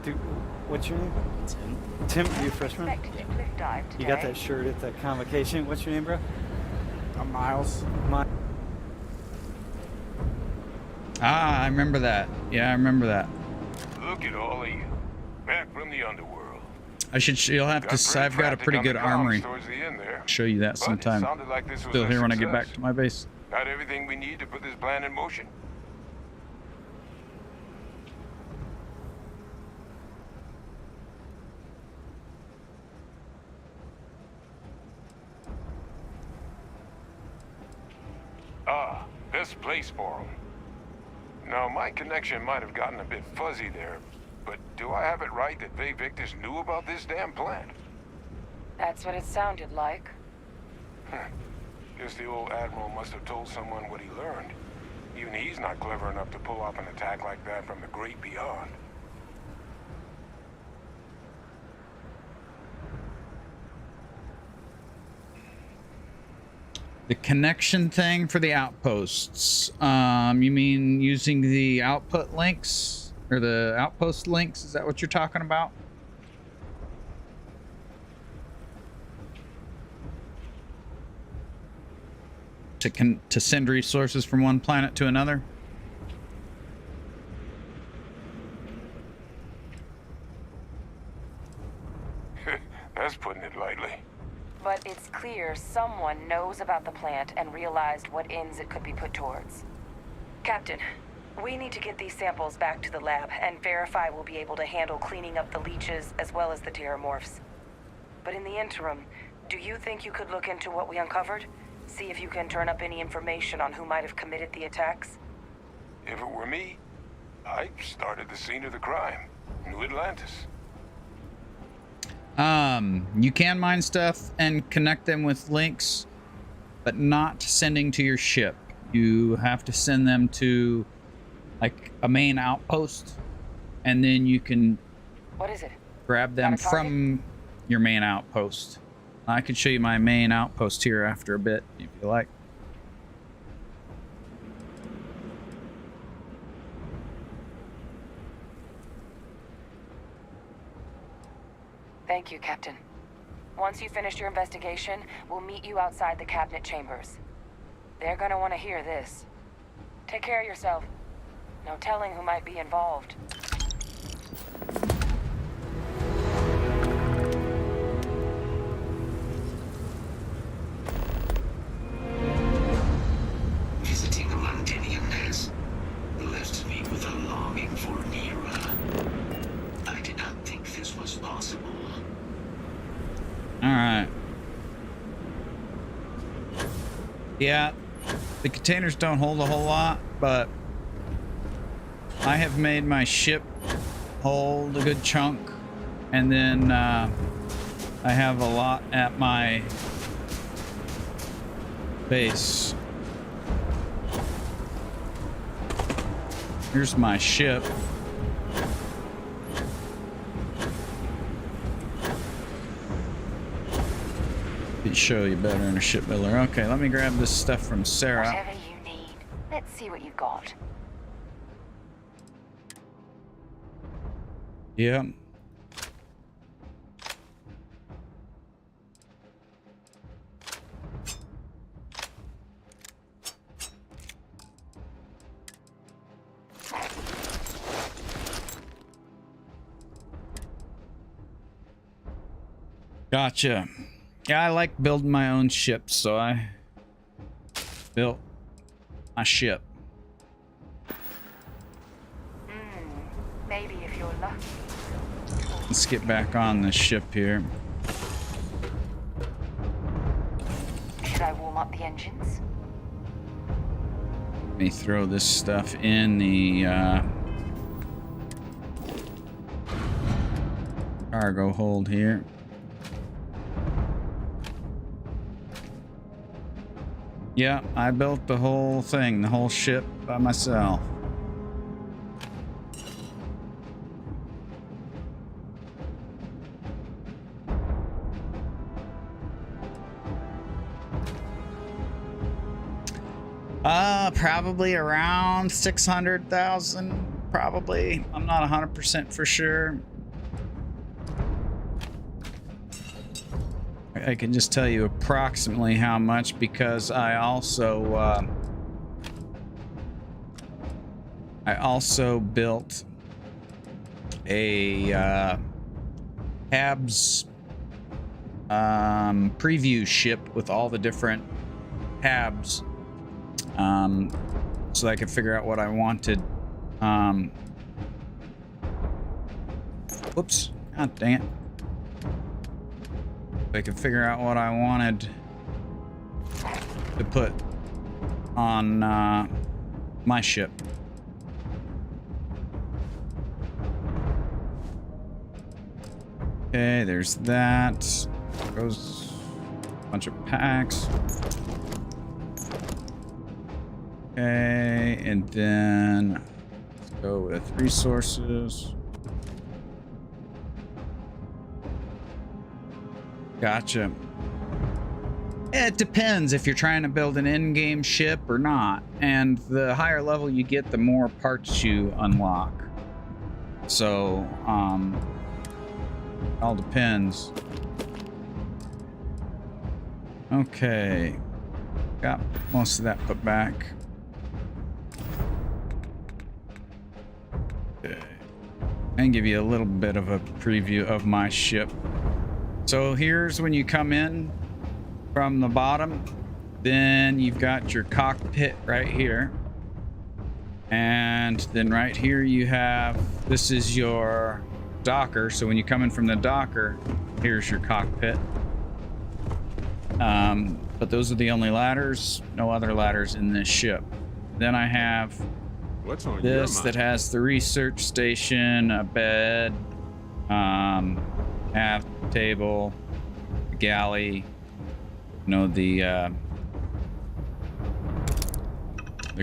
Dude, what's your name? Tim. Tim, are you a freshman? You got that shirt at the convocation. What's your name, bro? I'm Miles. Ah, I remember that. Yeah, I remember that. Look at all of you. Back from the underworld. You'll have to, I've got a pretty good armory. Show you that sometime. Still here when I get back to my base. Got everything we need to put this plan in motion. Ah, this place for 'em. Now, my connection might have gotten a bit fuzzy there, but do I have it right that Vay Victus knew about this damn plan? That's what it sounded like. Guess the old Admiral must have told someone what he learned. Even he's not clever enough to pull off an attack like that from the great beyond. The connection thing for the outposts. You mean using the output links or the outpost links? Is that what you're talking about? To send resources from one planet to another? That's putting it lightly. But it's clear someone knows about the plant and realized what ends it could be put towards. Captain, we need to get these samples back to the lab and verify we'll be able to handle cleaning up the leeches as well as the terramorphs. But in the interim, do you think you could look into what we uncovered? See if you can turn up any information on who might have committed the attacks? If it were me, I'd start at the scene of the crime, New Atlantis. You can mine stuff and connect them with links, but not sending to your ship. You have to send them to like a main outpost, and then you can grab them from your main outpost. I could show you my main outpost here after a bit if you like. Thank you, Captain. Once you've finished your investigation, we'll meet you outside the cabinet chambers. They're gonna want to hear this. Take care of yourself. No telling who might be involved. Yeah, the containers don't hold a whole lot, but I have made my ship hold a good chunk, and then I have a lot at my base. Here's my ship. Show you better in a ship builder. Okay, let me grab this stuff from Sarah. Whatever you need. Let's see what you've got. Yeah. Gotcha. Yeah, I like building my own ships, so I built my ship. Maybe if you're lucky. Let's get back on the ship here. Should I warm up the engines? Let me throw this stuff in the cargo hold here. Yeah, I built the whole thing, the whole ship by myself. Probably around 600,000, probably. I'm not 100% for sure. I can just tell you approximately how much because I also built a HABS preview ship with all the different HABs, so I could figure out what I wanted. Whoops! God dang it! I could figure out what I wanted to put on my ship. Okay, there's that. Goes a bunch of packs. Okay, and then let's go with resources. Gotcha. It depends if you're trying to build an in-game ship or not. And the higher level you get, the more parts you unlock. So, it all depends. Okay. Got most of that put back. Okay. And give you a little bit of a preview of my ship. So here's when you come in from the bottom, then you've got your cockpit right here. And then right here you have, this is your docker. So when you come in from the docker, here's your cockpit. But those are the only ladders, no other ladders in this ship. Then I have What's on this your that mind? has the research station, a bed, aft table, galley, the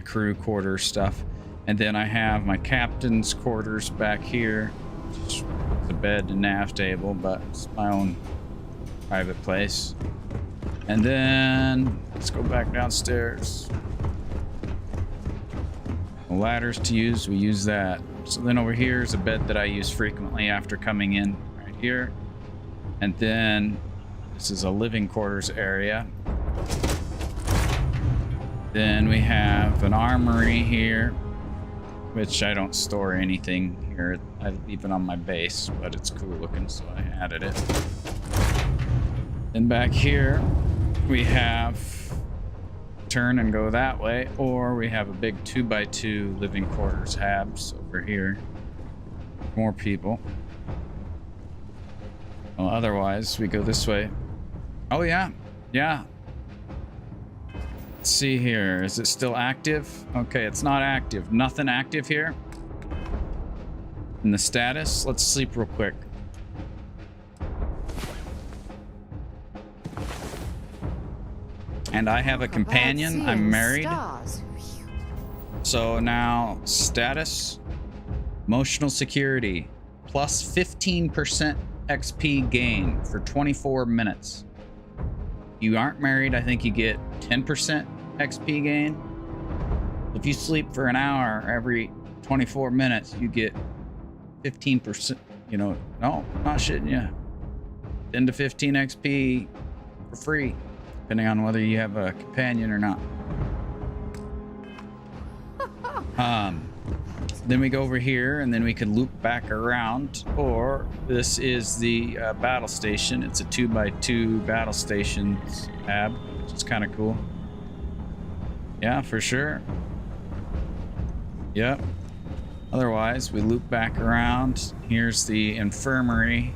crew quarter stuff. And then I have my captain's quarters back here, which is the bed and nav table, but it's my own private place. And then let's go back downstairs. Ladders to use, we use that. So then over here is a bed that I use frequently after coming in right here. And then this is a living quarters area. Then we have an armory here, which I don't store anything here. I leave it on my base, but it's cool looking, so I added it. Then back here, we have turn and go that way, or we have a big 2x2 living quarters HABs over here. More people. Well, otherwise, we go this way. Oh, yeah. Yeah. let's see here. Is it still active? Okay, it's not active. Nothing active here. In the status, let's sleep real quick. And I have a companion. I'm married. So now status, emotional security, plus 15% XP gain for 24 minutes. You aren't married, I think you get 10% XP gain. If you sleep for an hour every 24 minutes, you get 15%, you know, no, not shitting you. 10 to 15 XP for free, depending on whether you have a companion or not. Then we go over here and then we could loop back around, or this is the battle station. It's a 2x2 battle station tab, which is kind of cool. Yeah, for sure. Yep. Otherwise, we loop back around. Here's the infirmary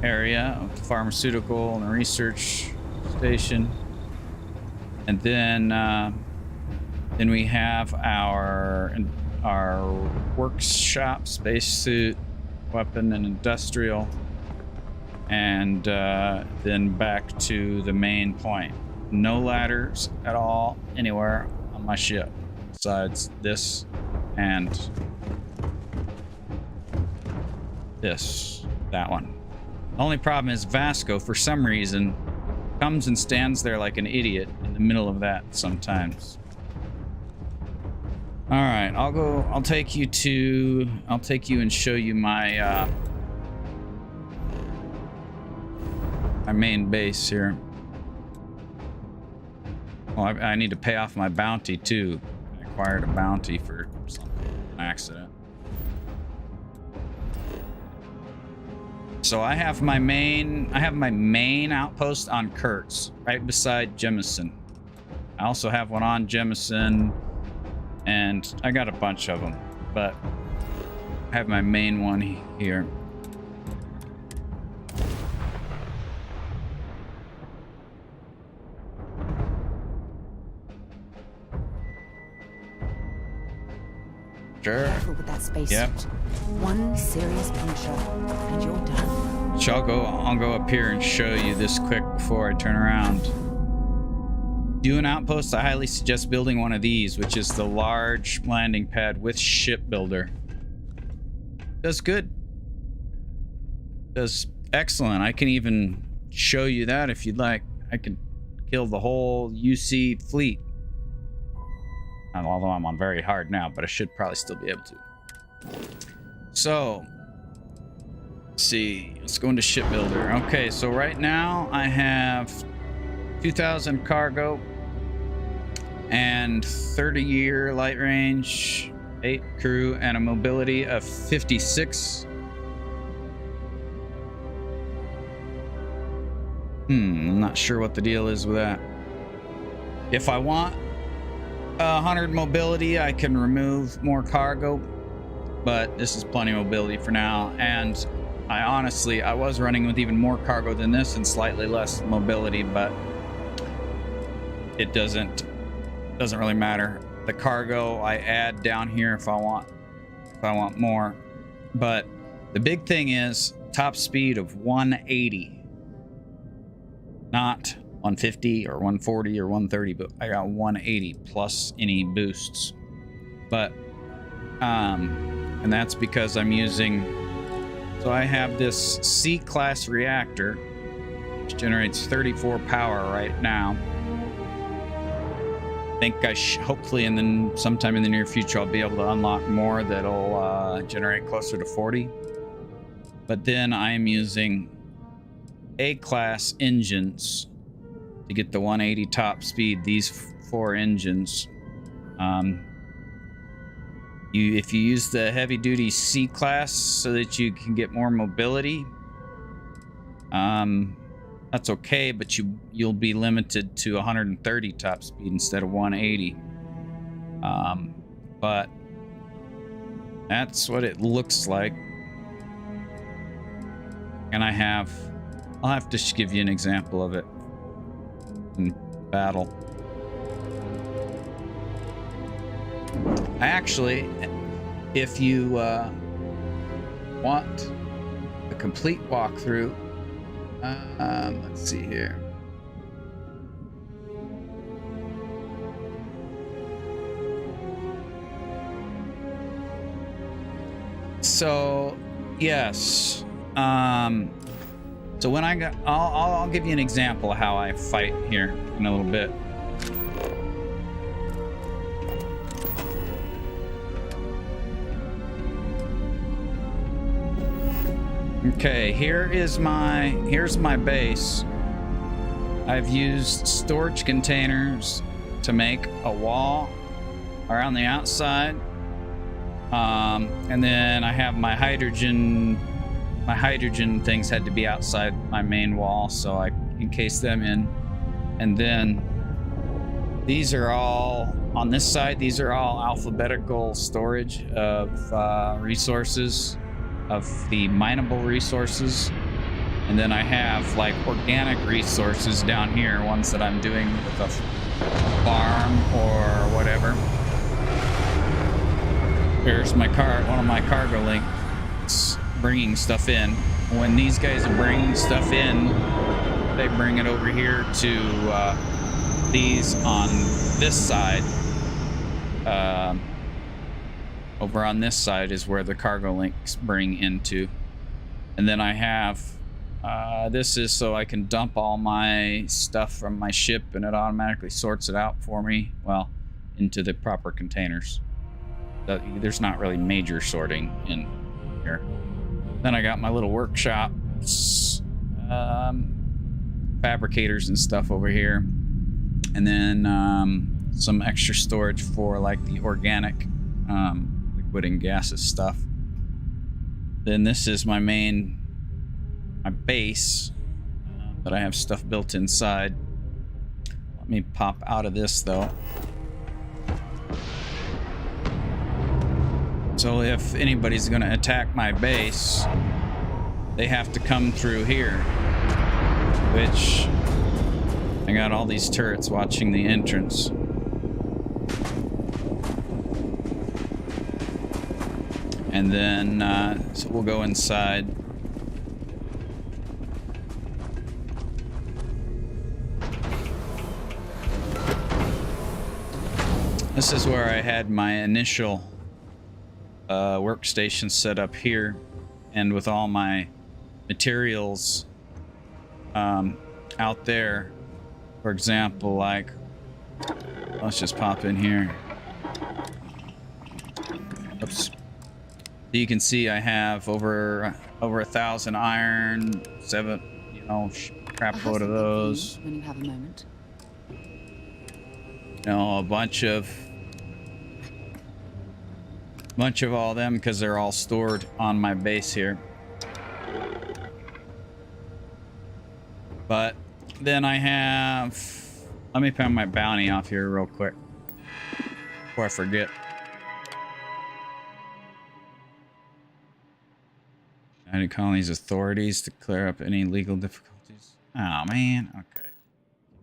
area of the pharmaceutical and the research station. And then we have our workshop, spacesuit, weapon, and industrial. And then back to the main point. No ladders at all anywhere on my ship besides this and that one. The only problem is Vasco, for some reason, comes and stands there like an idiot in the middle of that sometimes. All right, I'll take you and show you my my main base here. Well, I need to pay off my bounty too. I acquired a bounty for something, an accident. So I have my main outpost on Kurtz, right beside Jemison. I also have one on Jemison, and I got a bunch of them, but I have my main one here. Sure. Careful with that spacesuit. Yep. One serious puncture, and you're done. So I'll go up here and show you this quick before I turn around. Do an outpost. I highly suggest building one of these, which is the large landing pad with shipbuilder. Does good. Does excellent. I can even show you that if you'd like. I can kill the whole UC fleet. Although I'm on very hard now, but I should probably still be able to. So, let's see. Let's go into shipbuilder. Okay, so right now I have 2,000 cargo and 30-year light range, 8 crew, and a mobility of 56. I'm not sure what the deal is with that. If I want 100 mobility, I can remove more cargo, but this is plenty of mobility for now. And I was running with even more cargo than this and slightly less mobility, but it doesn't really matter. The cargo I add down here if I want more. But the big thing is top speed of 180, not 150 or 140 or 130, but I got 180 plus any boosts. But and that's because I'm using, so I have this C-class reactor which generates 34 power right now. I think hopefully sometime in the near future I'll be able to unlock more that'll generate closer to 40. But then I am using A-class engines to get the 180 top speed. These 4 engines. If you use the heavy-duty C-class so that you can get more mobility, that's okay, but you'll be limited to 130 top speed instead of 180. But that's what it looks like. And I'll have to give you an example of it in battle. Actually, if you want a complete walkthrough, let's see here. So, yes. So when I'll give you an example of how I fight here in a little bit. Okay, here's my base. I've used storage containers to make a wall around the outside. And then I have my hydrogen things had to be outside my main wall, so I encased them in. And then these are all on this side. These are all alphabetical storage of resources, of the mineable resources. And then I have like organic resources down here, ones that I'm doing with a farm or whatever. Here's my one of my cargo links bringing stuff in. When these guys are bringing stuff in, they bring it over here to these on this side. Over on this side is where the cargo links bring into. And then I have, this is so I can dump all my stuff from my ship and it automatically sorts it out for me, well, into the proper containers. There's not really major sorting in here. Then I got my little workshops, fabricators and stuff over here. And then some extra storage for like the organic liquid and gaseous stuff. Then this is my base that I have stuff built inside. Let me pop out of this though. So if anybody's going to attack my base, they have to come through here, which I got all these turrets watching the entrance. And then, so we'll go inside. This is where I had my initial workstation set up here, and with all my materials out there. For example, like, let's just pop in here. Oops. So you can see I have over 1,000 iron, 7, crap load of those. When you have a moment. A bunch of all them because they're all stored on my base here. But then I have, let me pay my bounty off here real quick before I forget. United Colonies authorities to clear up any legal difficulties. Oh man, okay.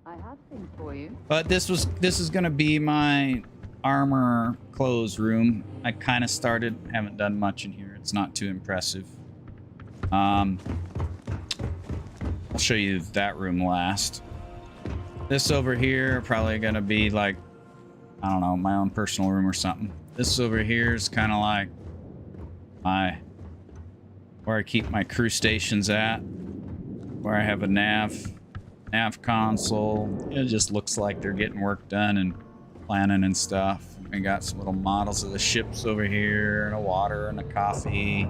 I have things for you. But this is gonna be my armor clothes room. I kind of started, haven't done much in here. It's not too impressive. I'll show you that room last. This over here probably gonna be like, I don't know, my own personal room or something. This over here is kind of like where I keep my crew stations at, where I have a nav console. It just looks like they're getting work done and planning and stuff. We got some little models of the ships over here, and a water and a coffee.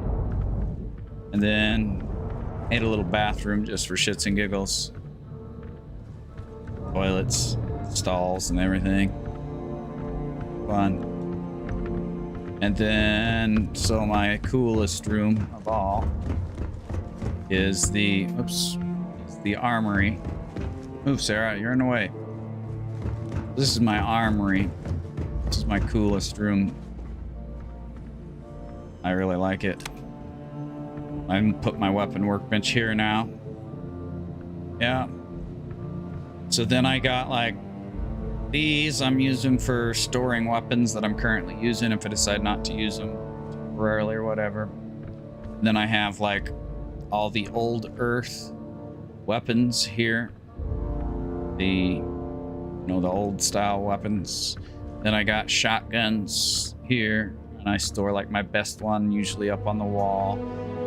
And then made a little bathroom just for shits and giggles. Toilets, stalls, and everything. Fun. And then, so my coolest room of all is the armory. Move, Sarah, you're in the way. This is my armory. This is my coolest room. I really like it. I can put my weapon workbench here now. Yeah. So then I got like These I'm using for storing weapons that I'm currently using if I decide not to use them temporarily or whatever. Then I have like all the old Earth weapons here. The old style weapons. Then I got shotguns here, and I store like my best one usually up on the wall.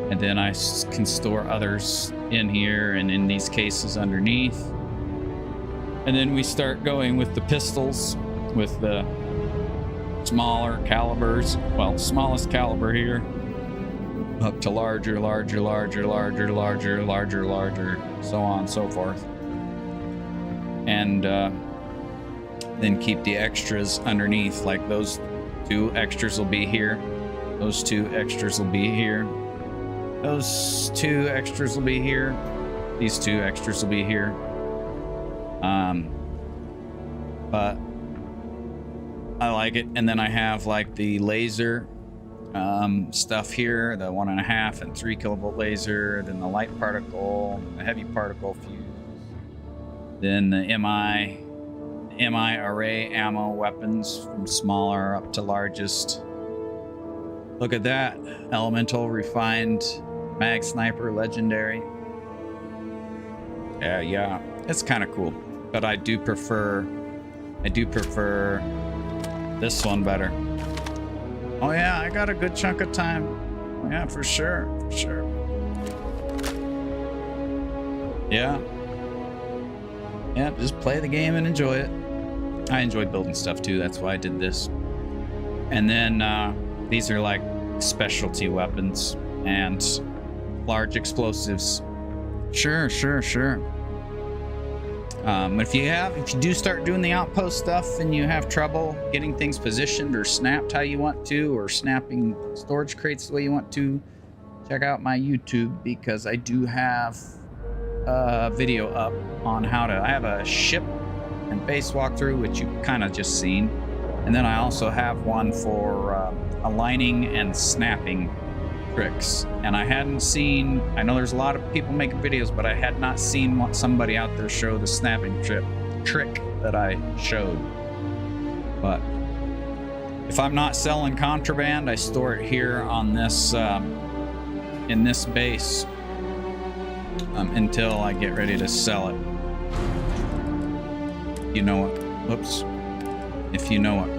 And then I can store others in here and in these cases underneath. And then we start going with the pistols, with the smaller calibers. Well, smallest caliber here, up to larger, so on and so forth. And then keep the extras underneath, like those 2 extras will be here. Those 2 extras will be here. Those 2 extras will be here. These 2 extras will be here. But I like it. And then I have like the laser stuff here, the 1.5 and 3 kilovolt laser, then the light particle, the heavy particle fuse, then the MI array ammo weapons from smaller up to largest. Look at that. Elemental refined mag sniper legendary. Yeah, it's kind of cool, but I do prefer this one better. Oh yeah, I got a good chunk of time. Oh, yeah, for sure. Yeah, just play the game and enjoy it. I enjoy building stuff too, that's why I did this. And then these are like specialty weapons and large explosives. Sure. If you do start doing the outpost stuff and you have trouble getting things positioned or snapped how you want to, or snapping storage crates the way you want to, check out my YouTube, because I do have a video up on how to. I have a ship and base walkthrough, which you've kind of just seen, and then I also have one for aligning and snapping tricks. And I hadn't seen, I know there's a lot of people making videos, but I had not seen somebody out there show the snapping trick that I showed. But if I'm not selling contraband, I store it here on this in this base until I get ready to sell it. You know what? Whoops. If you know what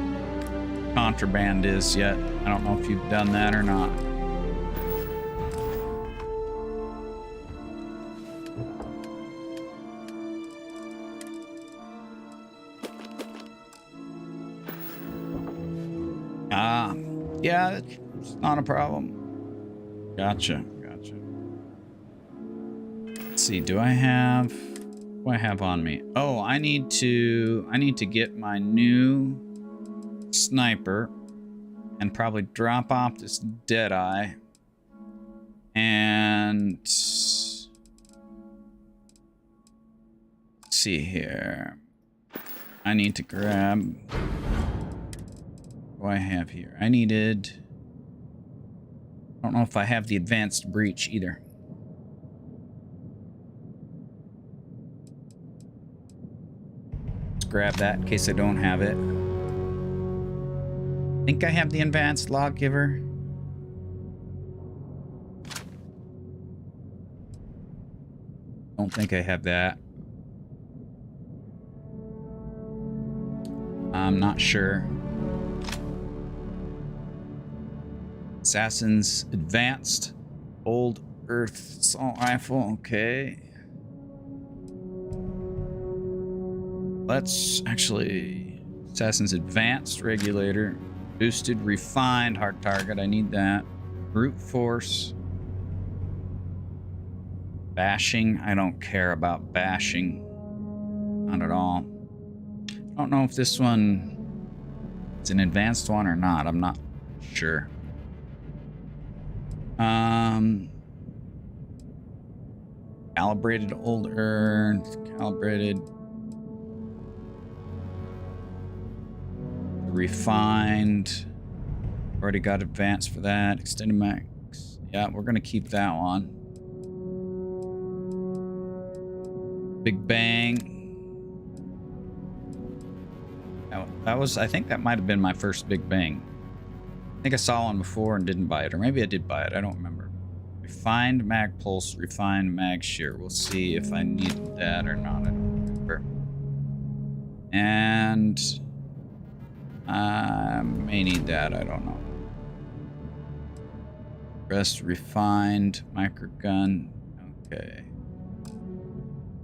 contraband is yet, I don't know if you've done that or not. Yeah, it's not a problem. Gotcha. Let's see, what do I have on me? Oh, I need to get my new sniper and probably drop off this Deadeye. And let's see here. I need to grab. What do I have here? I don't know if I have the advanced breach either. Let's grab that in case I don't have it. I think I have the advanced lawgiver. Don't think I have that. I'm not sure. Assassin's Advanced Old Earth Assault Rifle. Okay. Let's actually... Assassin's Advanced Regulator. Boosted Refined Hard Target. I need that. Brute Force. Bashing. I don't care about bashing. Not at all. I don't know if this one is an advanced one or not. I'm not sure. Calibrated Old Earth, calibrated, refined. Already got advanced for that. Extended max. Yeah, we're gonna keep that one. Big Bang. That was, I think that might have been my first big bang. I think I saw one before and didn't buy it, or maybe I did buy it. I don't remember. Refined mag pulse, refined mag shear. We'll see if I need that or not. I don't remember. And I may need that. I don't know. Rest refined microgun. Okay.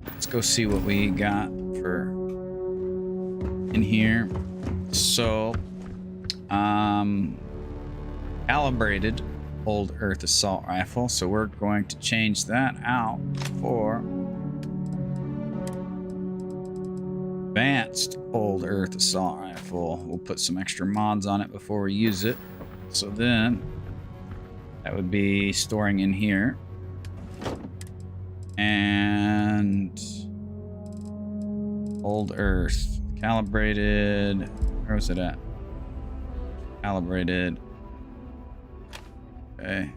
Let's go see what we got for in here. So, calibrated old Earth assault rifle. So we're going to change that out for advanced old Earth assault rifle. We'll put some extra mods on it before we use it. So then that would be storing in here. And old Earth calibrated. Where was it at? Calibrated. Okay.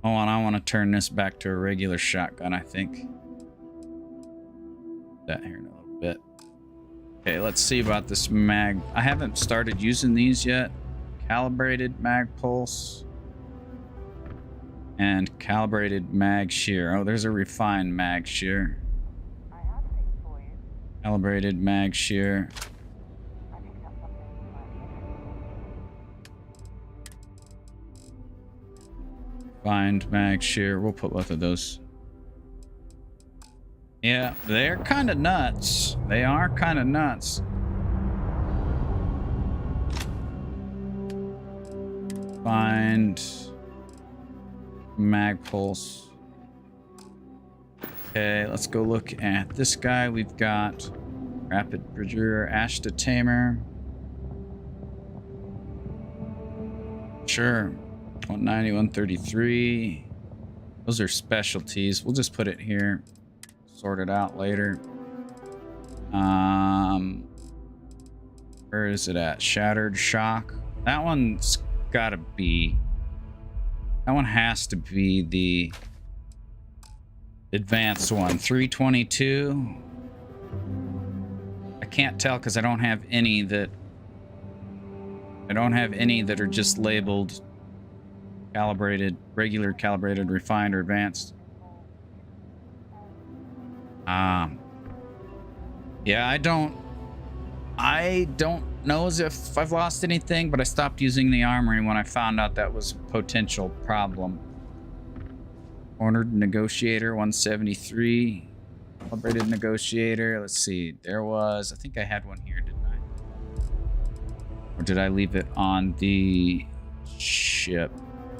Hold on, I want to turn this back to a regular shotgun, I think. That here in a little bit. Okay, let's see about this mag. I haven't started using these yet. Calibrated mag pulse. And calibrated mag shear. Oh, there's a refined mag shear. Calibrated mag shear. Refined mag shear. We'll put both of those. Yeah, they're kind of nuts. They are kind of nuts. Find mag pulse. Okay, let's go look at this guy. We've got rapid bridger, Ashta tamer. Sure. 190, 133. Those are specialties. We'll just put it here. Sort it out later. Where is it at? Shattered shock. That one's gotta be. That one has to be the advanced one. 322. I can't tell because I don't have any that. I don't have any that are just labeled calibrated, regular, calibrated, refined, or advanced. Yeah, I don't know as if I've lost anything, but I stopped using the armory when I found out that was a potential problem. Ordered negotiator 173. Calibrated negotiator. Let's see. There was, I think I had one here, didn't I? Or did I leave it on the ship?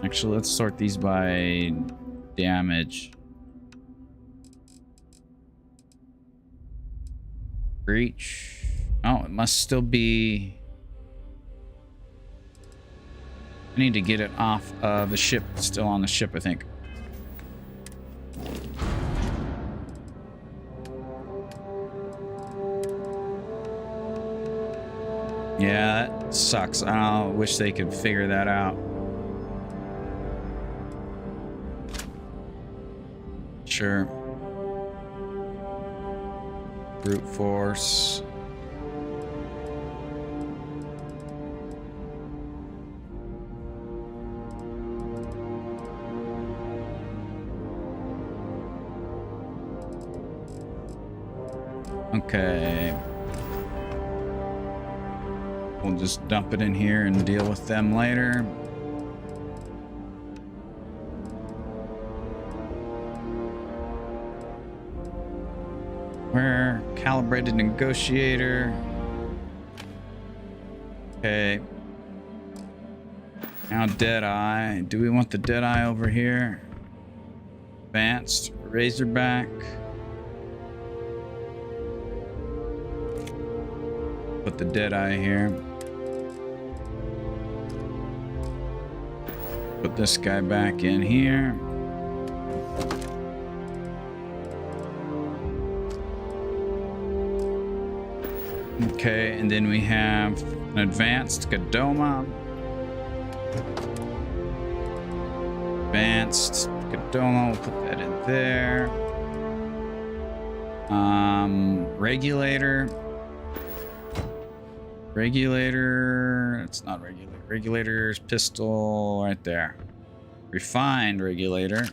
Actually, let's sort these by damage. Breach. Oh, it must still be. I need to get it off of the ship. It's still on the ship, I think. Yeah, that sucks. I wish they could figure that out. Sure. Brute force. Okay. We'll just dump it in here and deal with them later. Where? Calibrated negotiator. Okay. Now Deadeye. Do we want the Deadeye over here? Advanced Razorback. Put the Deadeye here. Put this guy back in here. Okay, and then we have an advanced Kadoma. Advanced Kadoma, we'll put that in there. Regulator. Regulator. It's not regulator. Regulator's pistol right there. Refined regulator.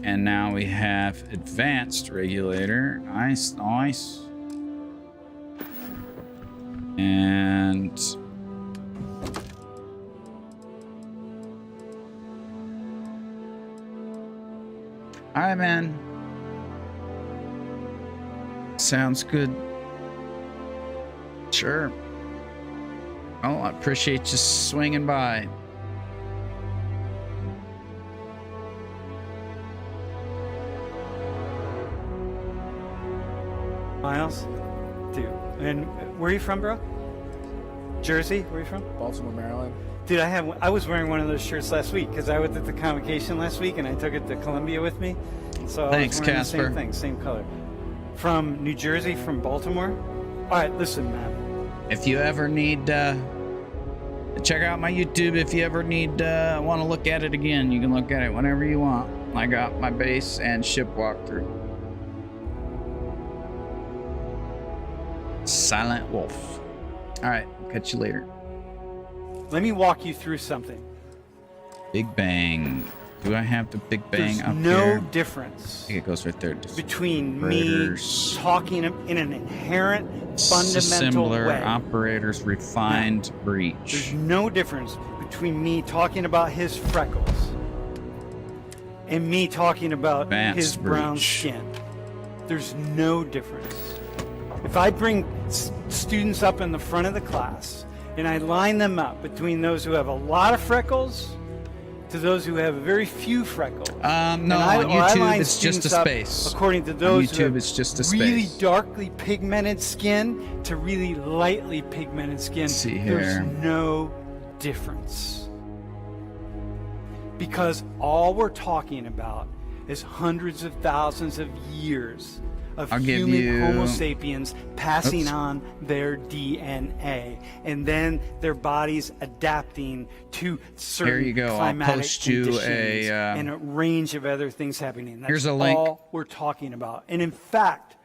And now we have advanced regulator. Nice, nice. And all right, man. Sounds good. Sure. Oh, I appreciate you swinging by. Miles? Dude. And where are you from, bro? Jersey? Where are you from? Baltimore, Maryland. Dude, I was wearing one of those shirts last week because I was at the convocation last week and I took it to Columbia with me. So thanks, I was wearing Casper. the same thing, same color. From New Jersey, from Baltimore. All right, listen, man. If you ever need, check out my YouTube. If you ever need, want to look at it again, you can look at it whenever you want. I got my base and ship walkthrough. Silent Wolf. All right, catch you later. Let me walk you through something. Big Bang. Do I have the Big Bang There's up no here? difference I think it goes right there. between Operators. me talking in an inherent, fundamental Assembler, way. Operators, refined breach. There's no difference between me talking about his freckles and me talking about Advanced his brown breach. skin. There's no difference. If I bring students up in the front of the class and I line them up between those who have a lot of freckles to those who have very few freckles. No, And on or YouTube line it's just a students up space. According to On those who YouTube have it's just a really space. darkly pigmented skin to really lightly pigmented skin. Let's see There's here. no difference. Because all we're talking about is hundreds of thousands of years of I'll give human you- Homo sapiens passing Oops. on their DNA, and then their bodies adapting to certain Here you go. I'll climatic post you conditions a, and a range of other things happening. That's here's a link. all we're talking about. And in fact,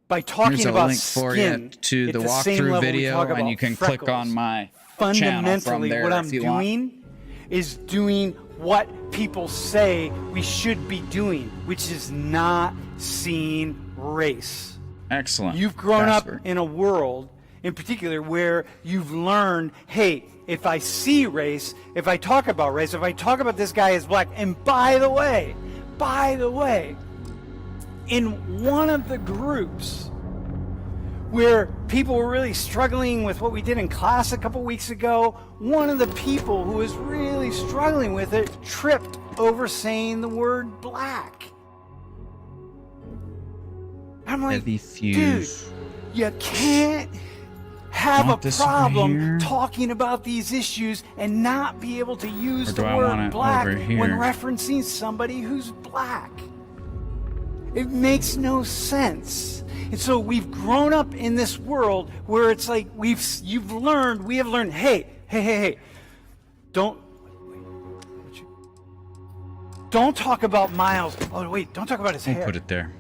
by talking Here's a about link for skin, you to at the same walkthrough level we video, talk and about you can click freckles, on my channel from fundamentally there what I'm if you want. doing is doing what people say we should be doing, which is not seeing race. Excellent. You've grown Casper. up in a world in particular where you've learned, hey, if I see race, if I talk about race, if I talk about this guy is black, and by the way, in one of the groups where people were really struggling with what we did in class a couple weeks ago, one of the people who was really struggling with it tripped over saying the word black. I'm like, Heavy dude, fuse. you can't have a Want this right problem here? talking about these issues and not be able to use Or the do I want word it black over here? when referencing somebody who's black. It makes no sense. And so we've grown up in this world where it's like we have learned, hey, don't talk about Miles. Oh wait, don't talk about his We'll hair. put it there.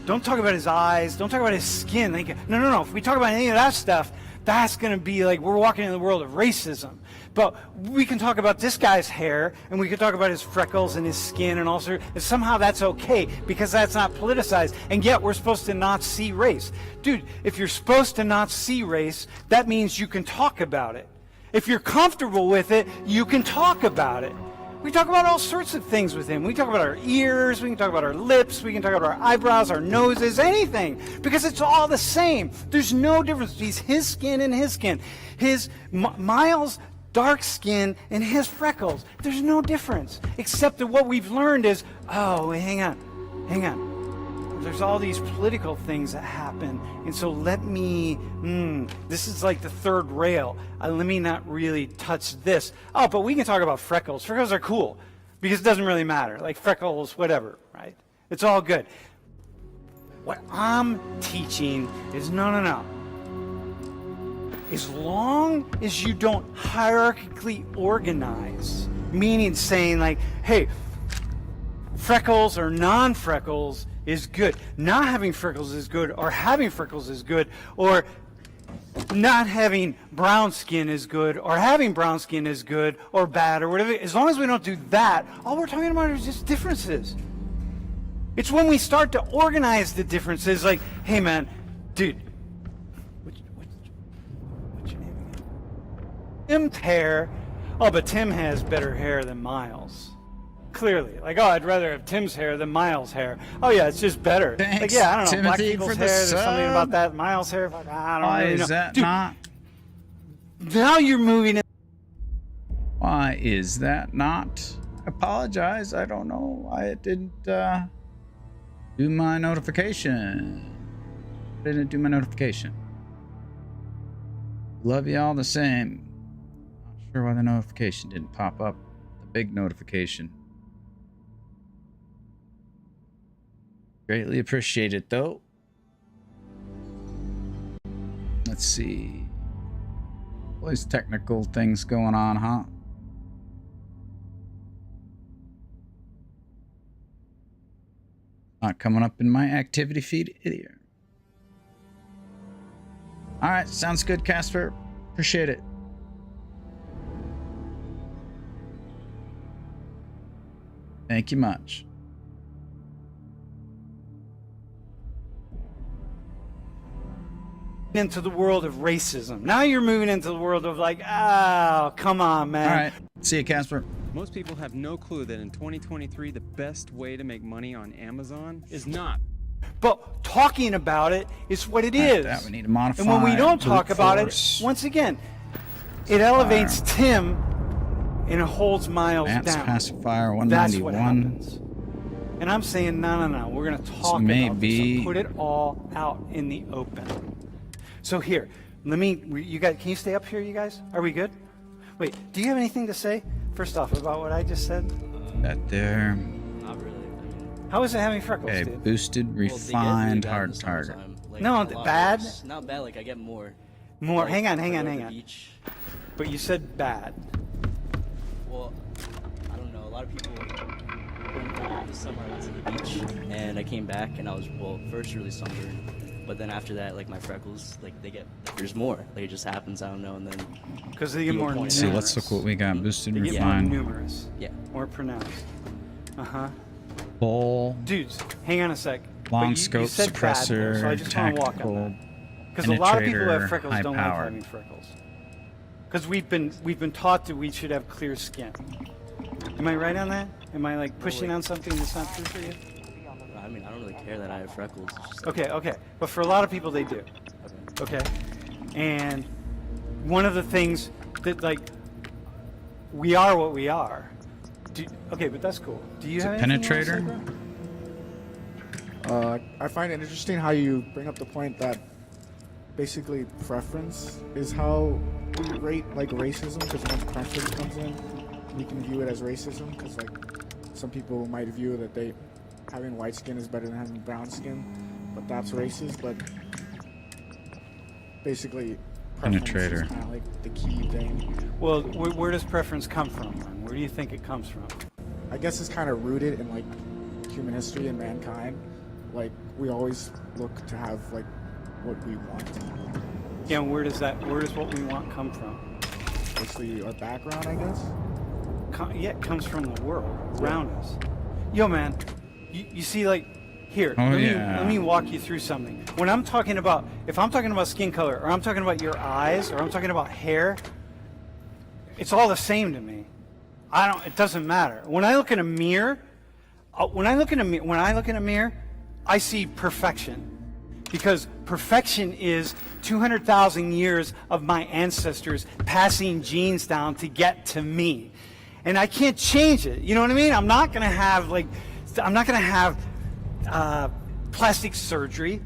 Don't talk about his eyes. Don't talk about his skin. No. If we talk about any of that stuff, that's going to be like we're walking in the world of racism. But we can talk about this guy's hair, and we can talk about his freckles and his skin and all sorts. And somehow that's okay because that's not politicized. And yet we're supposed to not see race. Dude, if you're supposed to not see race, that means you can talk about it. If you're comfortable with it, you can talk about it. We talk about all sorts of things with him. We talk about our ears, we can talk about our lips, we can talk about our eyebrows, our noses, anything. Because it's all the same. There's no difference between his skin and his skin. Miles' dark skin and his freckles. There's no difference. Except that what we've learned is, oh, wait, hang on. There's all these political things that happen. And so let me, this is like the third rail. Let me not really touch this. Oh, but we can talk about freckles. Freckles are cool because it doesn't really matter. Like freckles, whatever, right? It's all good. What I'm teaching is no. As long as you don't hierarchically organize, meaning saying like, hey, freckles or non-freckles is good. Not having freckles is good, or having freckles is good, or not having brown skin is good, or having brown skin is good or bad, or whatever. As long as we don't do that, all we're talking about is just differences. It's when we start to organize the differences, like, hey man, dude, what's your name again? Tim's hair. Oh, but Tim has better hair than Miles. Clearly. Like, oh, I'd rather have Tim's hair than Miles' hair. Oh, yeah, it's just better. Thanks, like, yeah, I don't know. Timothy, Black people's for the hair, there's something sub. about that. Miles' hair, like, I don't Why really know. is that Dude, not? now you're moving in. Why is that not? I apologize. I don't know why it didn't do my notification. Didn't do my notification. Love you all the same. Not sure why the notification didn't pop up. The big notification. Greatly appreciate it though. Let's see. All these technical things going on, huh? Not coming up in my activity feed here. All right, sounds good, Casper. Appreciate it. Thank you much. Into the world of racism. Now you're moving into the world of like, oh, come on, man. All right, see you, Casper. Most people have no clue that in 2023, the best way to make money on Amazon is not. But talking about it is what it is. That we need to modify. And when we don't brute talk about force. it, once again, it elevates Tim and it holds Miles Advanced down. pacifier That's what 191. happens. And I'm saying, no. We're going to talk about maybe- this and put it all out in the open. So here, you guys, can you stay up here, you guys? Are we good? Wait, do you have anything to say, first off, about what I just said? That there. Not really. How is it having freckles, Okay, dude? boosted, refined, hard target. No, bad? Not bad, like I get more. More, Like, hang on. the beach. But you said bad. Well, I don't know. A lot of people. This summer I went to the beach and I came back and I was first really sunburned, but then after that, like my freckles, like there's more. Like it just happens. I don't know, and then because they get more numerous. See, let's look what we got. Boosted, They get more refined. numerous. Yeah. More pronounced. Full. Dudes, hang on a sec. Long But you scope, said bad, suppressor, so I just want to walk on that. Because a lot of people who have freckles high don't like power. having freckles. Because we've been taught that we should have clear skin. Am I right on that? Am I like pushing on something that's not true for you? I mean, I don't really care that I have freckles. It's just Okay. But for a lot of people, they do. Okay. And one of the things that, like, we are what we are. Okay, but that's cool. Do you have anything you wanna say, bro? I find it interesting how you bring up the point that basically preference is how we rate like racism, because once preference comes in, we can view it as racism, because like some people might view that having white skin is better than having brown skin, but that's racist. But basically preference Penetrator. is kind of like the key thing. Well, where does preference come from, man? Where do you think it comes from? I guess it's kind of rooted in like human history and mankind. Like we always look to have like what we want. Yeah, and where does what we want come from? Basically our background, I guess. Yeah, it comes from the world around us. Yo, man, you see, like, here, let me walk you through something. When I'm talking about, if I'm talking about skin color, or I'm talking about your eyes, or I'm talking about hair, it's all the same to me. It doesn't matter. When I look in a mirror, I see perfection. Because perfection is 200,000 years of my ancestors passing genes down to get to me. And I can't change it. You know what I mean? I'm not going to have plastic surgery.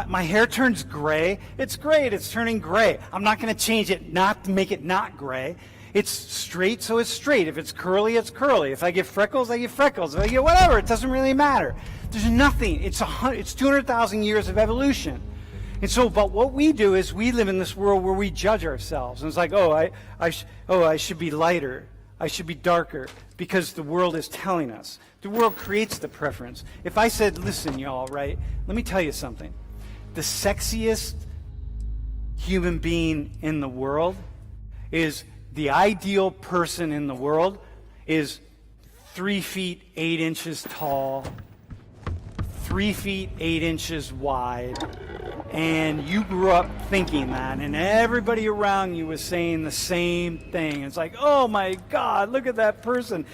My hair turns gray. It's great. It's turning gray. I'm not going to change it not to make it not gray. It's straight, so it's straight. If it's curly, it's curly. If I get freckles, I get freckles. If I get whatever, it doesn't really matter. There's nothing. It's 200,000 years of evolution. And so, but what we do is we live in this world where we judge ourselves. And it's like, I should be lighter. I should be darker because the world is telling us. The world creates the preference. If I said, listen, y'all, right? Let me tell you something. The sexiest human being in the world is the ideal person in the world is 3 feet 8 inches tall, 3 feet 8 inches wide, and you grew up thinking that, and everybody around you was saying the same thing. It's like, oh my God, look at that person.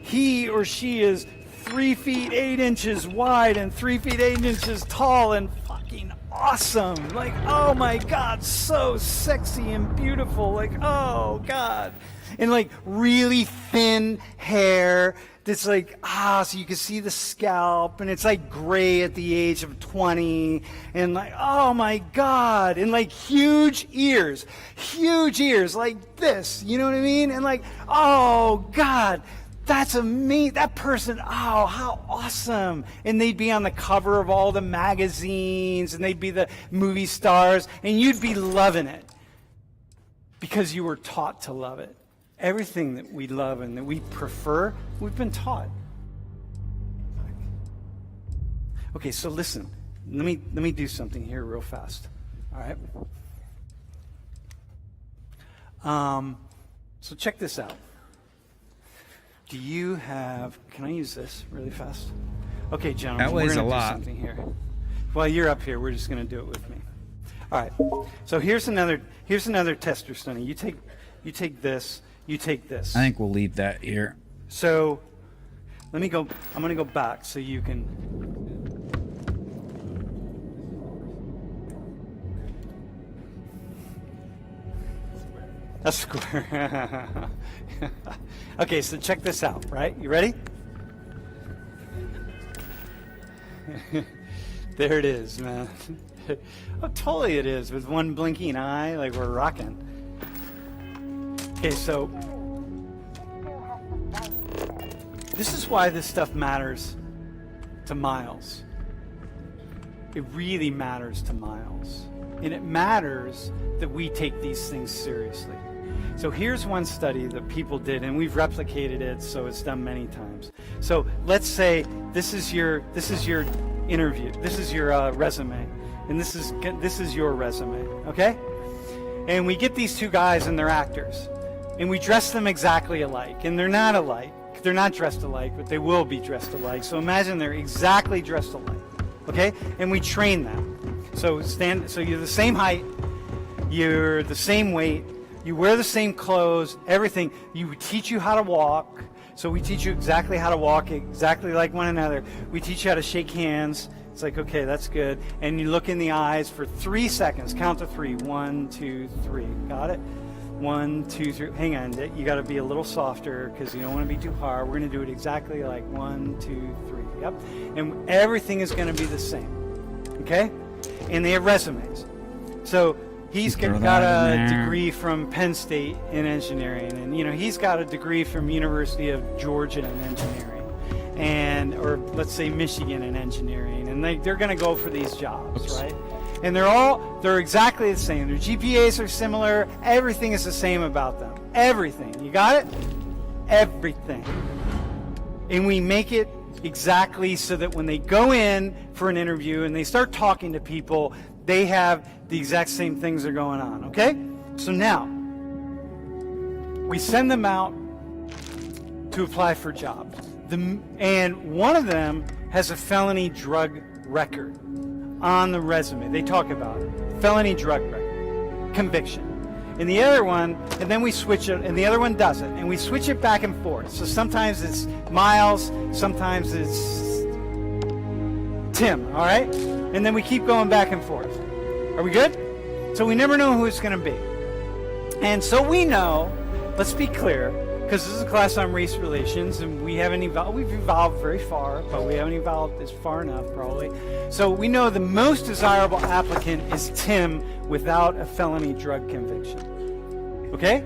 He or she is 3 feet 8 inches wide and 3 feet 8 inches tall and fucking awesome. Like, oh my God, so sexy and beautiful. Like, oh God. And like really thin hair that's like, so you can see the scalp, and it's like gray at the age of 20, and like, oh my God, and like huge ears like this, you know what I mean? And like, oh God, that's amazing, that person, oh, how awesome. And they'd be on the cover of all the magazines, and they'd be the movie stars, and you'd be loving it because you were taught to love it. Everything that we love and that we prefer, we've been taught. Okay, so listen. Let me do something here real fast. All right? So check this out. Do you have... Can I use this really fast? Okay, gentlemen. That weighs we're gonna a lot. do something here. While you're up here, we're just going to do it with me. All right. So here's another tester study. You take this. You take this. I think we'll leave that here. So let me go. I'm going to go back so you can. A square. Okay, so check this out, right? You ready? There it is, man. Oh, totally it is, with one blinking eye, like we're rocking. Okay, so this is why this stuff matters to Miles. It really matters to Miles. And it matters that we take these things seriously. So here's one study that people did, and we've replicated it, so it's done many times. So let's say this is your interview, this is your resume, and this is your resume, okay? And we get these two guys, and they're actors. And we dress them exactly alike. And they're not alike. They're not dressed alike, but they will be dressed alike. So imagine they're exactly dressed alike. Okay? And we train them. So you're the same height, you're the same weight, you wear the same clothes, everything. We teach you how to walk. So we teach you exactly how to walk, exactly like one another. We teach you how to shake hands. It's like, okay, that's good. And you look in the eyes for 3 seconds. Count to 3. 1, 2, 3. Got it? 1, 2, 3. Hang on, you got to be a little softer because you don't want to be too hard. We're going to do it exactly like 1, 2, 3. Yep. And everything is going to be the same. Okay? And they have resumes. So he's got a degree from Penn State in engineering, and he's got a degree from University of Georgia in engineering, or let's say Michigan in engineering, and they're going to go for these jobs, right? And they're exactly the same. Their GPAs are similar. Everything is the same about them. Everything. You got it? Everything. And we make it exactly so that when they go in for an interview and they start talking to people, they have the exact same things that are going on, okay? So now, we send them out to apply for jobs. And one of them has a felony drug record on the resume. They talk about it. Felony drug record. Conviction. And the other one, and then we switch it, and the other one doesn't. And we switch it back and forth. So sometimes it's Miles, sometimes it's Tim, all right? And then we keep going back and forth. Are we good? So we never know who it's going to be. And so we know, let's be clear, because this is a class on race relations, and we've evolved very far, but we haven't evolved as far enough, probably. So we know the most desirable applicant is Tim without a felony drug conviction. Okay?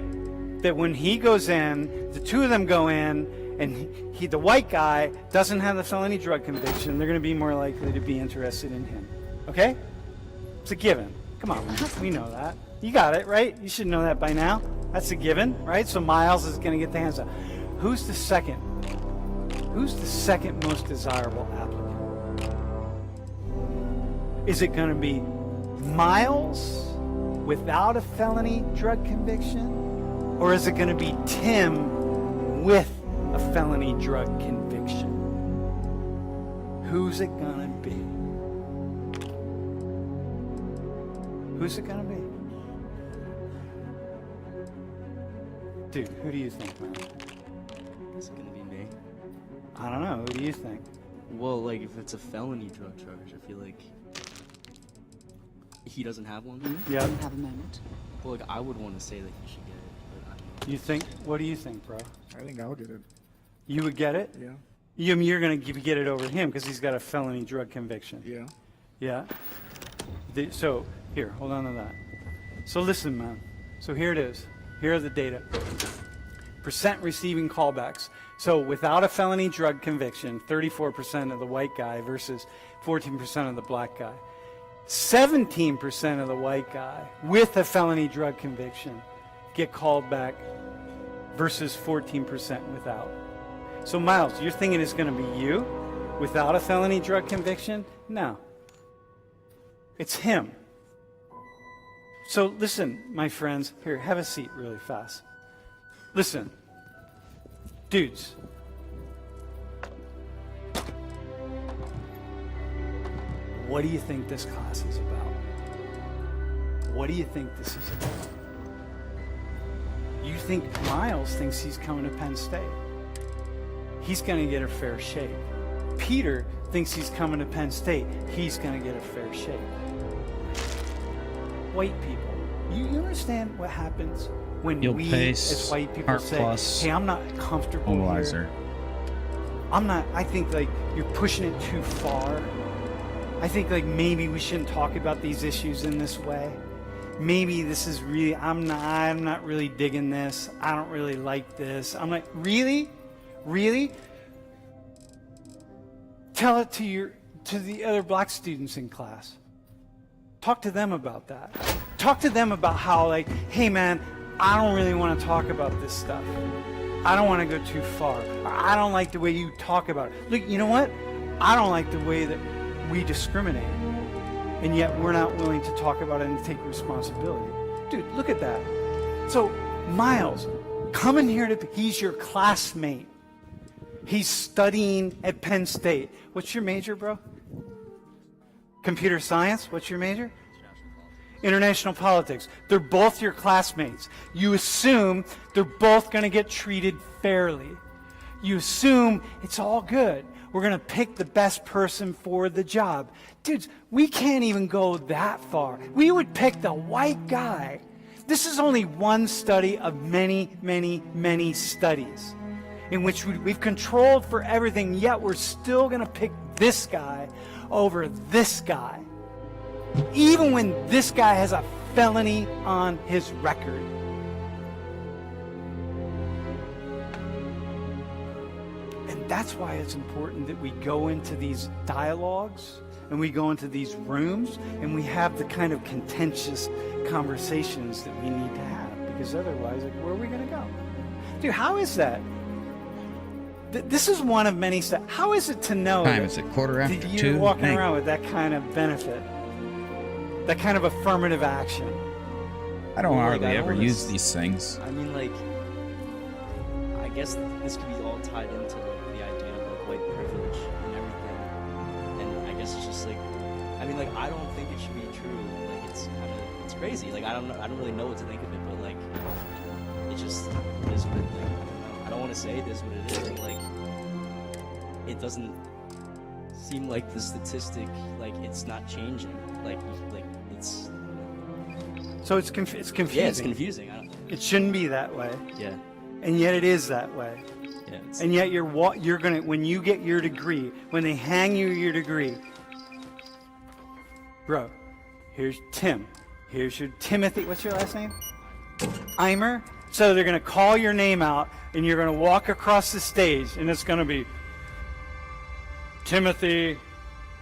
That when he goes in, the two of them go in, and the white guy doesn't have the felony drug conviction, they're going to be more likely to be interested in him. Okay? It's a given. Come on, man. We know that. You got it, right? You should know that by now. That's a given, right? So Miles is going to get the hands up. Who's the second? Who's the second most desirable applicant? Is it going to be Miles without a felony drug conviction? Or is it going to be Tim with a felony drug conviction? Who's it going to be? Who's it going to be? Dude, who do you think, man? Is it gonna be me? I don't know. Who do you think? Well, like, if it's a felony drug charge, I feel like he doesn't have one. Yeah. Have a moment. Well, like, I would want to say that he should get it, but I don't know. You think? What do you think, bro? I think I would get it. You would get it? Yeah. You're gonna get it over him because he's got a felony drug conviction. Yeah. Yeah. So here, hold on to that. So listen, man. So here it is. Here are the data. Percent receiving callbacks. So without a felony drug conviction, 34% of the white guy versus 14% of the black guy. 17% of the white guy with a felony drug conviction get called back versus 14% without. So Miles, you're thinking it's going to be you without a felony drug conviction? No. It's him. So listen, my friends, here, have a seat really fast. Listen, dudes. What do you think this class is about? What do you think this is about? You think Miles thinks he's coming to Penn State. He's going to get a fair shake. Peter thinks he's coming to Penn State. He's going to get a fair shake. White people, you understand what happens when Yield we pace, as white people heart say, plus, hey, I'm not comfortable mobilizer. here. I think like you're pushing it too far. I think like maybe we shouldn't talk about these issues in this way. Maybe this is really, I'm not really digging this. I don't really like this. I'm like, really? Really? Tell it to the other black students in class. Talk to them about that. Talk to them about how like, hey man, I don't really want to talk about this stuff. I don't want to go too far. Or, I don't like the way you talk about it. Look, you know what? I don't like the way that we discriminate. And yet we're not willing to talk about it and take responsibility. Dude, look at that. So Miles, coming here he's your classmate. He's studying at Penn State. What's your major, bro? Computer science? What's your major? International politics. They're both your classmates. You assume they're both going to get treated fairly. You assume it's all good. We're going to pick the best person for the job. Dudes, we can't even go that far. We would pick the white guy. This is only one study of many, many, many studies in which we've controlled for everything, yet we're still going to pick this guy over this guy, even when this guy has a felony on his record. And that's why it's important that we go into these dialogues and we go into these rooms and we have the kind of contentious conversations that we need to have, because otherwise, like, where are we going to go? Dude, how is that? This is one of many steps. How is it to know Time is it? Quarter after that 2? you're walking around with that kind of benefit, that kind of affirmative action? I don't Well, hardly like, I ever don't wanna use these things. I mean, like, I guess this could be all tied into like, the idea of like white privilege and everything. And I guess it's just like, I mean, like, I don't think it should be true. Like, it's crazy. Like, I don't really know what to think of it, but like, it just is what it, like, I don't want to say this, but it is. But, like, it doesn't seem like the statistic, like, it's not changing. Like it's. So it's confusing. Yeah, it's confusing. It shouldn't be that way. Yeah. And yet it is that way. Yeah. And yet you're gonna, when you get your degree, when they hang you your degree, bro, here's Tim. Here's your Timothy. What's your last name? Eimer. So they're gonna call your name out, and you're gonna walk across the stage, and it's gonna be Timothy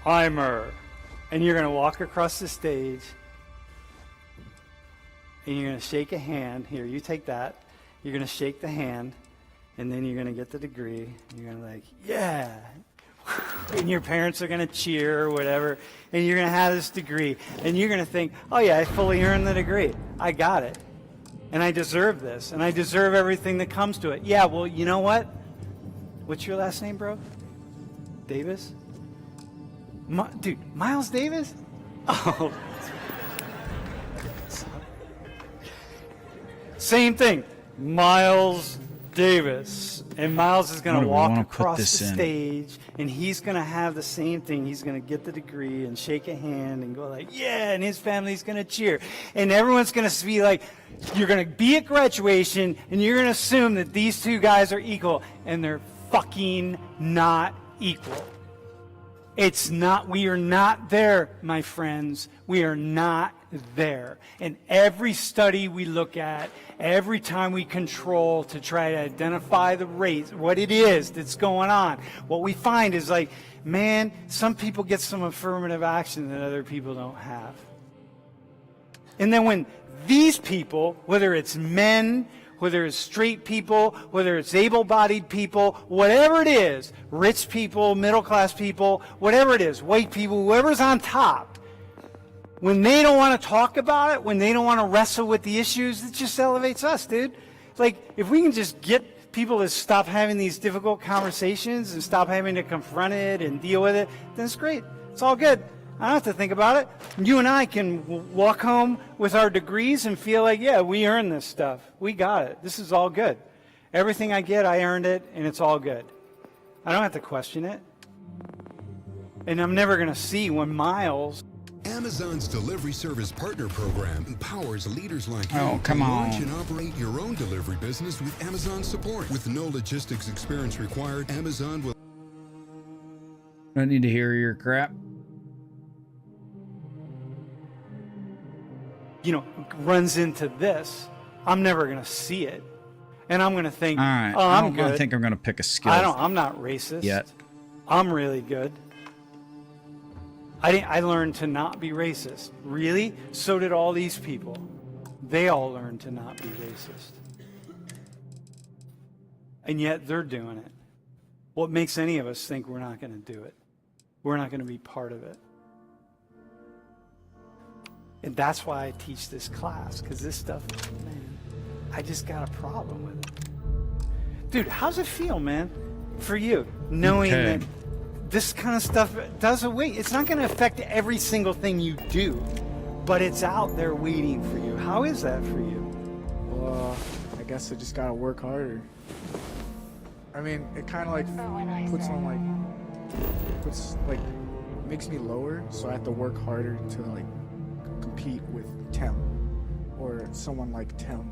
Eimer, and you're gonna walk across the stage. and you're going to shake a hand. Here, you take that. You're going to shake the hand, and then you're going to get the degree. You're going to like, yeah. And your parents are going to cheer or whatever, and you're going to have this degree. And you're going to think, oh, yeah, I fully earned the degree. I got it. And I deserve this, and I deserve everything that comes to it. Yeah, well, you know what? What's your last name, bro? Davis? Dude, Miles Davis? Oh. Same thing. Miles Davis. And Miles is going to walk across the stage, and he's going to have the same thing. He's going to get the degree and shake a hand and go like, yeah, and his family's going to cheer. And everyone's going to be like, you're going to be at graduation, and you're going to assume that these two guys are equal, and they're fucking not equal. It's not, we are not there, my friends. We are not there. And every study we look at, every time we control to try to identify the race, what it is that's going on, what we find is like, man, some people get some affirmative action that other people don't have. And then when these people, whether it's men, whether it's straight people, whether it's able-bodied people, whatever it is, rich people, middle-class people, whatever it is, white people, whoever's on top, when they don't want to talk about it, when they don't want to wrestle with the issues, it just elevates us, dude. Like, if we can just get people to stop having these difficult conversations and stop having to confront it and deal with it, then it's great. It's all good. I don't have to think about it. You and I can walk home with our degrees and feel like, yeah, we earned this stuff. We got it. This is all good. Everything I get, I earned it, and it's all good. I don't have to question it. And I'm never going to see when Miles... Amazon's Delivery Service Partner Program empowers leaders like you to launch and operate your own delivery business with Amazon support. With no logistics experience required, Amazon will... I don't need to hear your crap. You know, runs into this, I'm never going to see it. And I'm going to think, all right, oh, I'm good. I don't think I'm going to pick a skill. I'm not racist. Yet. I'm really good. I learned to not be racist. Really? So did all these people. They all learned to not be racist. And yet they're doing it. What makes any of us think we're not going to do it? We're not going to be part of it. And that's why I teach this class, because this stuff, man, I just got a problem with it. Dude, how's it feel, man, for you, knowing that this kind of stuff does away? It's not going to affect every single thing you do, but it's out there waiting for you. How is that for you? Well, I guess I just got to work harder. I mean, it kind of like makes me lower, so I have to work harder to like compete with Tim or someone like Tim.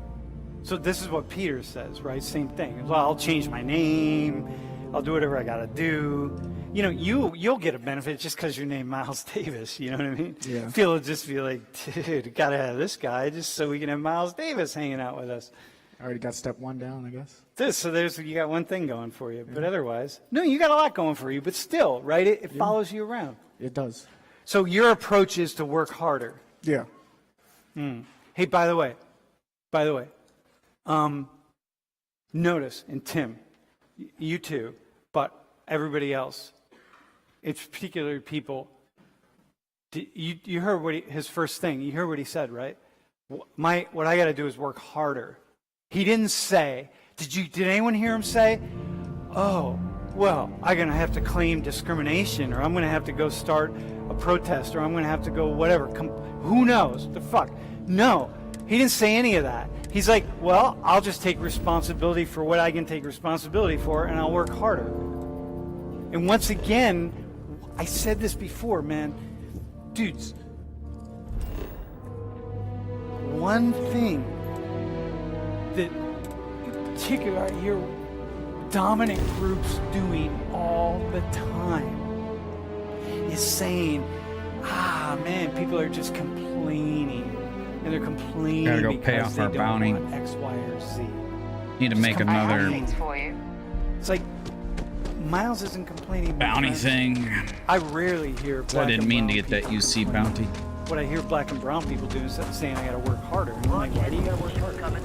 So this is what Peter says, right? Same thing. Well, I'll change my name. I'll do whatever I got to do. You know, you'll get a benefit just because you're named Miles Davis. You know what I mean? Yeah. Phil will just be like, dude, got to have this guy just so we can have Miles Davis hanging out with us. I already got step one down, I guess. You got one thing going for you, but otherwise, no, you got a lot going for you, but still, right? It follows you around. It does. So your approach is to work harder. Yeah. Hey, by the way, notice, and Tim, you too, but everybody else, it's particularly people. You heard his first thing. You heard what he said, right? What I got to do is work harder. He didn't say. Did anyone hear him say, "Oh, well, I'm going to have to claim discrimination, or I'm going to have to go start a protest, or I'm going to have to go whatever." Who knows? The fuck? No, he didn't say any of that. He's like, well, I'll just take responsibility for what I can take responsibility for, and I'll work harder. And once again, I said this before, man. Dudes, one thing that in particular I hear dominant groups doing all the time is saying, man, people are just complaining. And they're complaining gotta go because pay off they our don't bounty. want X, Y, or Z. Need to make another It's like Miles isn't complaining. bounty thing. I rarely hear. I didn't mean to get that UC bounty. what I hear black and brown people do is saying I gotta work harder. And I'm like, why do you gotta work harder?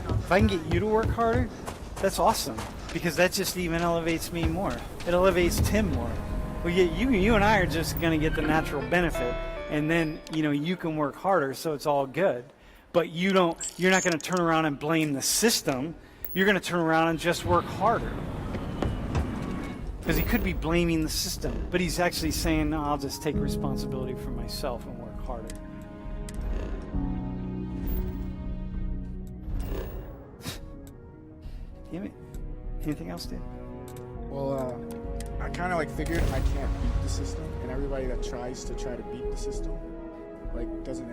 If I can get you to work harder, that's awesome, because that just even elevates me more. It elevates Tim more. Well, you and I are just gonna get the natural benefit, and then you can work harder, so it's all good. But you're not gonna turn around and blame the system. You're gonna turn around and just work harder. Because he could be blaming the system, but he's actually saying, no, I'll just take responsibility for myself and work harder. Anything else, dude? Well, I kind of figured I can't beat the system, and everybody that tries to beat the system, doesn't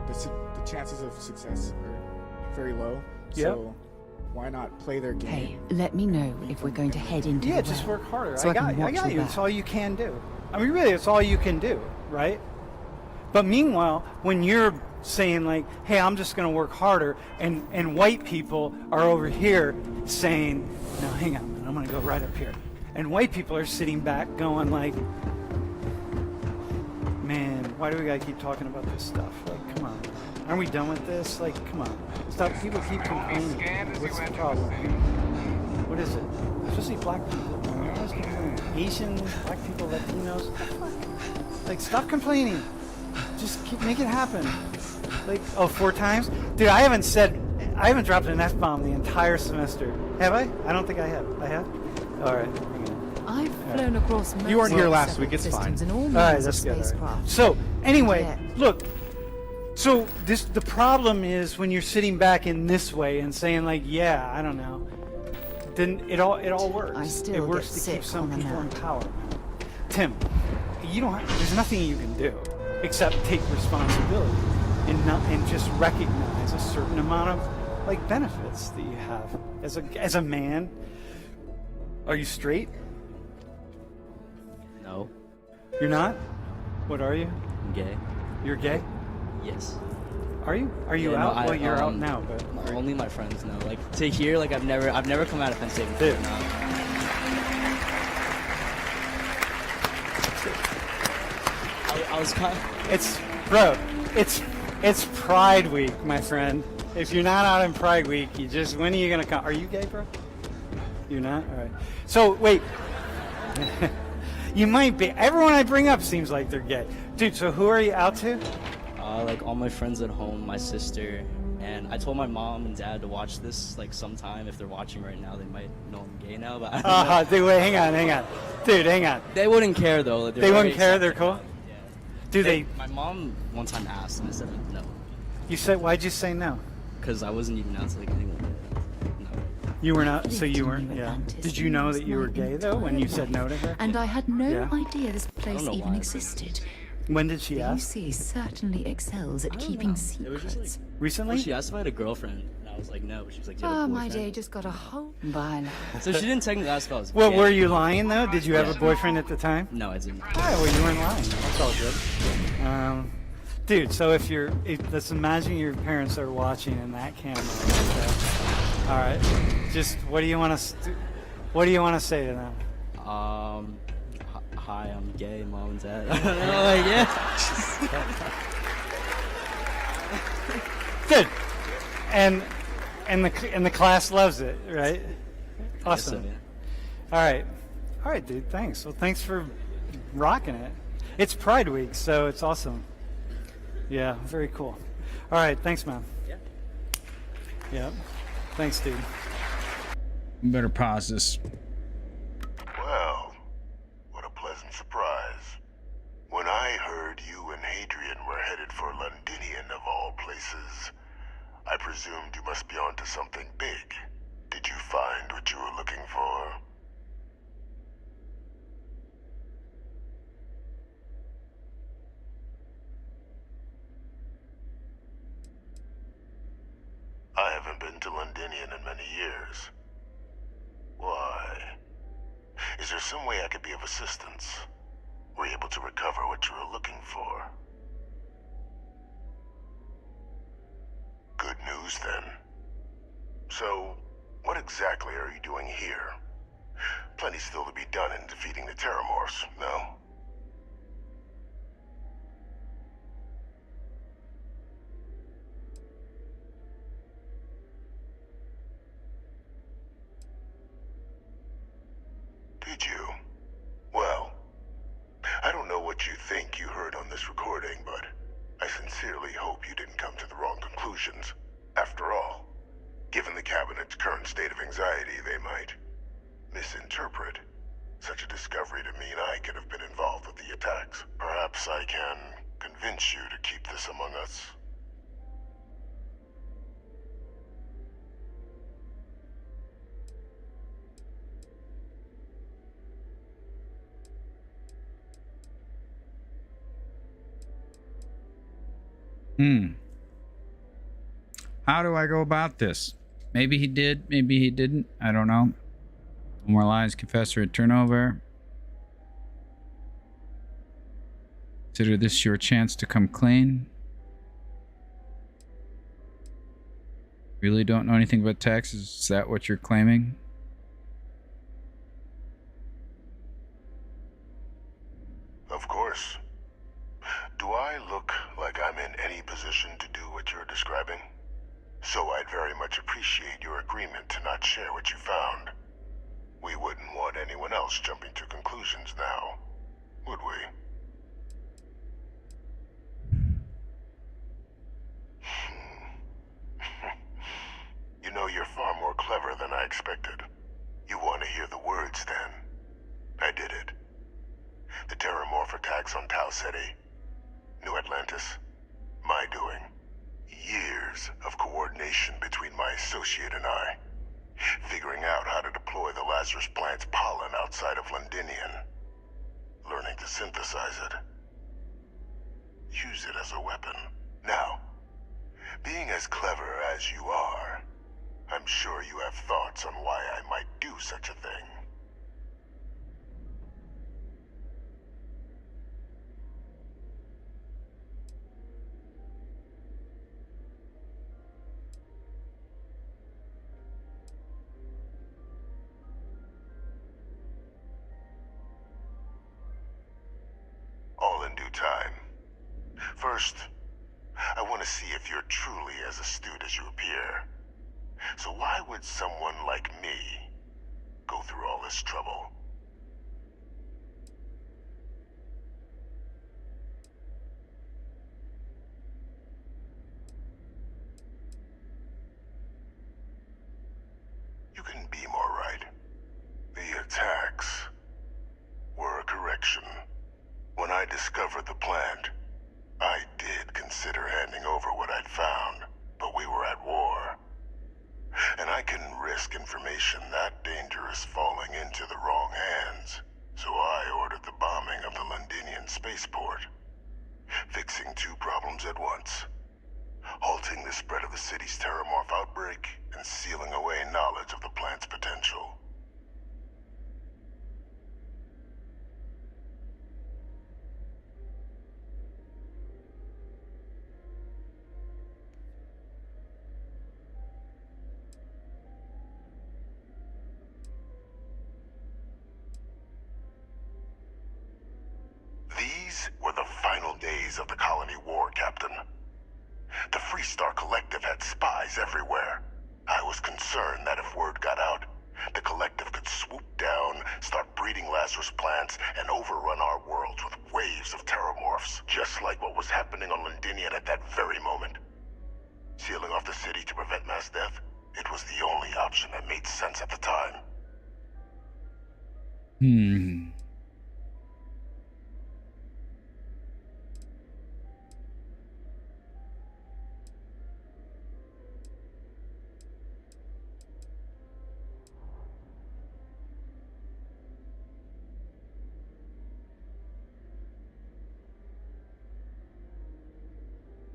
the chances of success are very low. Yep. So why not play their game? Hey, let me know if we're going to head into the just well, work harder. so I got you. It's all you can do. I mean, really, it's all you can do, right? But meanwhile, when you're saying hey, I'm just going to work harder, and white people are over here saying, no, hang on, man, I'm going to go right up here. And white people are sitting back going man, why do we got to keep talking about this stuff? Come on. Aren't we done with this? Come on. Stop. People keep complaining. What's the problem? What is it? Especially black people. Asians, black people, Latinos. Stop complaining. Just make it happen. 4 times? Dude, I haven't dropped an F-bomb the entire semester. Have I? I don't think I have. I have? All right. I've flown across most You weren't here last separate week, it's fine. systems and all All right, kinds of that's good. All right. spacecraft. So, anyway, Yeah. look. So the problem is when you're sitting back in this way and saying yeah, I don't know, then it all works. I still it works get to sick keep some on the people in map. power. Tim, there's nothing you can do except take responsibility and just recognize a certain amount of benefits that you have as a man. Are you straight? No. You're not? What are you? I'm gay. You're gay? Yes. Are you? Are you Yeah, out? no, Well, you're out now, but only my friends know. To hear, I've never come out of Penn State before. Dude. No. I was kind of... It's Pride Week, my friend. If you're not out in Pride Week, when are you gonna come? Are you gay, bro? You're not? All right. So, wait. You might be. Everyone I bring up seems like they're gay. Dude, so who are you out to? All my friends at home, my sister, and I told my mom and dad to watch this sometime. If they're watching right now, they might know I'm gay now, but I don't know. Dude, wait, hang on. Dude, hang on. They wouldn't care, though. They wouldn't care? They're cool? Yeah. Do they? My mom one time asked, and I said no. You said, why'd you say no? Because I wasn't even out to anyone. No. You were not, so you weren't, yeah. Did you know that you were gay, though, when you said no to her? And I had no Yeah. idea this place know even why. existed. When did she The ask? UC certainly excels at keeping secrets. Recently? Well, she asked if I had a girlfriend, and I was like, no. But she was like, do you have Oh, a my boyfriend? day just got a whole by now. So she didn't technically ask if I was Well, gay. were you lying, though? Did you have a boyfriend at the time? No, I didn't. All right, well, you weren't lying. That's all good. Dude, so let's imagine your parents are watching in that camera. Okay? All right. Just, what do you want to say to them? Hi, I'm gay, mom and dad. Yeah. Good. And the class loves it, right? Awesome. so, yeah. All right, dude. Thanks. Well, thanks for rocking it. It's Pride Week, so it's awesome. Yeah, very cool. All right, thanks, man. Yeah. Yeah. Thanks, dude. We better pause this. Well, what a pleasant surprise. When I heard you and Hadrian were headed for Londinian of all places, I presumed you must be onto something big. Did you find what you were looking for? I haven't been to Londinian in many years. Why? Is there some way I could be of assistance? Were you able to recover what you were looking for? Good news, then. So, what exactly are you doing here? Plenty still to be done in defeating the Terramorphs, no? sincerely hope you didn't come to the wrong conclusions. After all, given the Cabinet's current state of anxiety, they might misinterpret such a discovery to mean I could have been involved with the attacks. Perhaps I can convince you to keep this among us. How do I go about this? Maybe he did, maybe he didn't. I don't know. No more lies, confess or turnover. Consider this your chance to come clean. Really don't know anything about taxes? Is that what you're claiming? Of course. Do I look like I'm in any position to do what you're describing? So I'd very much appreciate your agreement to not share what you found. We wouldn't want anyone else jumping to conclusions now, would we? You know, you're far more clever than I expected. You want to hear the words, then? I did it. The Terramorph attacks on Tau Ceti, New Atlantis, my doing. Years of coordination between my associate and I, figuring out how to deploy the Lazarus plant's pollen outside of Londinian, learning to synthesize it, use it as a weapon. Now, being as clever as you are, I'm sure you have thoughts on why I might do such a thing. All in due time. First, I want to see if you're truly as astute as you appear. So why would someone like me go through all this trouble? You couldn't be more right. The attacks were a correction. When I discovered the plant, I did consider handing over what I'd found, but we were at war. And I couldn't risk information that dangerous falling into the wrong hands. So I ordered the bombing of the Londinian spaceport, fixing two problems at once. Halting the spread of the city's Terramorph outbreak and sealing away knowledge of the plant's potential. These were the final days of the colony war, Captain. The Freestar Collective had spies everywhere. I was concerned that if word got out, the Collective could swoop down, start breeding Lazarus plants, and overrun our worlds with waves of Terramorphs, just like what was happening on Londinian at that very moment. Sealing off the city to prevent mass death, it was the only option that made sense at the time.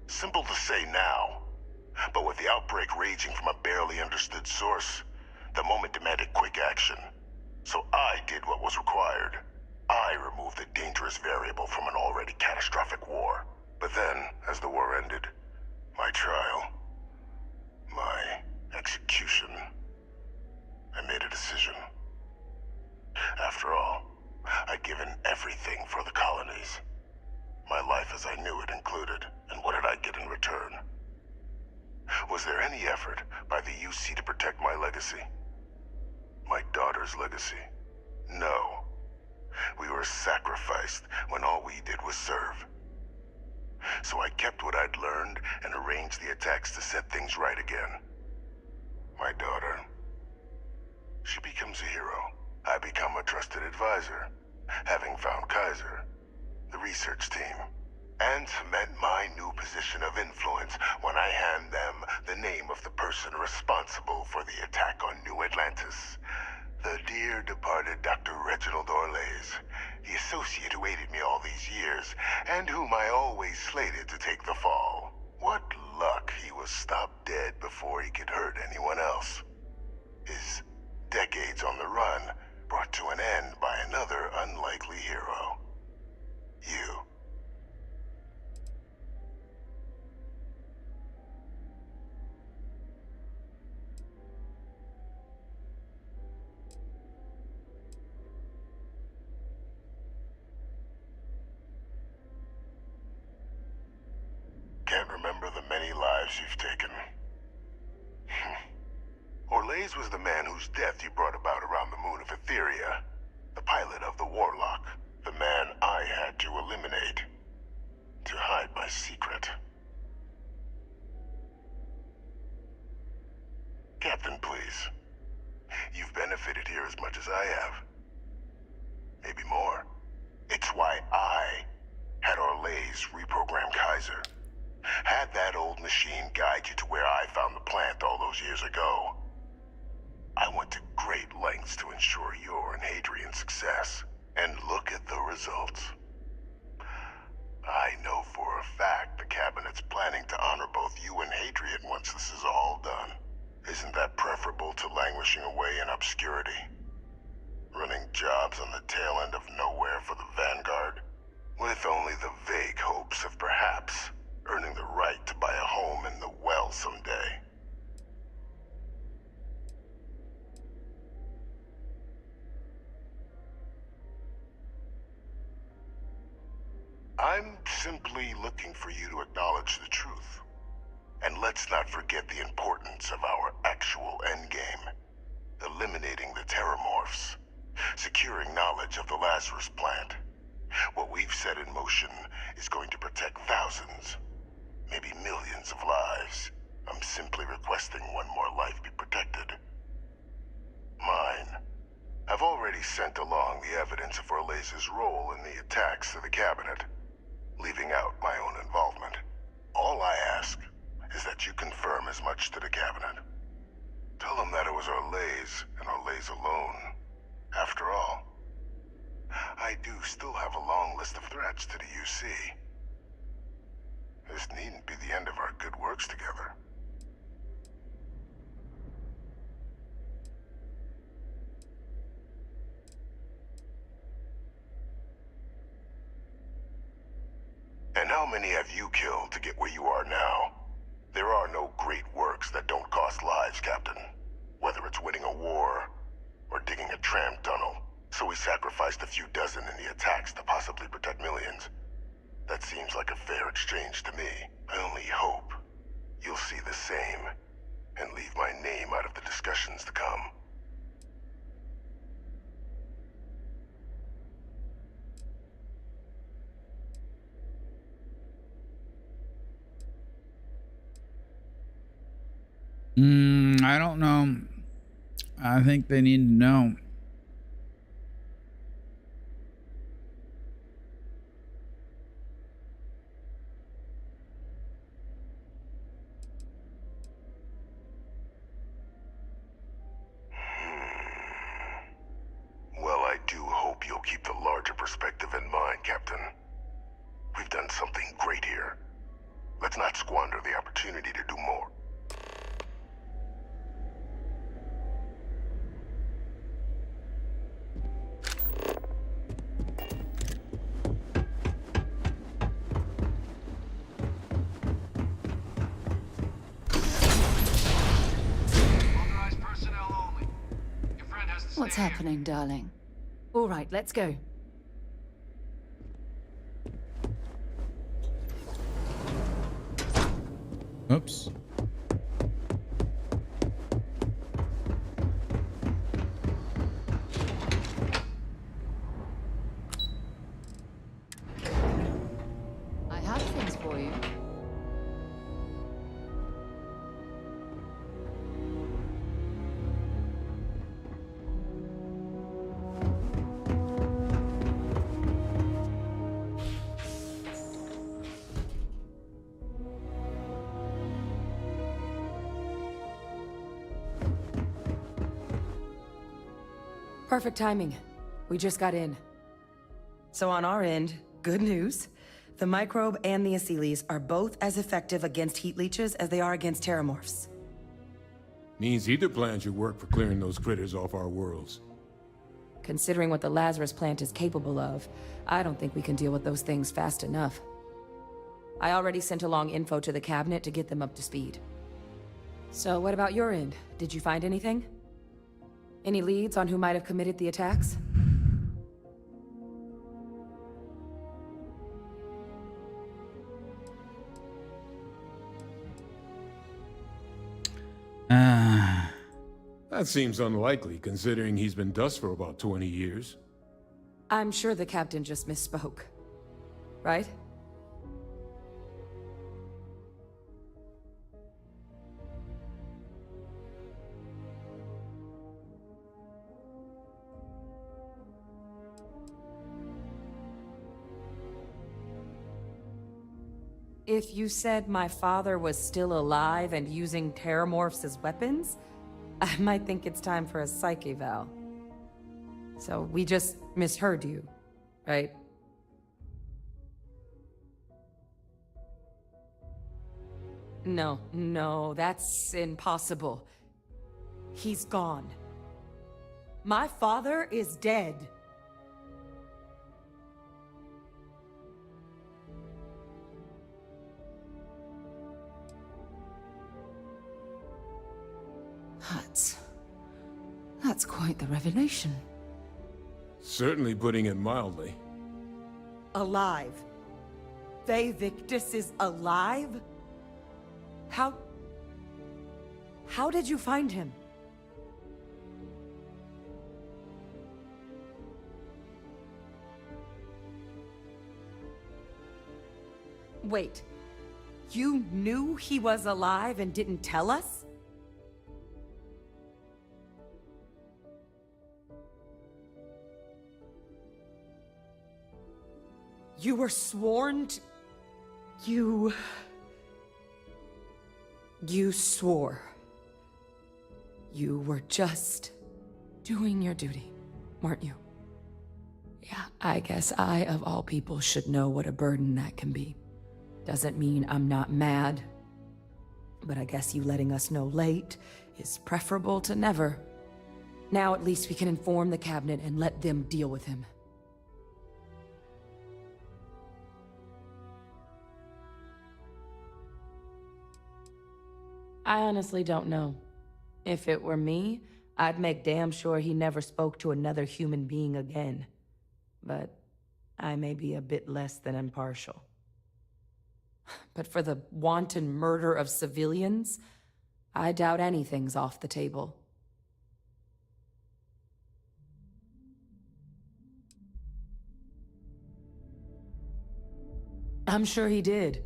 Simple to say now, but with the outbreak raging from a barely understood source, the moment demanded quick action. So I did what was required. I removed the dangerous variable from an already catastrophic war. But then, as the war ended, my trial, my execution, I made a decision. After all, I'd given everything for the colonies. My life as I knew it included, and what did I get in return? Was there any effort by the UC to protect my legacy? My daughter's legacy? No. We were sacrificed when all we did was serve. So I kept what I'd learned and arranged the attacks to set things right again. My daughter, she becomes a hero. I become a trusted advisor, having found Kaiser, the research team, and cement my new position of influence when I hand them the name of the person responsible for the attack on New Atlantis. The dear departed Dr. Reginald Orlays, the associate who aided me all these years, and whom I always slated to take the fall. What luck he was stopped dead before he could hurt anyone else. His decades on the run brought to an end by another unlikely hero. You. Can't remember the many lives you've taken. Orlays was the man whose death you brought about around the moon of Etheria. The pilot of the Warlock. The man I had to eliminate. To hide my secret. Captain, please. You've benefited here as much as I have. Maybe more. It's why I had Orlays reprogram Kaiser. Had that old machine guide you to where I found the plant all those years ago. I went to great lengths to ensure your and Hadrian's success. And look at the results. I know for a fact the Cabinet's planning to honor both you and Hadrian once this is all done. Isn't that preferable to languishing away in obscurity? Running jobs on the tail end of nowhere for the Vanguard? With only the vague hopes of perhaps earning the right to buy a home in the well someday. I'm simply looking for you to acknowledge the truth. And let's not forget the importance of our actual endgame. Eliminating the Terramorphs. Securing knowledge of the Lazarus plant. What we've set in motion is going to protect thousands, maybe millions of lives. I'm simply requesting one more life be protected. Mine. I've already sent along the evidence of Orlays' role in the attacks to the Cabinet, leaving out my own involvement. All I ask is that you confirm as much to the Cabinet. Tell them that it was Orlays and Orlays alone. After all, I do still have a long list of threats to the UC. This needn't be the end of our good works together. And how many have you killed to get where you are now? There are no great works that don't cost lives, Captain. Whether it's winning a war, or digging a tram tunnel. So we sacrificed a few dozen in the attacks to possibly protect millions. That seems like a fair exchange to me. I only hope you'll see the same, and leave my name out of the discussions to come. I don't know. I think they need to know. Well, I do hope you'll keep the larger perspective in mind, Captain. We've done something great here. Let's not squander the opportunity to do more. What's happening, darling? All right, let's go. Oops. I have things for Perfect timing. We just got in. So on our end, good news. The microbe and the Asylees are both as effective against heat leeches as they are against terramorphs. Means either plan should work for clearing those critters off our worlds. Considering what the Lazarus plant is capable of, I don't think we can deal with those things fast enough. I already sent along info to the cabinet to get them up to speed. So what about your end? Did you find anything? Any leads on who might have committed the attacks? That seems unlikely, considering he's been dust for about 20 years. I'm sure the captain just misspoke. Right? If you said my father was still alive and using terramorphs as weapons, I might think it's time for a psych eval. So we just misheard you, right? No, that's impossible. He's gone. My father is dead. That's quite the revelation. Certainly putting it mildly. Alive. Vae Victus is alive? How did you find him? Wait. You knew he was alive and didn't tell us? You were sworn to... You swore. You were just doing your duty, weren't you? Yeah, I guess I, of all people, should know what a burden that can be. Doesn't mean I'm not mad. But I guess you letting us know late is preferable to never. Now at least we can inform the cabinet and let them deal with him. I honestly don't know. If it were me, I'd make damn sure he never spoke to another human being again. But I may be a bit less than impartial. But for the wanton murder of civilians, I doubt anything's off the table. I'm sure he did.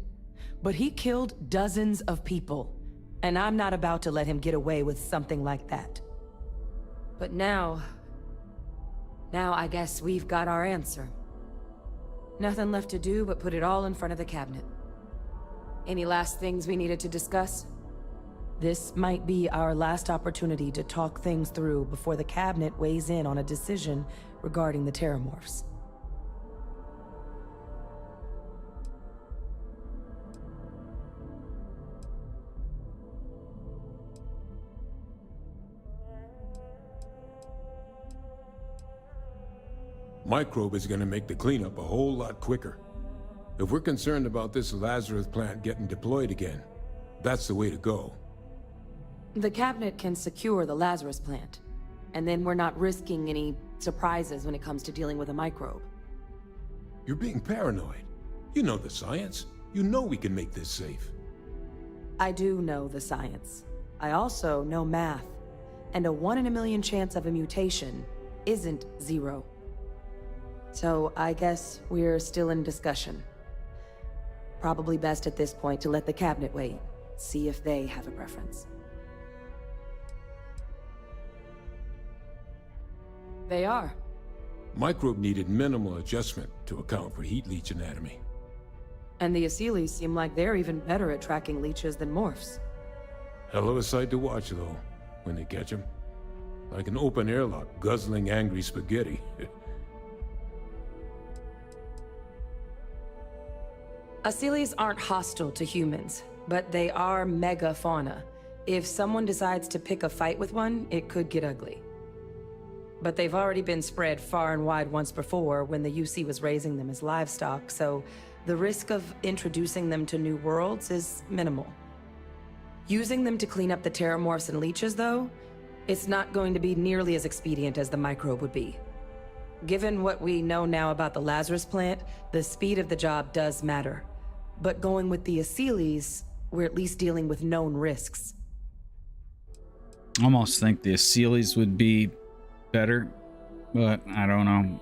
But he killed dozens of people. And I'm not about to let him get away with something like that. But now I guess we've got our answer. Nothing left to do but put it all in front of the cabinet. Any last things we needed to discuss? This might be our last opportunity to talk things through before the cabinet weighs in on a decision regarding the terramorphs. Microbe is gonna make the cleanup a whole lot quicker. If we're concerned about this Lazarus plant getting deployed again, that's the way to go. The cabinet can secure the Lazarus plant, and then we're not risking any surprises when it comes to dealing with a microbe. You're being paranoid. You know the science. You know we can make this safe. I do know the science. I also know math, and a 1 in a million chance of a mutation isn't 0. So I guess we're still in discussion. Probably best at this point to let the cabinet wait, see if they have a preference. They are. Microbe needed minimal adjustment to account for heat leech anatomy. And the Asylees seem like they're even better at tracking leeches than morphs. Hell of a sight to watch, though, when they catch them. Like an open airlock guzzling angry spaghetti. Asylees aren't hostile to humans, but they are megafauna. If someone decides to pick a fight with one, it could get ugly. But they've already been spread far and wide once before when the UC was raising them as livestock, so the risk of introducing them to new worlds is minimal. Using them to clean up the terramorphs and leeches, though, it's not going to be nearly as expedient as the microbe would be. Given what we know now about the Lazarus plant, the speed of the job does matter. But going with the Asylees, we're at least dealing with known risks. I almost think the Asylees would be better, but I don't know.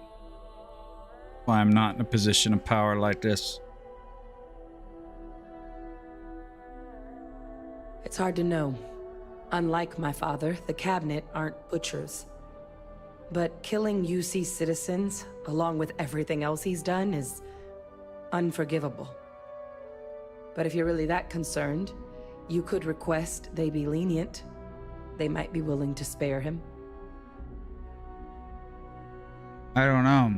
Why I'm not in a position of power like this. It's hard to know. Unlike my father, the cabinet aren't butchers. But killing UC citizens, along with everything else he's done, is unforgivable. But if you're really that concerned, you could request they be lenient. They might be willing to spare him. I don't know.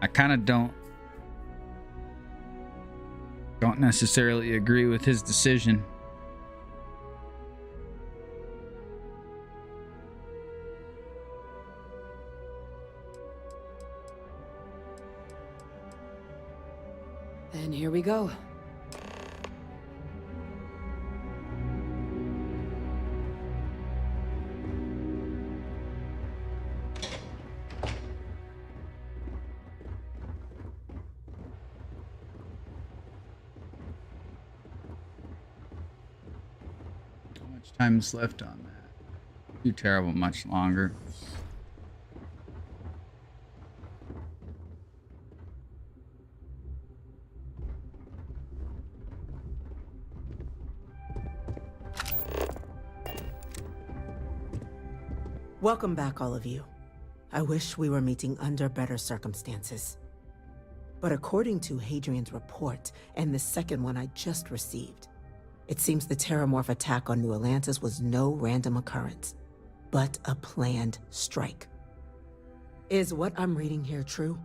I kind of don't necessarily agree with his decision. Then here we go. How much time is left on that? Too terrible much longer. Welcome back, all of you. I wish we were meeting under better circumstances. But according to Hadrian's report, and the second one I just received, it seems the Terramorph attack on New Atlantis was no random occurrence, but a planned strike. Is what I'm reading here true?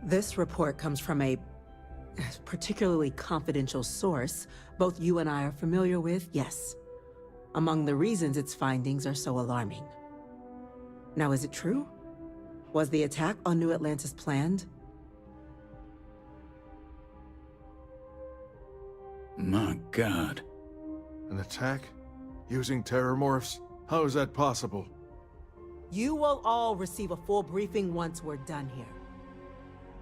This report comes from a particularly confidential source both you and I are familiar with, yes. Among the reasons its findings are so alarming. Now, is it true? Was the attack on New Atlantis planned? My God. An attack? Using terramorphs? How is that possible? You will all receive a full briefing once we're done here.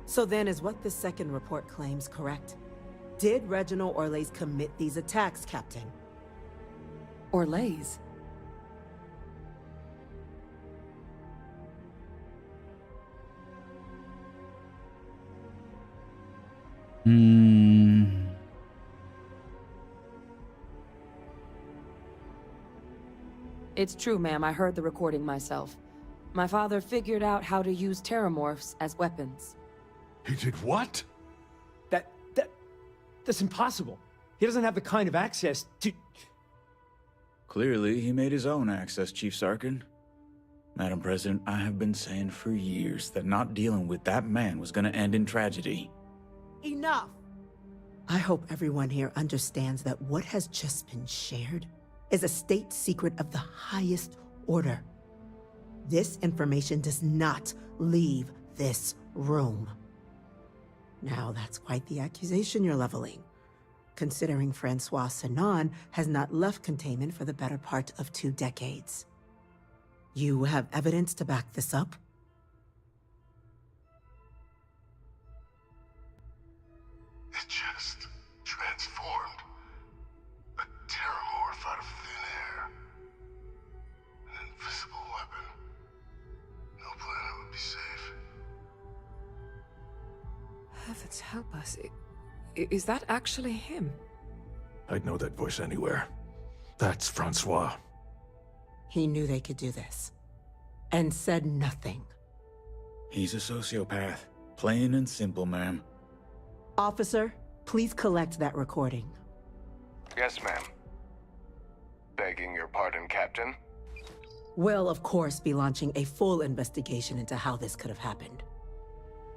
So then, is what the second report claims correct? Did Reginald Orlays commit these attacks, Captain? Orlays? It's true, ma'am. I heard the recording myself. My father figured out how to use terramorphs as weapons. He did what? That's impossible. He doesn't have the kind of access to... Clearly, he made his own access, Chief Sarkin. Madam President, I have been saying for years that not dealing with that man was gonna end in tragedy. Enough! I hope everyone here understands that what has just been shared is a state secret of the highest order. This information does not leave this room. Now, that's quite the accusation you're leveling, considering Francois Sanon has not left containment for the better part of 2 decades. You have evidence to back this up? It just transformed. A terramorph out of thin air. An invisible weapon. No planet would be safe. Heavens help us. Is that actually him? I'd know that voice anywhere. That's Francois. He knew they could do this, and said nothing. He's a sociopath. Plain and simple, ma'am. Officer, Please collect that recording. Yes, ma'am. Begging your pardon, Captain. We'll, of course, be launching a full investigation into how this could have happened.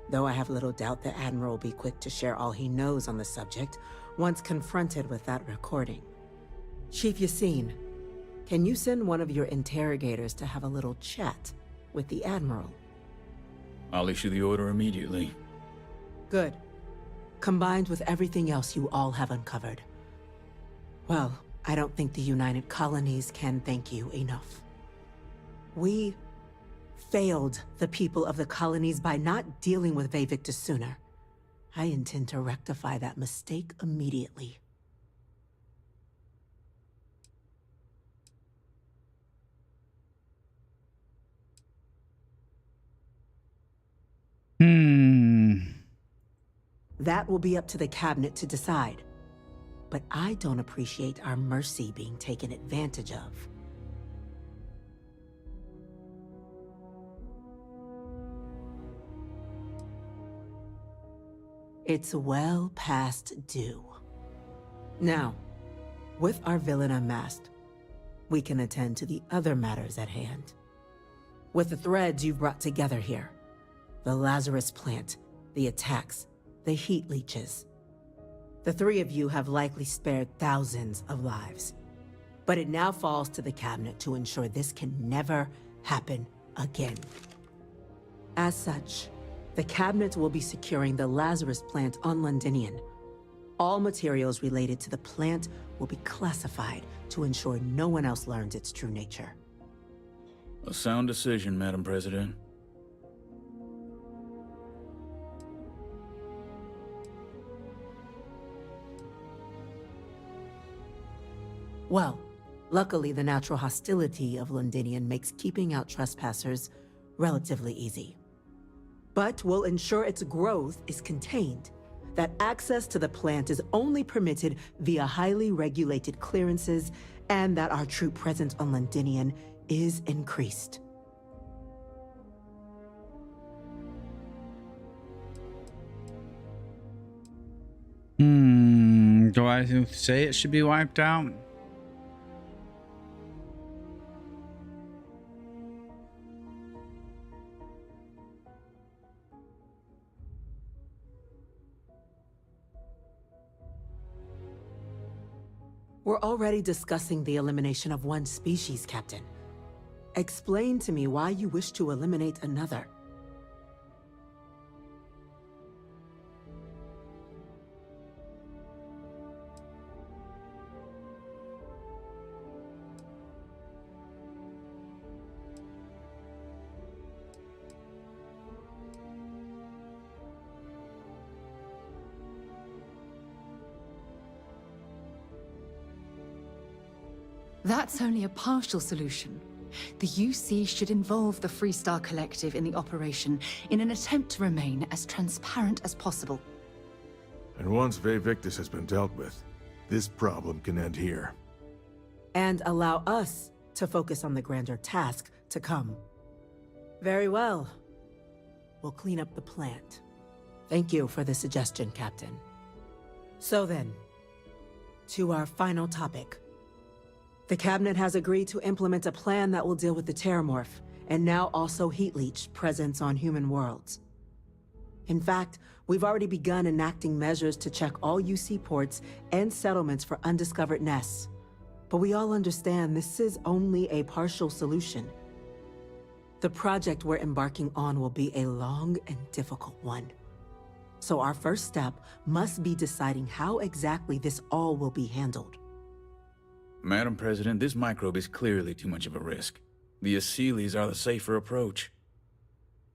Though I have little doubt the Admiral will be quick to share all he knows on the subject once confronted with that recording. Chief Yassine, can you send one of your interrogators to have a little chat with the Admiral? I'll issue the order immediately. Good. Combined with everything else you all have uncovered. Well, I don't think the United Colonies can thank you enough. We failed the people of the colonies by not dealing with Vae Victis sooner. I intend to rectify that mistake immediately. That will be up to the cabinet to decide. But I don't appreciate our mercy being taken advantage of. It's well past due. Now, with our villain unmasked, we can attend to the other matters at hand. With the threads you've brought together here, the Lazarus plant, the attacks, the heat leeches. The three of you have likely spared thousands of lives. But it now falls to the cabinet to ensure this can never happen again. As such, the cabinet will be securing the Lazarus plant on Londinian. All materials related to the plant will be classified to ensure no one else learns its true nature. A sound decision, Madam President. Well, luckily the natural hostility of Londinian makes keeping out trespassers relatively easy. But we'll ensure its growth is contained, that access to the plant is only permitted via highly regulated clearances, and that our troop presence on Londinian is increased. Do I say it should be wiped out? We're already discussing the elimination of one species, Captain. Explain to me why you wish to eliminate another. That's only a partial solution. The UC should involve the Freestar Collective in the operation in an attempt to remain as transparent as possible. And once Vae Victis has been dealt with, this problem can end here. And allow us to focus on the grander task to come. Very well. We'll clean up the plant. Thank you for the suggestion, Captain. So then, to our final topic. The cabinet has agreed to implement a plan that will deal with the Terramorph, and now also Heat Leech presence on human worlds. In fact, we've already begun enacting measures to check all UC ports and settlements for undiscovered nests. But we all understand this is only a partial solution. The project we're embarking on will be a long and difficult one. So our first step must be deciding how exactly this all will be handled. Madam President, this microbe is clearly too much of a risk. The Asylees are the safer approach.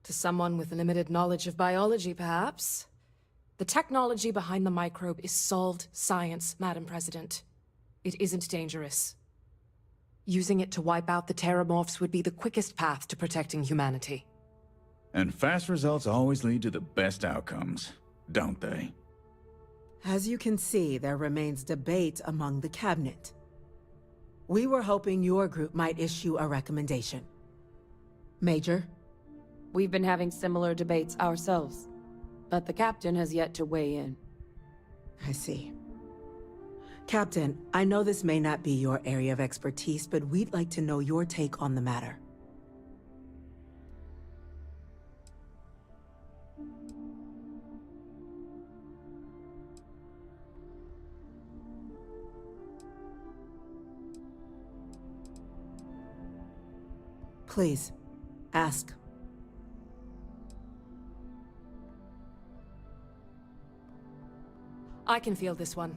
To someone with limited knowledge of biology, perhaps. The technology behind the microbe is solved science, Madam President. It isn't dangerous. Using it to wipe out the Terramorphs would be the quickest path to protecting humanity. And fast results always lead to the best outcomes, don't they? As you can see, there remains debate among the cabinet. We were hoping your group might issue a recommendation. Major? We've been having similar debates ourselves, but the captain has yet to weigh in. I see. Captain, I know this may not be your area of expertise, but we'd like to know your take on the matter. Please, ask. I can field this one.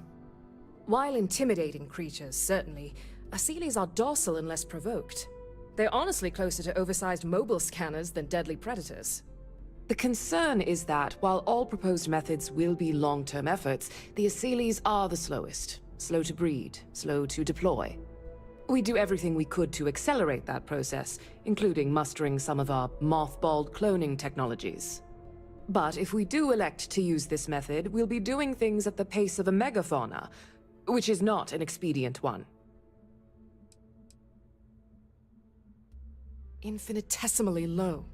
While intimidating creatures, certainly, Asylees are docile unless provoked. They're honestly closer to oversized mobile scanners than deadly predators. The concern is that, while all proposed methods will be long-term efforts, the Asylees are the slowest. Slow to breed, slow to deploy. We do everything we could to accelerate that process, including mustering some of our mothballed cloning technologies. But if we do elect to use this method, we'll be doing things at the pace of a megafauna, which is not an expedient one. Infinitesimally low.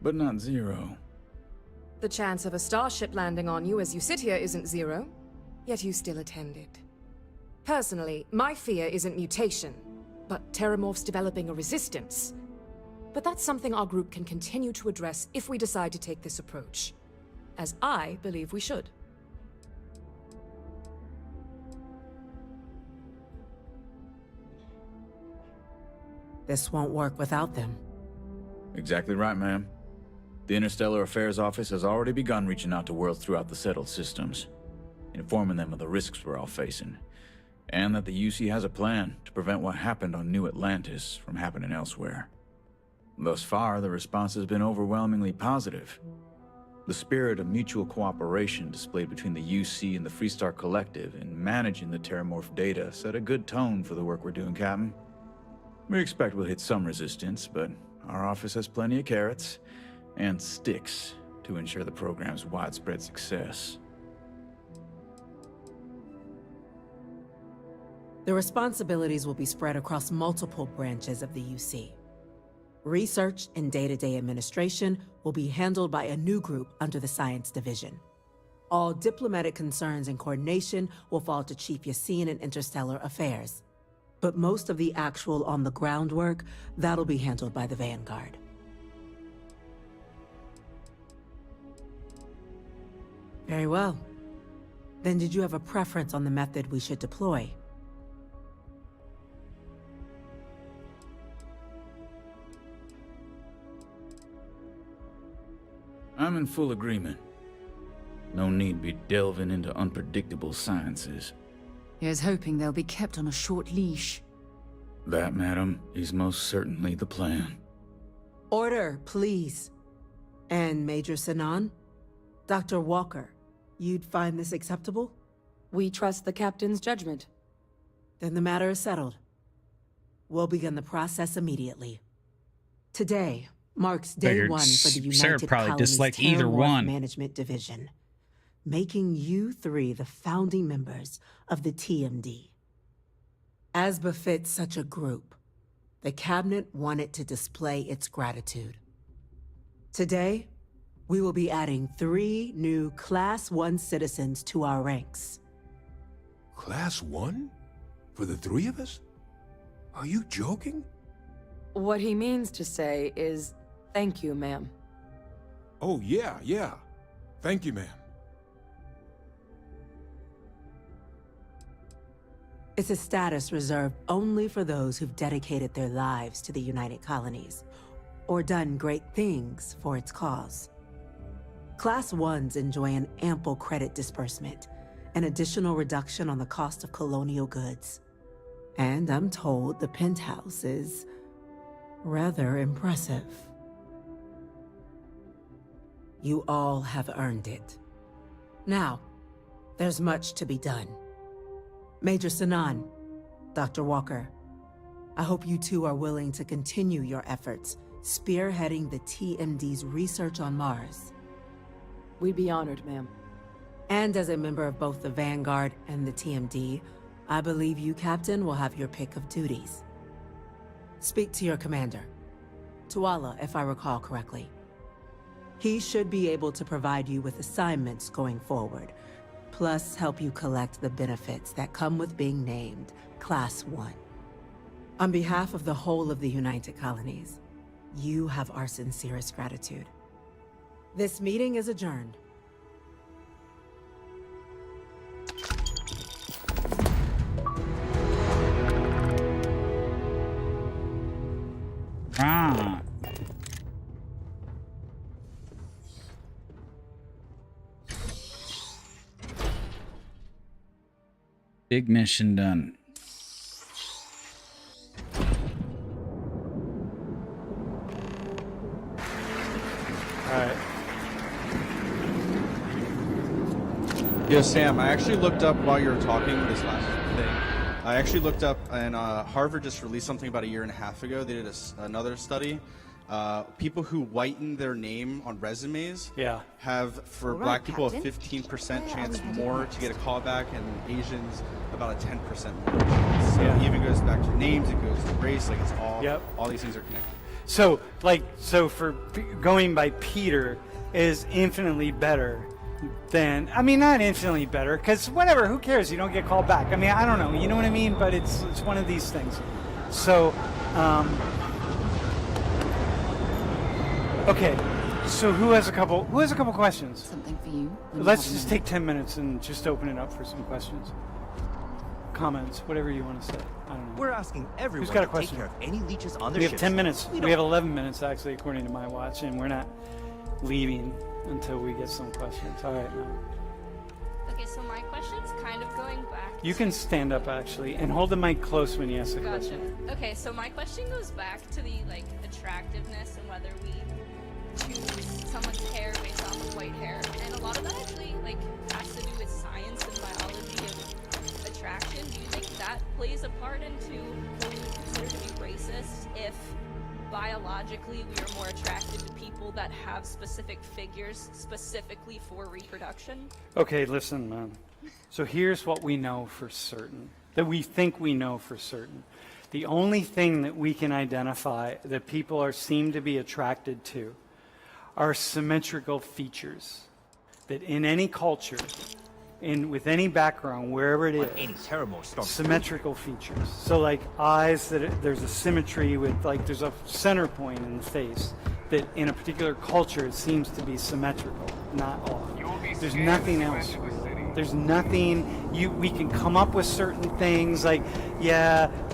But not zero. The chance of a starship landing on you as you sit here isn't zero, yet you still attended. Personally, my fear isn't mutation, but Terramorphs developing a resistance. But that's something our group can continue to address if we decide to take this approach. As I believe we should. This won't work without them. Exactly right, ma'am. The Interstellar Affairs Office has already begun reaching out to worlds throughout the settled systems, informing them of the risks we're all facing, and that the UC has a plan to prevent what happened on New Atlantis from happening elsewhere. Thus far, the response has been overwhelmingly positive. The spirit of mutual cooperation displayed between the UC and the Freestar Collective in managing the Terramorph data set a good tone for the work we're doing, Captain. We expect we'll hit some resistance, but our office has plenty of carrots and sticks to ensure the program's widespread success. The responsibilities will be spread across multiple branches of the UC. Research and day-to-day administration will be handled by a new group under the Science Division. All diplomatic concerns and coordination will fall to Chief Yassine and Interstellar Affairs. But most of the actual on-the-ground work, that'll be handled by the Vanguard. Very well. Then did you have a preference on the method we should deploy? I'm in full agreement. No need be delving into unpredictable sciences. Here's hoping they'll be kept on a short leash. That, madam, is most certainly the plan. Order, please. And Major Sinan? Dr. Walker, you'd find this acceptable? We trust the captain's judgment. Then the matter is settled. We'll begin the process immediately. Today marks day Figured one for the Sarah United probably Colonies disliked either Terramorph one. Management Division, making you three the founding members of the TMD. As befits such a group, the Cabinet wanted to display its gratitude. Today, we will be adding 3 new Class 1 citizens to our ranks. Class 1? For the 3 of us? Are you joking? What he means to say is, thank you, ma'am. Oh, yeah. Thank you, ma'am. It's a status reserved only for those who've dedicated their lives to the United Colonies, or done great things for its cause. Class 1s enjoy an ample credit disbursement, an additional reduction on the cost of colonial goods. And I'm told the penthouse is rather impressive. You all have earned it. Now, there's much to be done. Major Sinan, Dr. Walker, I hope you two are willing to continue your efforts spearheading the TMD's research on Mars. We'd be honored, ma'am. And as a member of both the Vanguard and the TMD, I believe you, Captain, will have your pick of duties. Speak to your commander, Tuala, if I recall correctly. He should be able to provide you with assignments going forward, plus help you collect the benefits that come with being named Class 1. On behalf of the whole of the United Colonies, you have our sincerest gratitude. This meeting is adjourned. Ah. Big mission done. Alright. Yo, Sam, I actually looked up while you were talking this last thing. I actually looked up, and Harvard just released something about a year and a half ago. They did another study. People who whiten their name on resumes have, for black people, a 15% chance more to get a callback, and Asians about a 10% more chance. So it even goes back to names, it goes to race, like it's all these things are connected. So, for going by Peter is infinitely better than, I mean, not infinitely better, because whatever, who cares? You don't get called back. I mean, I don't know, you know what I mean? But it's one of these things. So, okay, so who has a couple questions? Something for you. Let's just take 10 minutes and just open it up for some questions. Comments, whatever you want to say. I don't know. We're asking everyone Who's got a to question? take care of any leeches on their We have ships. 10 minutes. We We have 11 minutes, actually, according to my watch, and we're not leaving until we get some questions. All right, now. Okay, so my question's kind of going back. You can stand up, actually, and hold the mic close when you ask the Gotcha. question. Okay, so my question goes back to the attractiveness and whether we choose someone's hair based off of white hair, and a lot of that actually has to do with science and biology of attraction. Do you think that plays a part into what we would consider to be racist if biologically we are more attracted to people that have specific figures specifically for reproduction? Okay, listen, man. So here's what we know for certain, that we think we know for certain. The only thing that we can identify that people seem to be attracted to are symmetrical features. That in any culture, with any background, wherever it is, any terrible storm. Symmetrical features. So like eyes, there's a symmetry with there's a center point in the face that in a particular culture it seems to be symmetrical, not off. There's nothing else. There's nothing, we can come up with certain things like,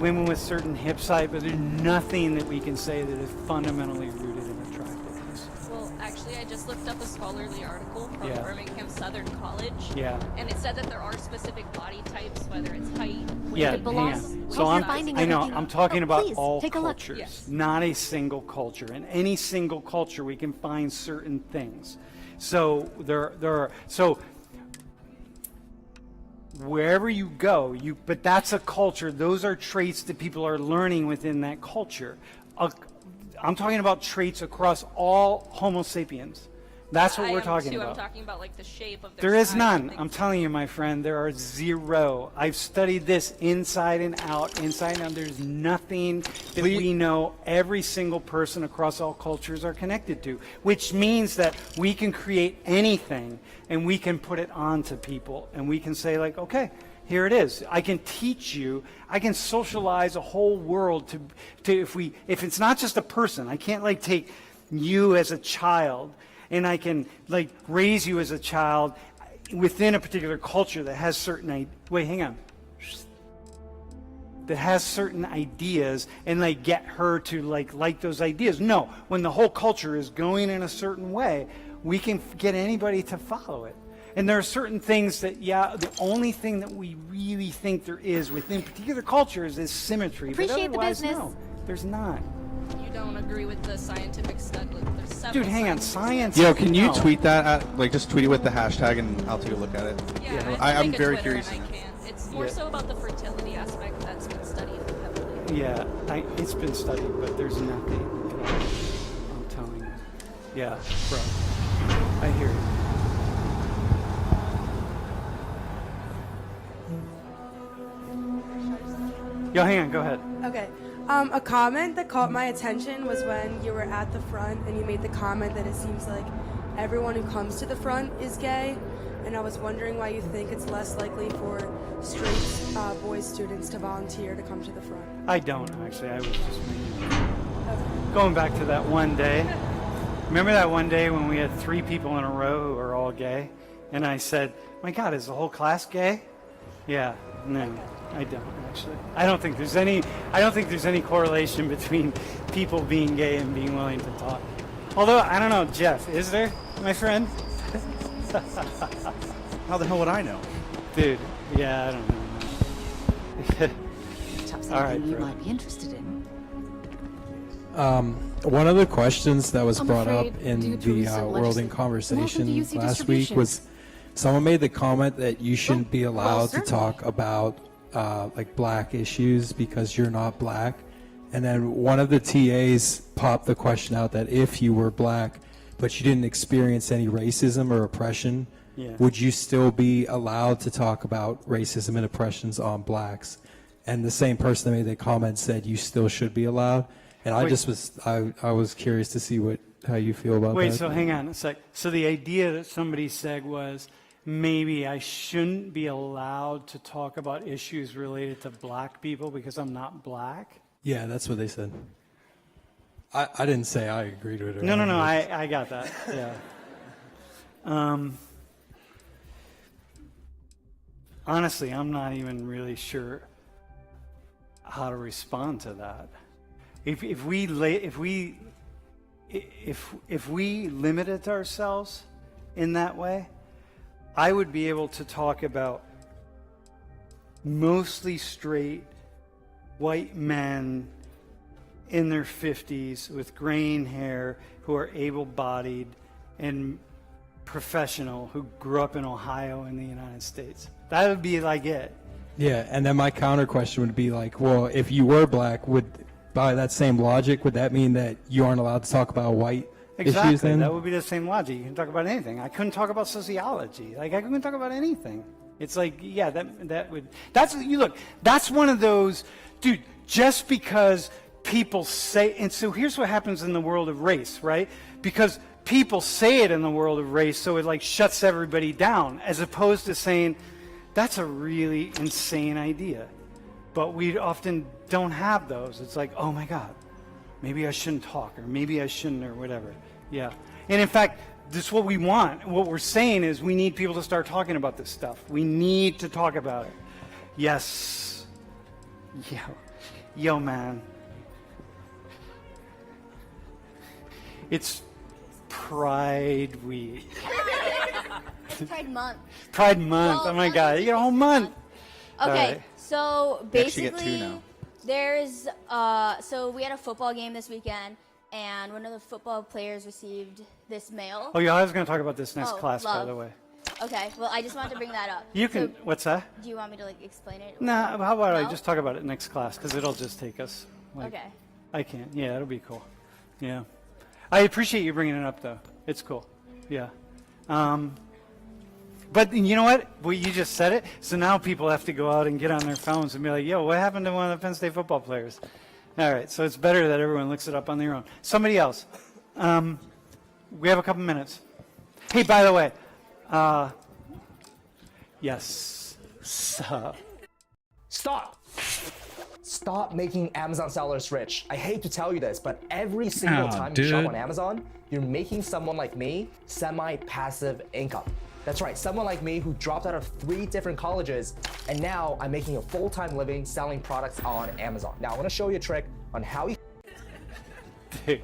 women with certain hip size, but there's nothing that we can say that is fundamentally rooted in attractiveness. Well, actually, I just looked up a scholarly article from Birmingham Southern College. And it said that there are specific body types, whether it's height, weight, So I'm talking about all cultures, not a single culture. In any single culture, we can find certain things. So there are, wherever you go, but that's a culture. Those are traits that people are learning within that culture. I'm talking about traits across all Homo sapiens. That's what we're talking about. I'm talking about the shape of There is none. I'm telling you, my friend, there are zero. I've studied this inside and out, There's nothing that we know every single person across all cultures are connected to, which means that we can create anything and we can put it onto people and we can say okay, here it is. I can teach you. I can socialize a whole world to if it's not just a person. I can't take you as a child and I can raise you as a child within a particular culture that has certain that has certain ideas and get her to like those ideas. No, when the whole culture is going in a certain way, we can get anybody to follow it. And there are certain things that, the only thing that we really think there is within particular cultures is symmetry. Appreciate but otherwise, the business. No, there's not. You don't agree with the scientific study? Dude, hang on, science. Yo, can you tweet that at, just tweet it with the hashtag and I'll take a look at it. Yeah, I'm very curious. It's more so about the fertility aspect that's been studied heavily. Yeah, it's been studied, but there's nothing. I'm telling you. Yeah, bro. I hear you. Yo, hang on, go ahead. Okay. A comment that caught my attention was when you were at the front and you made the comment that it seems like everyone who comes to the front is gay. and I was wondering why you think it's less likely for straight boy students to volunteer to come to the front. I don't, actually. I was just going back to that one day. Remember that one day when we had 3 people in a row who were all gay? And I said, my God, is the whole class gay? Yeah, no, I don't, actually. I don't think there's any correlation between people being gay and being willing to talk. Although, I don't know, Jeff, is there, my friend? How the hell would I know? Dude, yeah, I don't know. Perhaps All right, anything you bro. might be interested in. One of the questions that was I'm brought up afraid, in due to the recent World in Welcome to Conversation UC last week was someone made the comment that you shouldn't be allowed to certainly. talk about like black issues because you're not black. And then one of the TAs popped the question out that if you were black, but you didn't experience any racism or oppression, Yeah. would you still be allowed to talk about racism and oppressions on blacks? And the same person that made the comment said you still should be allowed. And I Wait. just was, I was curious to see how you feel about Wait, that. so hang on a sec. So the idea that somebody said was maybe I shouldn't be allowed to talk about issues related to black people because I'm not black? Yeah, that's what they said. I didn't say I agreed with it. No, I got that. Yeah. Honestly, I'm not even really sure how to respond to that. If we limited ourselves in that way, I would be able to talk about mostly straight white men in their 50s with graying hair who are able-bodied and professional who grew up in Ohio in the United States. That would be like it. Yeah, and then my counter question would be like, well, if you were black, by that same logic, would that mean that you aren't allowed to talk about white issues Exactly. then? That would be the same logic. You can talk about anything. I couldn't talk about sociology. Like I couldn't talk about anything. It's like, yeah, that's one of those, dude, just because people say, and so here's what happens in the world of race, right? Because people say it in the world of race, so it like shuts everybody down, as opposed to saying, that's a really insane idea. But we often don't have those. It's like, oh my God, maybe I shouldn't talk, or maybe I shouldn't, or whatever. Yeah. And in fact, this is what we want. What we're saying is we need people to start talking about this stuff. We need to talk about it. Yes. Yo, man. It's Pride Week. Pride Month. Pride Month. Oh my God. You get a whole month. Okay, All right. so You actually get two basically, now. there's so we had a football game this weekend, and one of the football players received this mail. Oh, yeah, I was going to talk about this next Oh, class, by love. the way. Okay, well, I just wanted to bring that up. You can, So, what's that? do you want me to like explain it? Nah, how about I No? just talk about it next class, because it'll just take us. Like, Okay. I can't. Yeah, it'll be cool. Yeah. I appreciate you bringing it up, though. It's cool. Yeah. But you know what? Well, you just said it. So now people have to go out and get on their phones and be like, yo, what happened to one of the Penn State football players? All right. So it's better that everyone looks it up on their own. Somebody else. We have a couple minutes. Hey, by the way, yes. So, Stop making Amazon sellers rich. I hate to tell you this, but every single time you shop on Amazon, you're making someone like me semi-passive income. That's right, someone like me who dropped out of 3 different colleges, and now I'm making a full-time living selling products on Amazon. Now I want to show you a trick on how you... dude.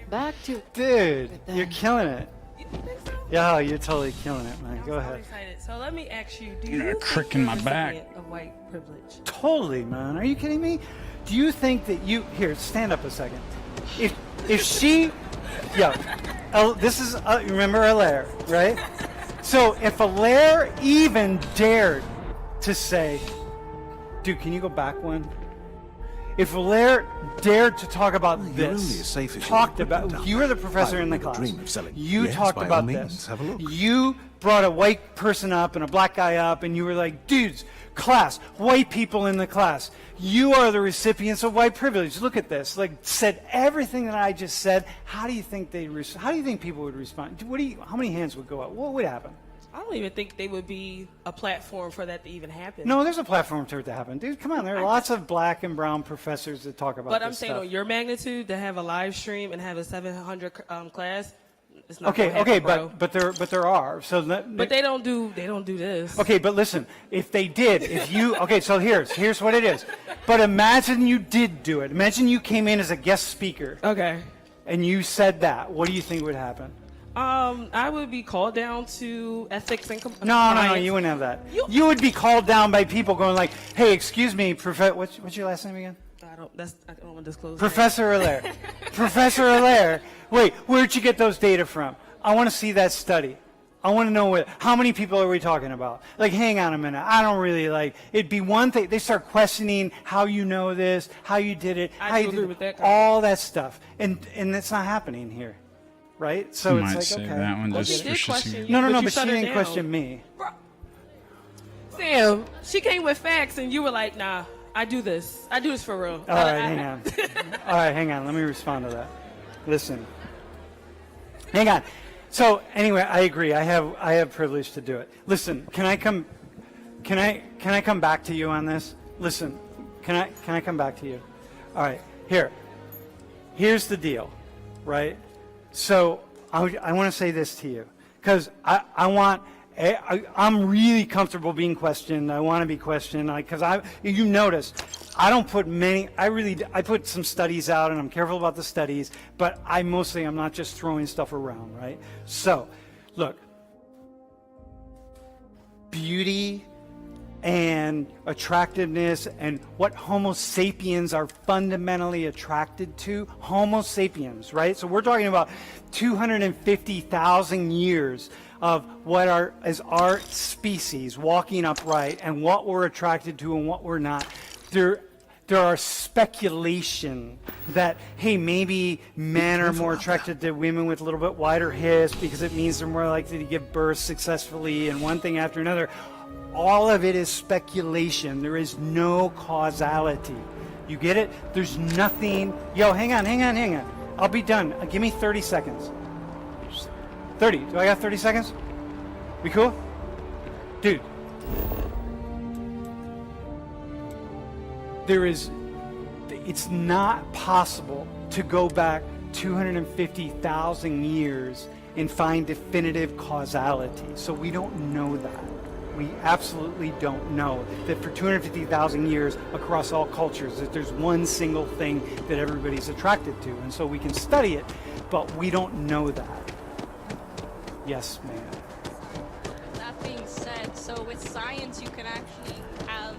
Back to... Dude, you're killing it. Yeah, you're totally killing it, man. Go ahead. Excited. So let me ask you, do You got a you crick think in you're my a back. recipient of white privilege? Totally, man. Are you kidding me? Do you think that you here? Stand up a second. If she, this is remember Alaire, right? So if Alaire even dared to say, dude, can you go back one? If Alaire dared to talk about this, you were the professor in the class. You talked about this. You brought a white person up and a black guy up, and you were like, dudes, class, white people in the class, you are the recipients of white privilege. Look at this. Like, said everything that I just said. How do you think people would respond? How many hands would go up? What would happen? I don't even think they would be a platform for that to even happen. No, there's a platform for it to happen. Dude, come on. There are lots of black and brown professors that talk about But this I'm saying stuff. on your magnitude, to have a live stream and have a 700 class, it's not Okay, gonna happen, okay, bro. but there are. So But they don't do this. Okay, but listen, if they did, okay, so here's what it is. But imagine you did do it. Imagine you came in as a guest speaker. Okay. And you said that. What do you think would happen? I would be called down to ethics and No, you wouldn't have that. You would be called down by people going like, "Hey, excuse me, Professor. What's your last name again?" I don't want to disclose. Professor Allaire. Professor Allaire. Wait, where'd you get those data from? I want to see that study. I want to know how many people are we talking about? Like, hang on a minute. I don't really it'd be one thing. They start questioning how you know this, how you did it, how you agree did with that all that stuff. And it's not happening here. Right? So Might it's say like, okay. that one Okay. just for shits and No, but you but she shut her didn't down. question me. Sam, she came with facts, and you were like, "Nah, I do this. I do this for real." All right, hang on. All right, hang on. Let me respond to that. Listen. Hang on. So anyway, I agree. I have privilege to do it. Listen, can I come back to you on this? Listen, can I come back to you? All right. Here's the deal, right? So I want to say this to you because I'm really comfortable being questioned. I want to be questioned because you notice I don't put I put some studies out and I'm careful about the studies, but I'm not just throwing stuff around, right? So, look, beauty and attractiveness and what Homo sapiens are fundamentally attracted to. Homo sapiens, right? So we're talking about 250,000 years of what is our species walking upright and what we're attracted to and what we're not. There are speculation that, hey, maybe men are more attracted to women with a little bit wider hips because it means they're more likely to give birth successfully and one thing after another. All of it is speculation. There is no causality. You get it? There's nothing. Yo, hang on. I'll be done. Give me 30 seconds. 30. Do I got 30 seconds? We cool? Dude. It's not possible to go back 250,000 years and find definitive causality. So we don't know that. We absolutely don't know that for 250,000 years across all cultures that there's one single thing that everybody's attracted to. And so we can study it, but we don't know that. Yes, ma'am. That being said, so with science you can actually have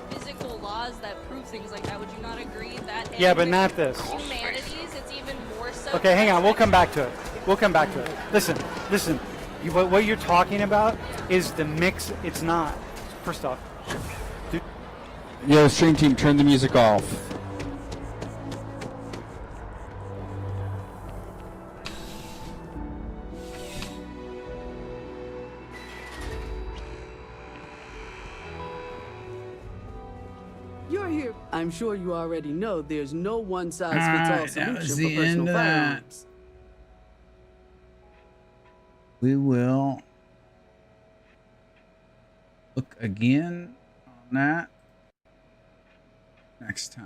physical laws that prove things like that. Would you not agree that Yeah, but not this. humanities, it's even more so? Okay, hang on. We'll come back to it. Listen. What you're talking about is the mix. It's not. First off. Yo, stream team, turn the music off. You're here. I'm sure you already know there's no one-size-fits-all Alright, that was solution the for end personal of that. firearms. We will look again on that next time.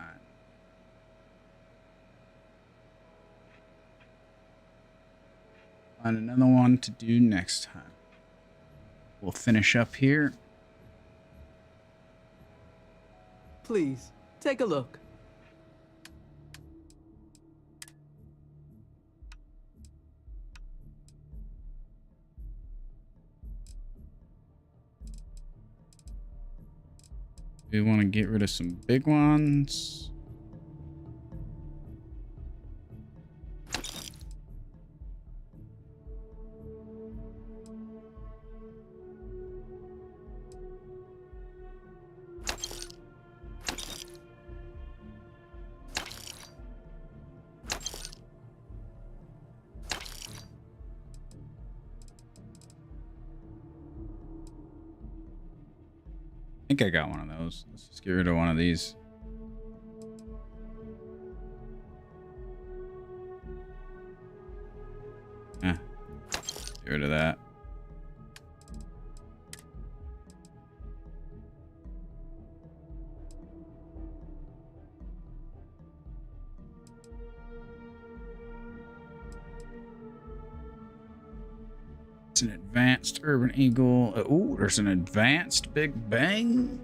Find another one to do next time. We'll finish up here. Please, take a look. We want to get rid of some big ones. I think I got one of those. Let's just get rid of one of these. Get rid of that. It's an advanced urban eagle. Ooh, there's an advanced Big Bang.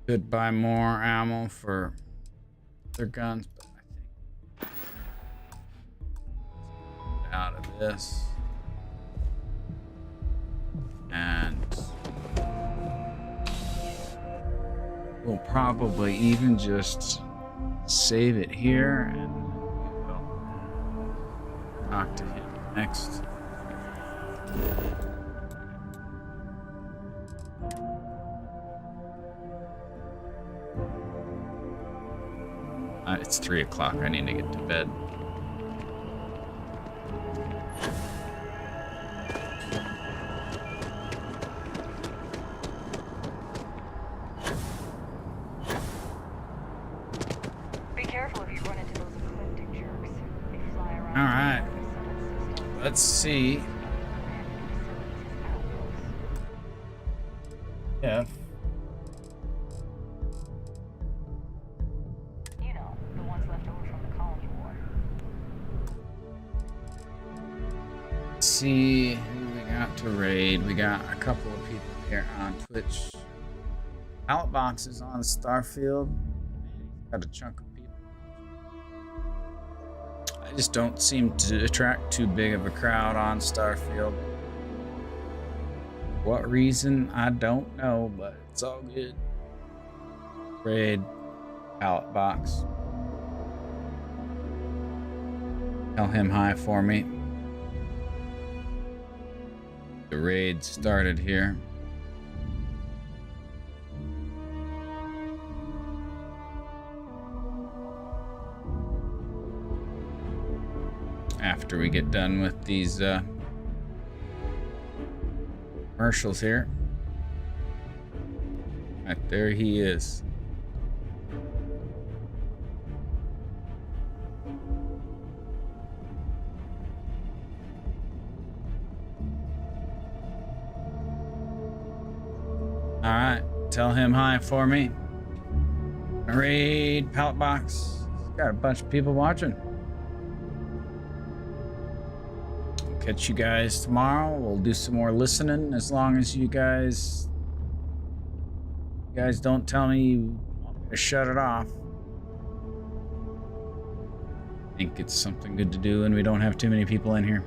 Could buy more ammo for their guns, but I think out of this. And we'll probably even just save it here and we'll talk to him next. It's 3 o'clock. I need to get to bed. Be careful if you run into those ecliptic jerks. They fly around. All right. Let's see. Yeah. See who we got to raid. We got a couple of people here on Twitch. Pallet boxes on Starfield. Got a chunk of people. I just don't seem to attract too big of a crowd on Starfield. What reason? I don't know, but it's all good. Raid. Pallet box. Tell him hi for me. The raid started here. After we get done with these commercials here. Right there he is. All right, tell him hi for me. Raid pallet box. Got a bunch of people watching. Catch you guys tomorrow. We'll do some more listening as long as you guys don't tell me you want me to shut it off. I think it's something good to do and we don't have too many people in here.